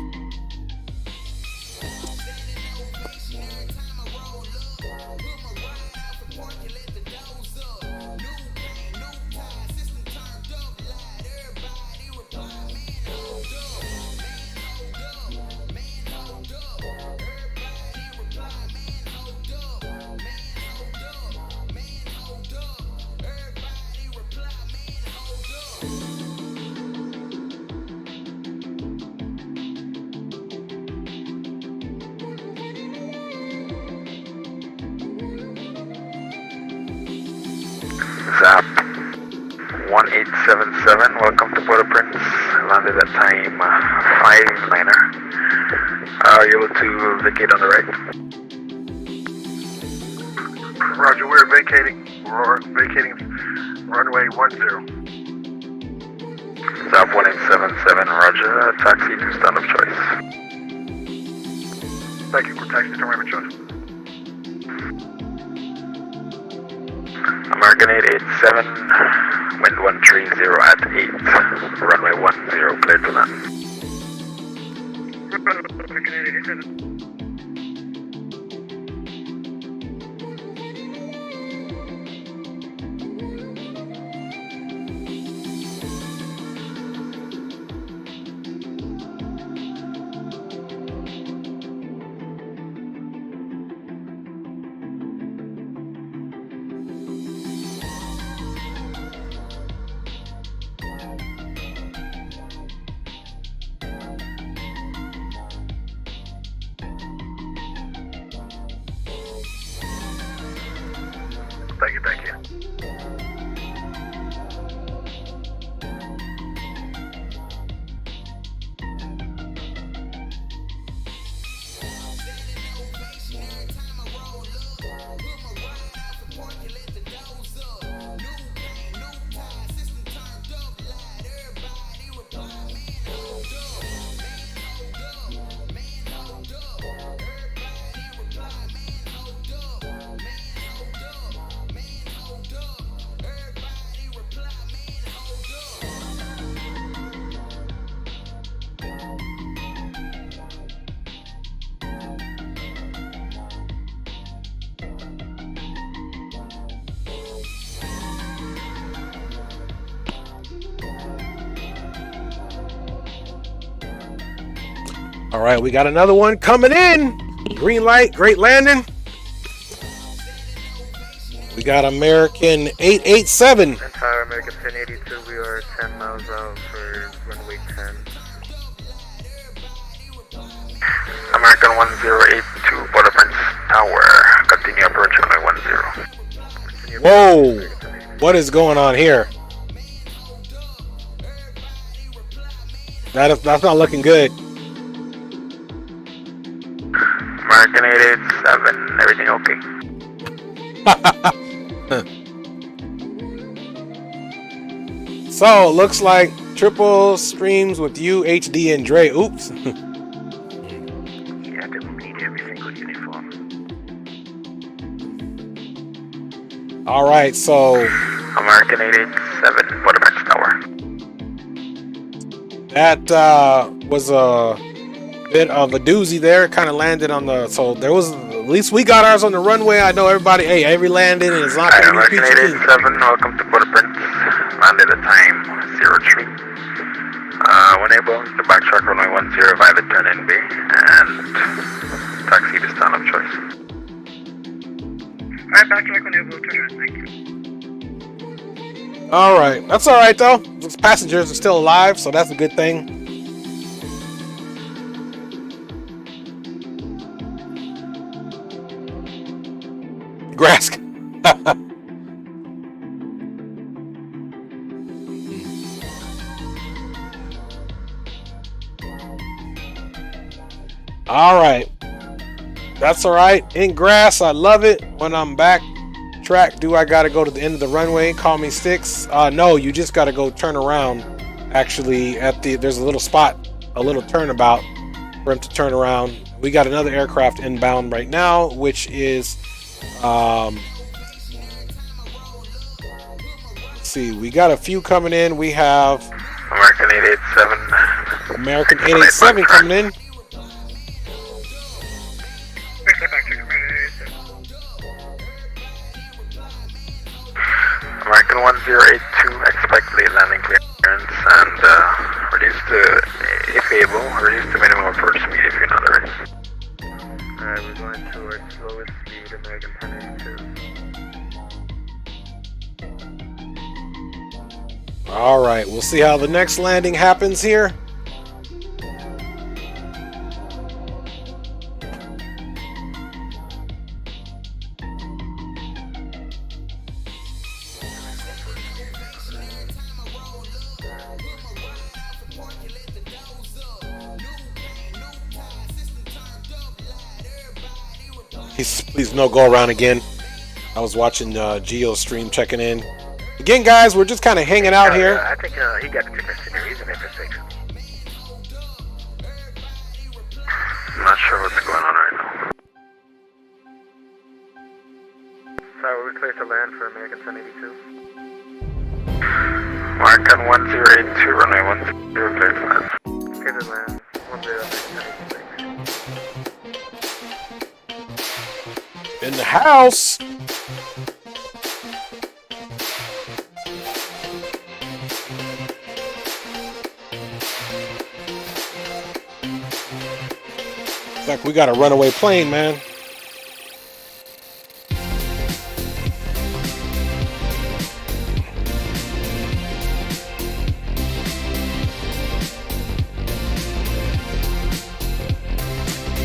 ZAP 1877, welcome to Port-au-Prince. Landed at time 59er. Are you able to vacate on the right? Roger, we're vacating runway 10. ZAP 1877, roger, taxi to stand of choice. Thank you, we're taxi to runway choice. American 887, wind 130 at 8, runway 10, clear to land. American 887. All right, we got another one coming in. Green light, great landing. We got American 887. Entire American 1082, we are 10 miles out for runway 10. American 1082, Port-au-Prince Tower. Continue approach runway 10. Whoa, what is going on here? That's not looking good. American 887, everything okay? So, looks like triple streams with you, HD, and Dre. Oops. Yeah, they will need every single uniform. Alright, so... American 887, Port-au-Prince Tower. That was a bit of a doozy there. Kind of landed on the... So, there was... At least we got ours on the runway. I know everybody... Hey, every landing is not going to be American 887, welcome to Port-au-Prince. Landed at time 03. When able to backtrack runway 10 via the turn in bay and taxi the stand of choice. Alright, backtrack when able to turn. Thank you. Alright, that's alright though. Those passengers are still alive, so that's a good thing. Grass. Alright. That's alright. In grass, I love it. When I'm back track, do I gotta go to the end of the runway? Call me Sticks. No, you just gotta go turn around. Actually, there's a little spot, a little turnabout for him to turn around. We got another aircraft inbound right now, which is let's see, we got a few coming in. We have American 887. American 887 coming in. American 1082, expect late landing clearance and reduce to, if able, reduce to minimum approach speed if you're not ready. Alright, we're going towards slowest speed, American 1082. Alright, we'll see how the next landing happens here. Please no go around again. I was watching Gio's stream, checking in. Again, guys, we're just kind of hanging out here. I think he got the different sceneries in for 6. I'm not sure what's going on right now. Sorry, we're clear to land for American 1082. American 1082, runway 10, clear to land. Clear to land, 10, American 1086. In the house. It's like we got a runaway plane, man.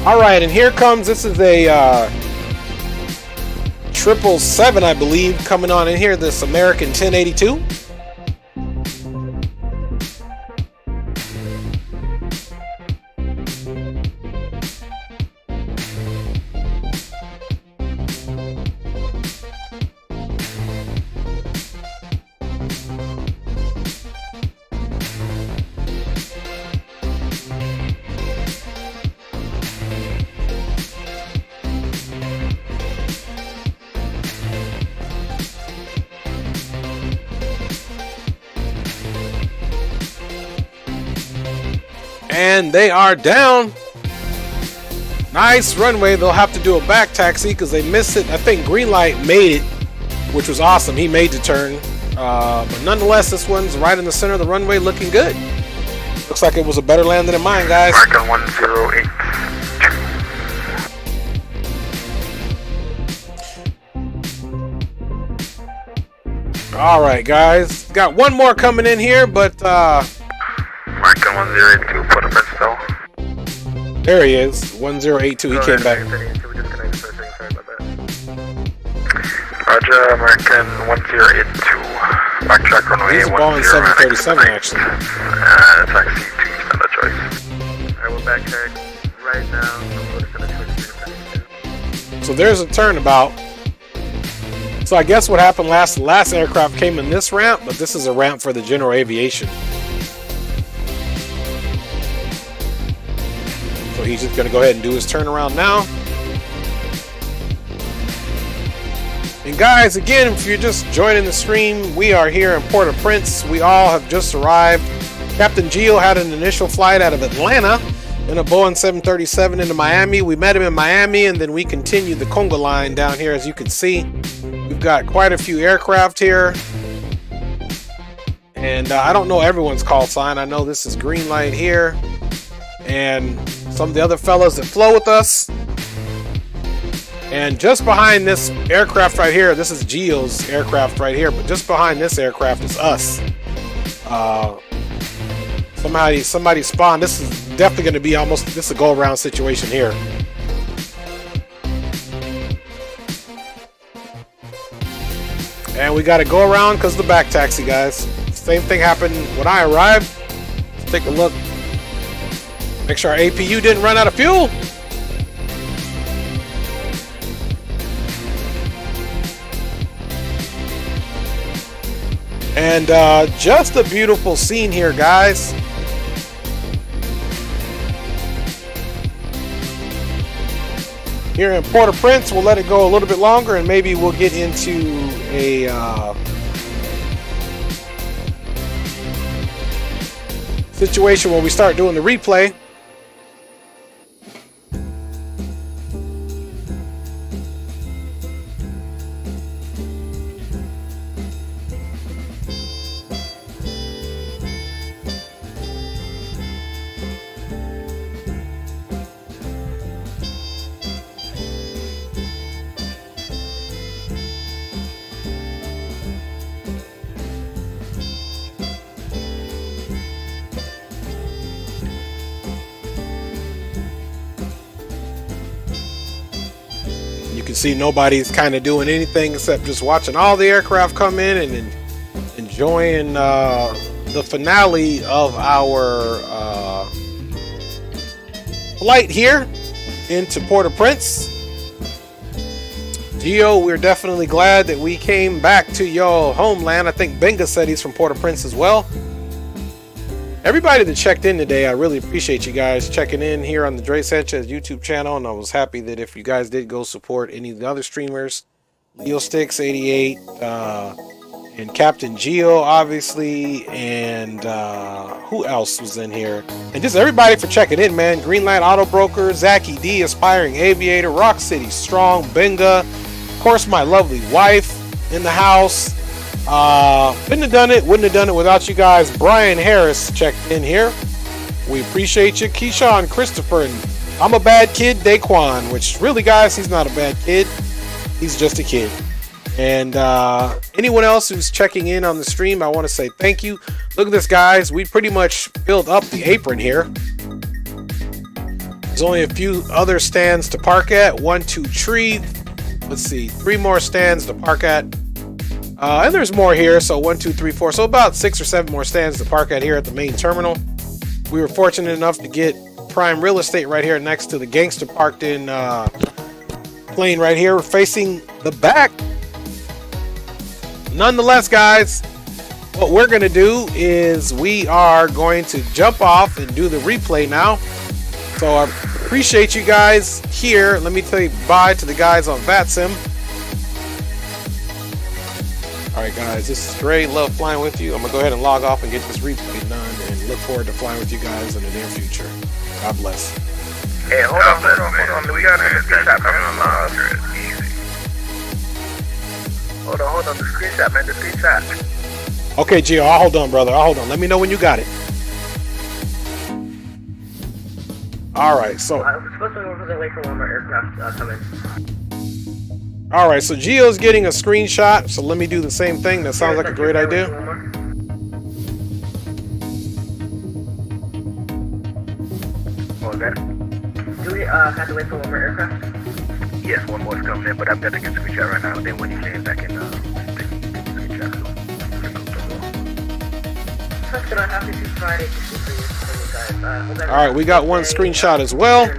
All right, and here comes, this is a 777, I believe, coming on in here, this American 1082. And they are down. Nice runway. They'll have to do a back taxi because they missed it. I think green light made it, which was awesome. He made the turn. But nonetheless, this one's right in the center of the runway, looking good. Looks like it was a better landing than mine, guys. American 1082, All right, guys. Got one more coming in here, but American 1082, Port-au-Prince still. there he is. 1082. He came back. Roger, American 1082. Backtrack runway He's a Boeing 737 actually. Taxi to Eastern Choice. Alright, we're backtrack right now. So there's a turnabout. So I guess what happened last aircraft came in this ramp, but this is a ramp for the general aviation. So he's just going to go ahead and do his turnaround now. And guys, again, if you're just joining the stream, we are here in Port-au-Prince. We all have just arrived. Captain Gio had an initial flight out of Atlanta in a Boeing 737 into Miami. We met him in Miami, and then we continued the Conga line down here, as you can see. We've got quite a few aircraft here. And I don't know everyone's call sign. I know this is green light here. And some of the other fellas that flow with us. And just behind this aircraft right here, this is Gio's aircraft right here, but just behind this aircraft is us. Somebody spawned. This is definitely going to be this is a go-around situation here. And we got to go around because of the back taxi, guys. Same thing happened when I arrived. Let's take a look. Make sure our APU didn't run out of fuel. And just a beautiful scene here, guys. Here in Port-au-Prince, we'll let it go a little bit longer, and maybe we'll get into a situation where we start doing the replay. See, nobody's kind of doing anything except just watching all the aircraft come in and enjoying the finale of our flight here into Port-au-Prince. Gio, we're definitely glad that we came back to your homeland. I think Benga said he's from Port-au-Prince as well. Everybody that checked in today, I really appreciate you guys checking in here on the Dre Sanchez YouTube channel, and I was happy that if you guys did go support any of the other streamers, Leosticks 88, and Captain Gio, obviously, and who else was in here? And just everybody for checking in, man. Greenlight Auto Broker, Zachy D, Aspiring Aviator, Rock City Strong, Benga, of course, my lovely wife in the house. Wouldn't have done it without you guys. Brian Harris checked in here. We appreciate you. Keyshawn Christopher and I'm a bad kid, Daquan, which really, guys, he's not a bad kid. He's just a kid. And anyone else who's checking in on the stream, I want to say thank you. Look at this, guys. We pretty much filled up the apron here. There's only a few other stands to park at. 1, 2, 3. Let's see, 3 more stands to park at. And there's more here, so 1, 2, 3, 4. So about 6 or 7 more stands to park at here at the main terminal. We were fortunate enough to get prime real estate right here next to the gangster parked in plane right here facing the back. Nonetheless, guys, what we're going to do is we are going to jump off and do the replay now. So I appreciate you guys here. Let me say bye to the guys on VATSIM. Alright guys, this is Dre, love flying with you. I'm going to go ahead and log off and get this replay done and look forward to flying with you guys in the near future. God bless. Hey, hold on. We got a screenshot coming on. Hold on, the screenshot, man, the screenshot. Okay, Gio, I'll hold on, brother. I'll hold on. Let me know when you got it. Alright, so... Supposed to be wait for one more aircraft coming. All right, so Gio's getting a screenshot, so let me do the same thing. That sounds like a great idea. What was that? Do we have to wait for one more aircraft? Yes, one more's coming in, but I've got to get a screenshot right now. Then when you land back in, take screenshot. That's good. I'm happy to provide it for you guys. All right, we got one screenshot as well.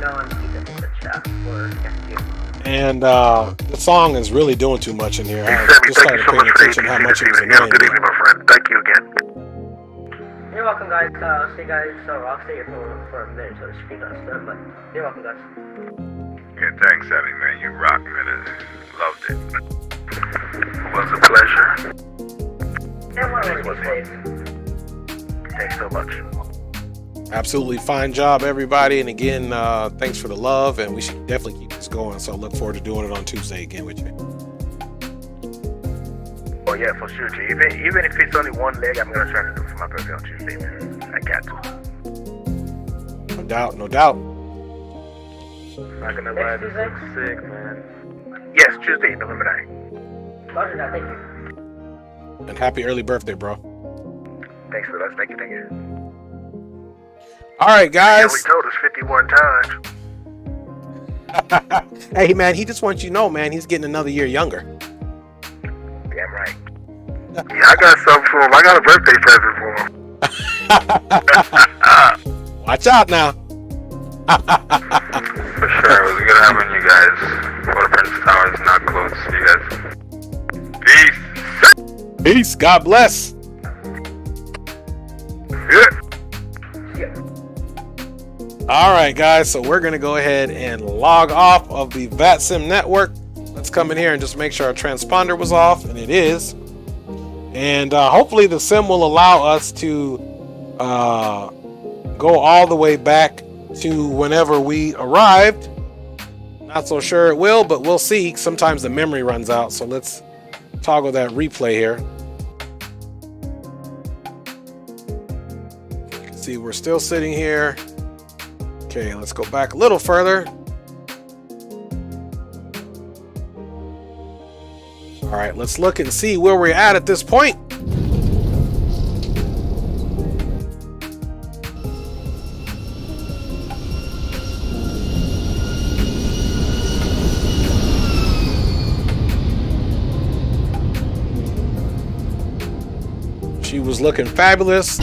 And the song is really doing too much in here. I just started paying attention to how much it was annoying. Good evening, my friend. Thank you again. You're welcome, guys. I'll see you guys. So I'll stay here for a minute, so to speak, but you're welcome, guys. Yeah, thanks, Abby, man. You rock, man. I loved it. It was a pleasure. And one of these days. Thanks so much. Absolutely fine job, everybody. And again, thanks for the love, and we should definitely keep this going. So I look forward to doing it on Tuesday again with you. Oh yeah, for sure, G. Even if it's only one leg, I'm gonna try to do for my birthday on Tuesday, man. I got to. No doubt, no doubt. Not gonna lie, this looks sick, man. Yes, Tuesday, November 9th. Roger that, thank you. And happy early birthday, bro. Thanks for that. Thank you. All right, guys. Yeah, we told us 51 times. Hey, man, he just wants you to know, man, he's getting another year younger. Damn right. Yeah, I got something for him. I got a birthday present for him. Watch out now. For sure. It was good having you guys. Port Prince Tower is not close. See you guys. Peace. Peace. God bless. Yeah. All right, guys, so we're gonna go ahead and log off of the VATSIM network. Let's come in here and just make sure our transponder was off, and it is. And hopefully the sim will allow us to go all the way back to whenever we arrived. Not so sure it will, but we'll see. Sometimes the memory runs out, so let's toggle that replay here. See, we're still sitting here. Okay, let's go back a little further. All right, let's look and see where we're at this point. She was looking fabulous.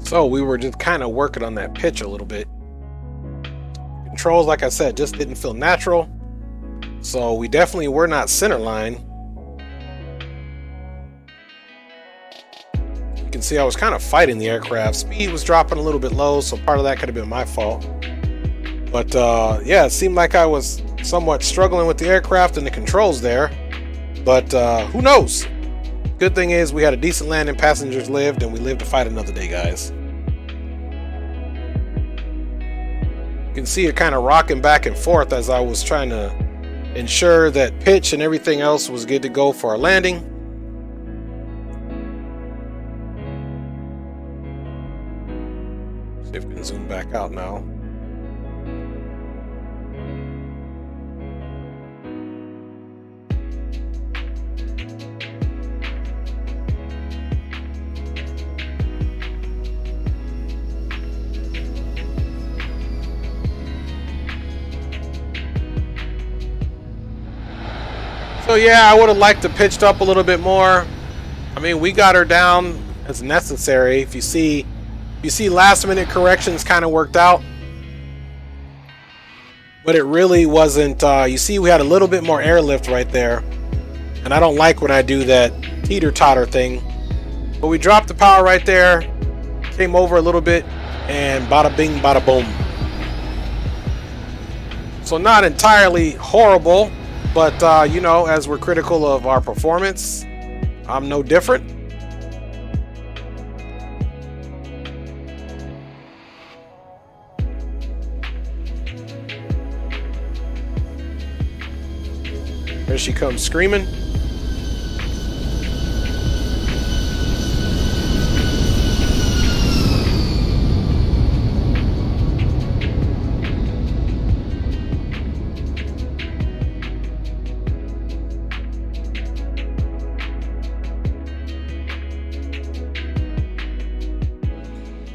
So we were just kind of working on that pitch a little bit. Controls, like I said, just didn't feel natural. So we definitely were not center line. can see I was kind of fighting the aircraft. Speed was dropping a little bit low, so part of that could have been my fault. But yeah, it seemed like I was somewhat struggling with the aircraft and the controls there. But who knows? Good thing is we had a decent landing, passengers lived, and we lived to fight another day, guys. You can see it kind of rocking back and forth as I was trying to ensure that pitch and everything else was good to go for our landing. See if we can zoom back out now. So yeah, I would have liked to pitched up a little bit more. I mean, we got her down as necessary. If you see last minute corrections kind of worked out, but it really wasn't. You see, we had a little bit more airlift right there, and I don't like when I do that teeter-totter thing. But we dropped the power right there, came over a little bit, and bada bing, bada boom. So not entirely horrible. But, you know, as we're critical of our performance, I'm no different. There she comes screaming.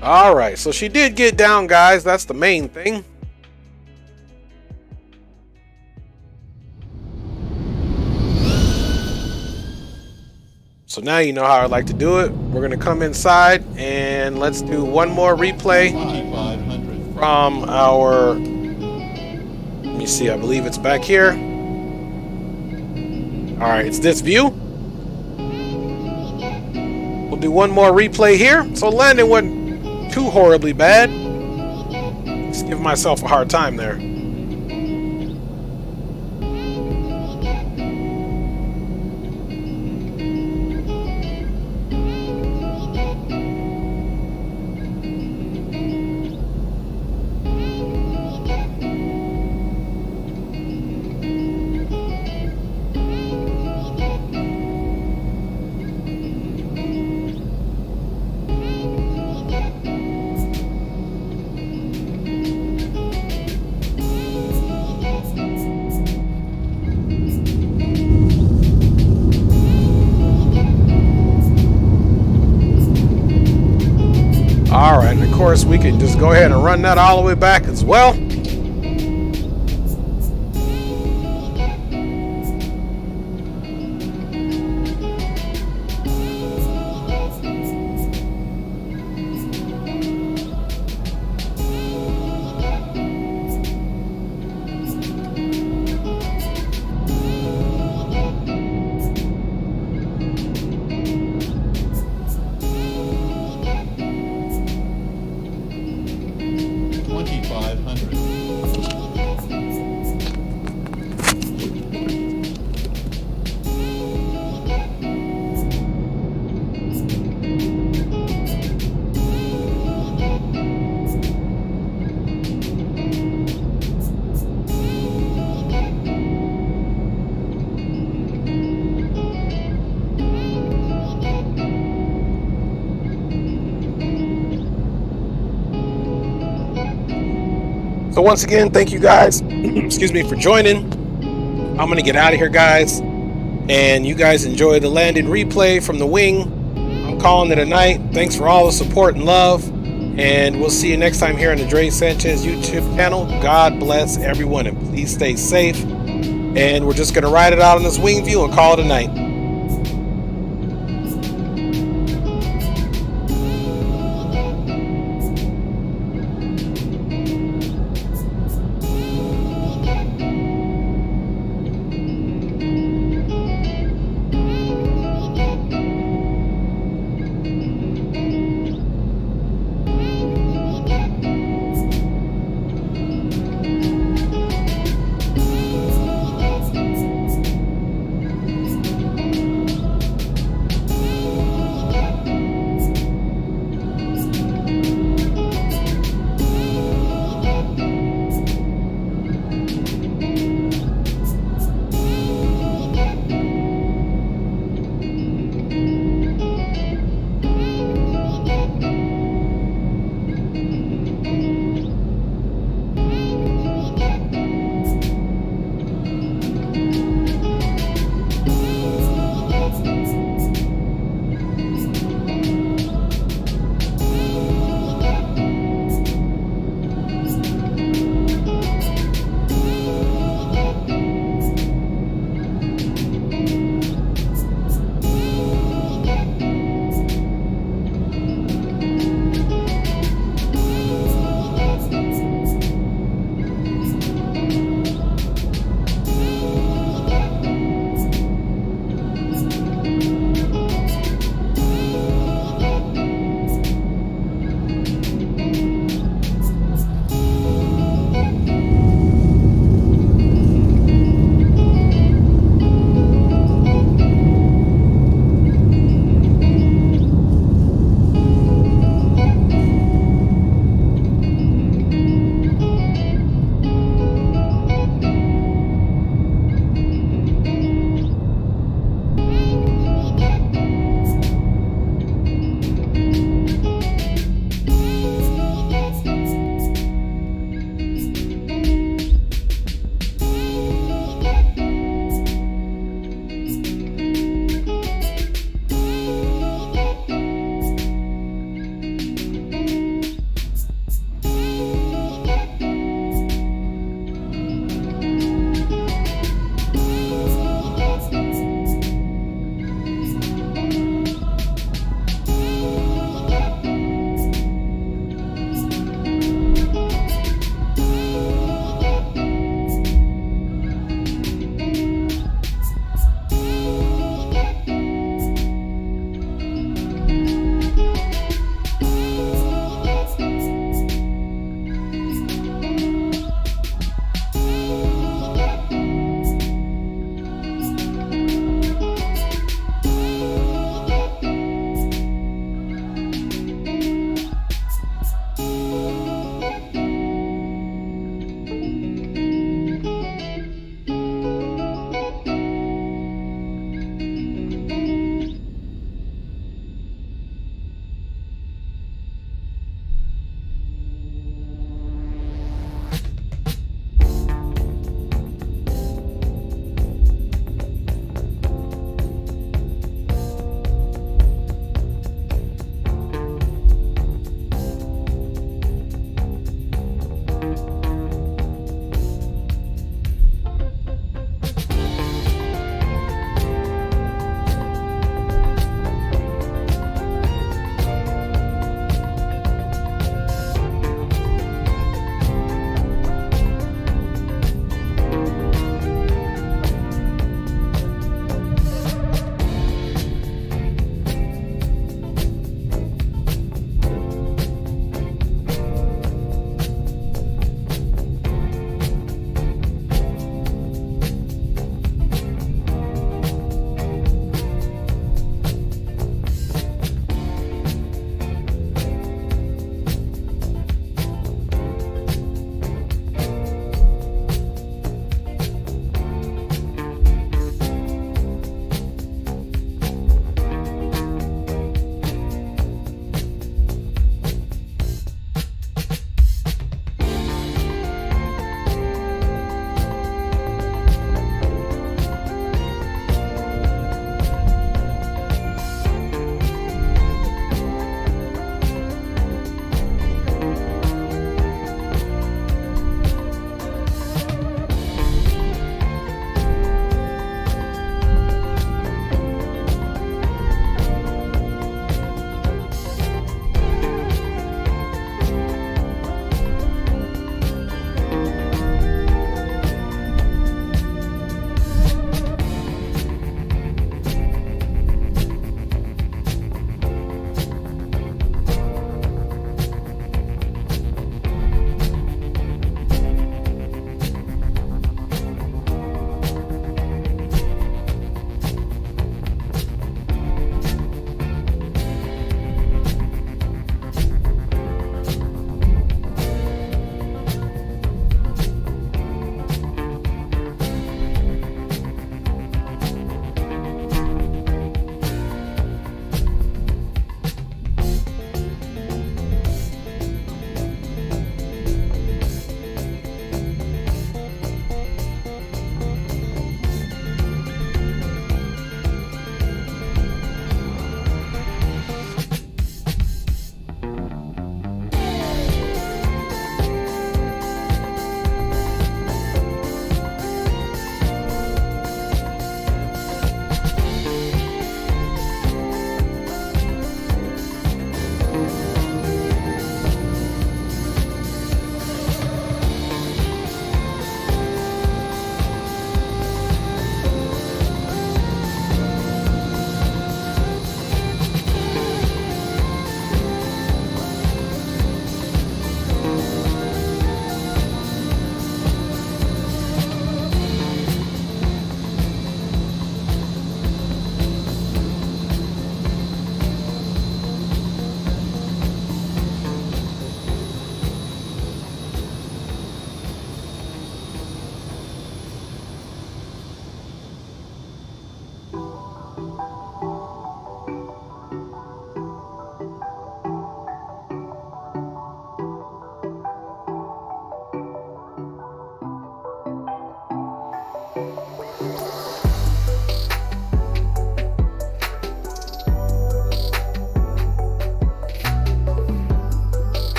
All right, so she did get down, guys. That's the main thing. So now you know how I like to do it. We're going to come inside and let's do one more replay from our, let me see, I believe it's back here. All right, it's this view. We'll do one more replay here. So landing wasn't too horribly bad. Just give myself a hard time there. Alright, and of course we can just go ahead and run that all the way back as well. So once again, thank you guys, excuse me, for joining. I'm going to get out of here, guys. And you guys enjoy the landing replay from the wing. I'm calling it a night. Thanks for all the support and love. And we'll see you next time here on the Dre Sanchez YouTube channel. God bless everyone and please stay safe. And we're just going to ride it out on this wing view and call it a night.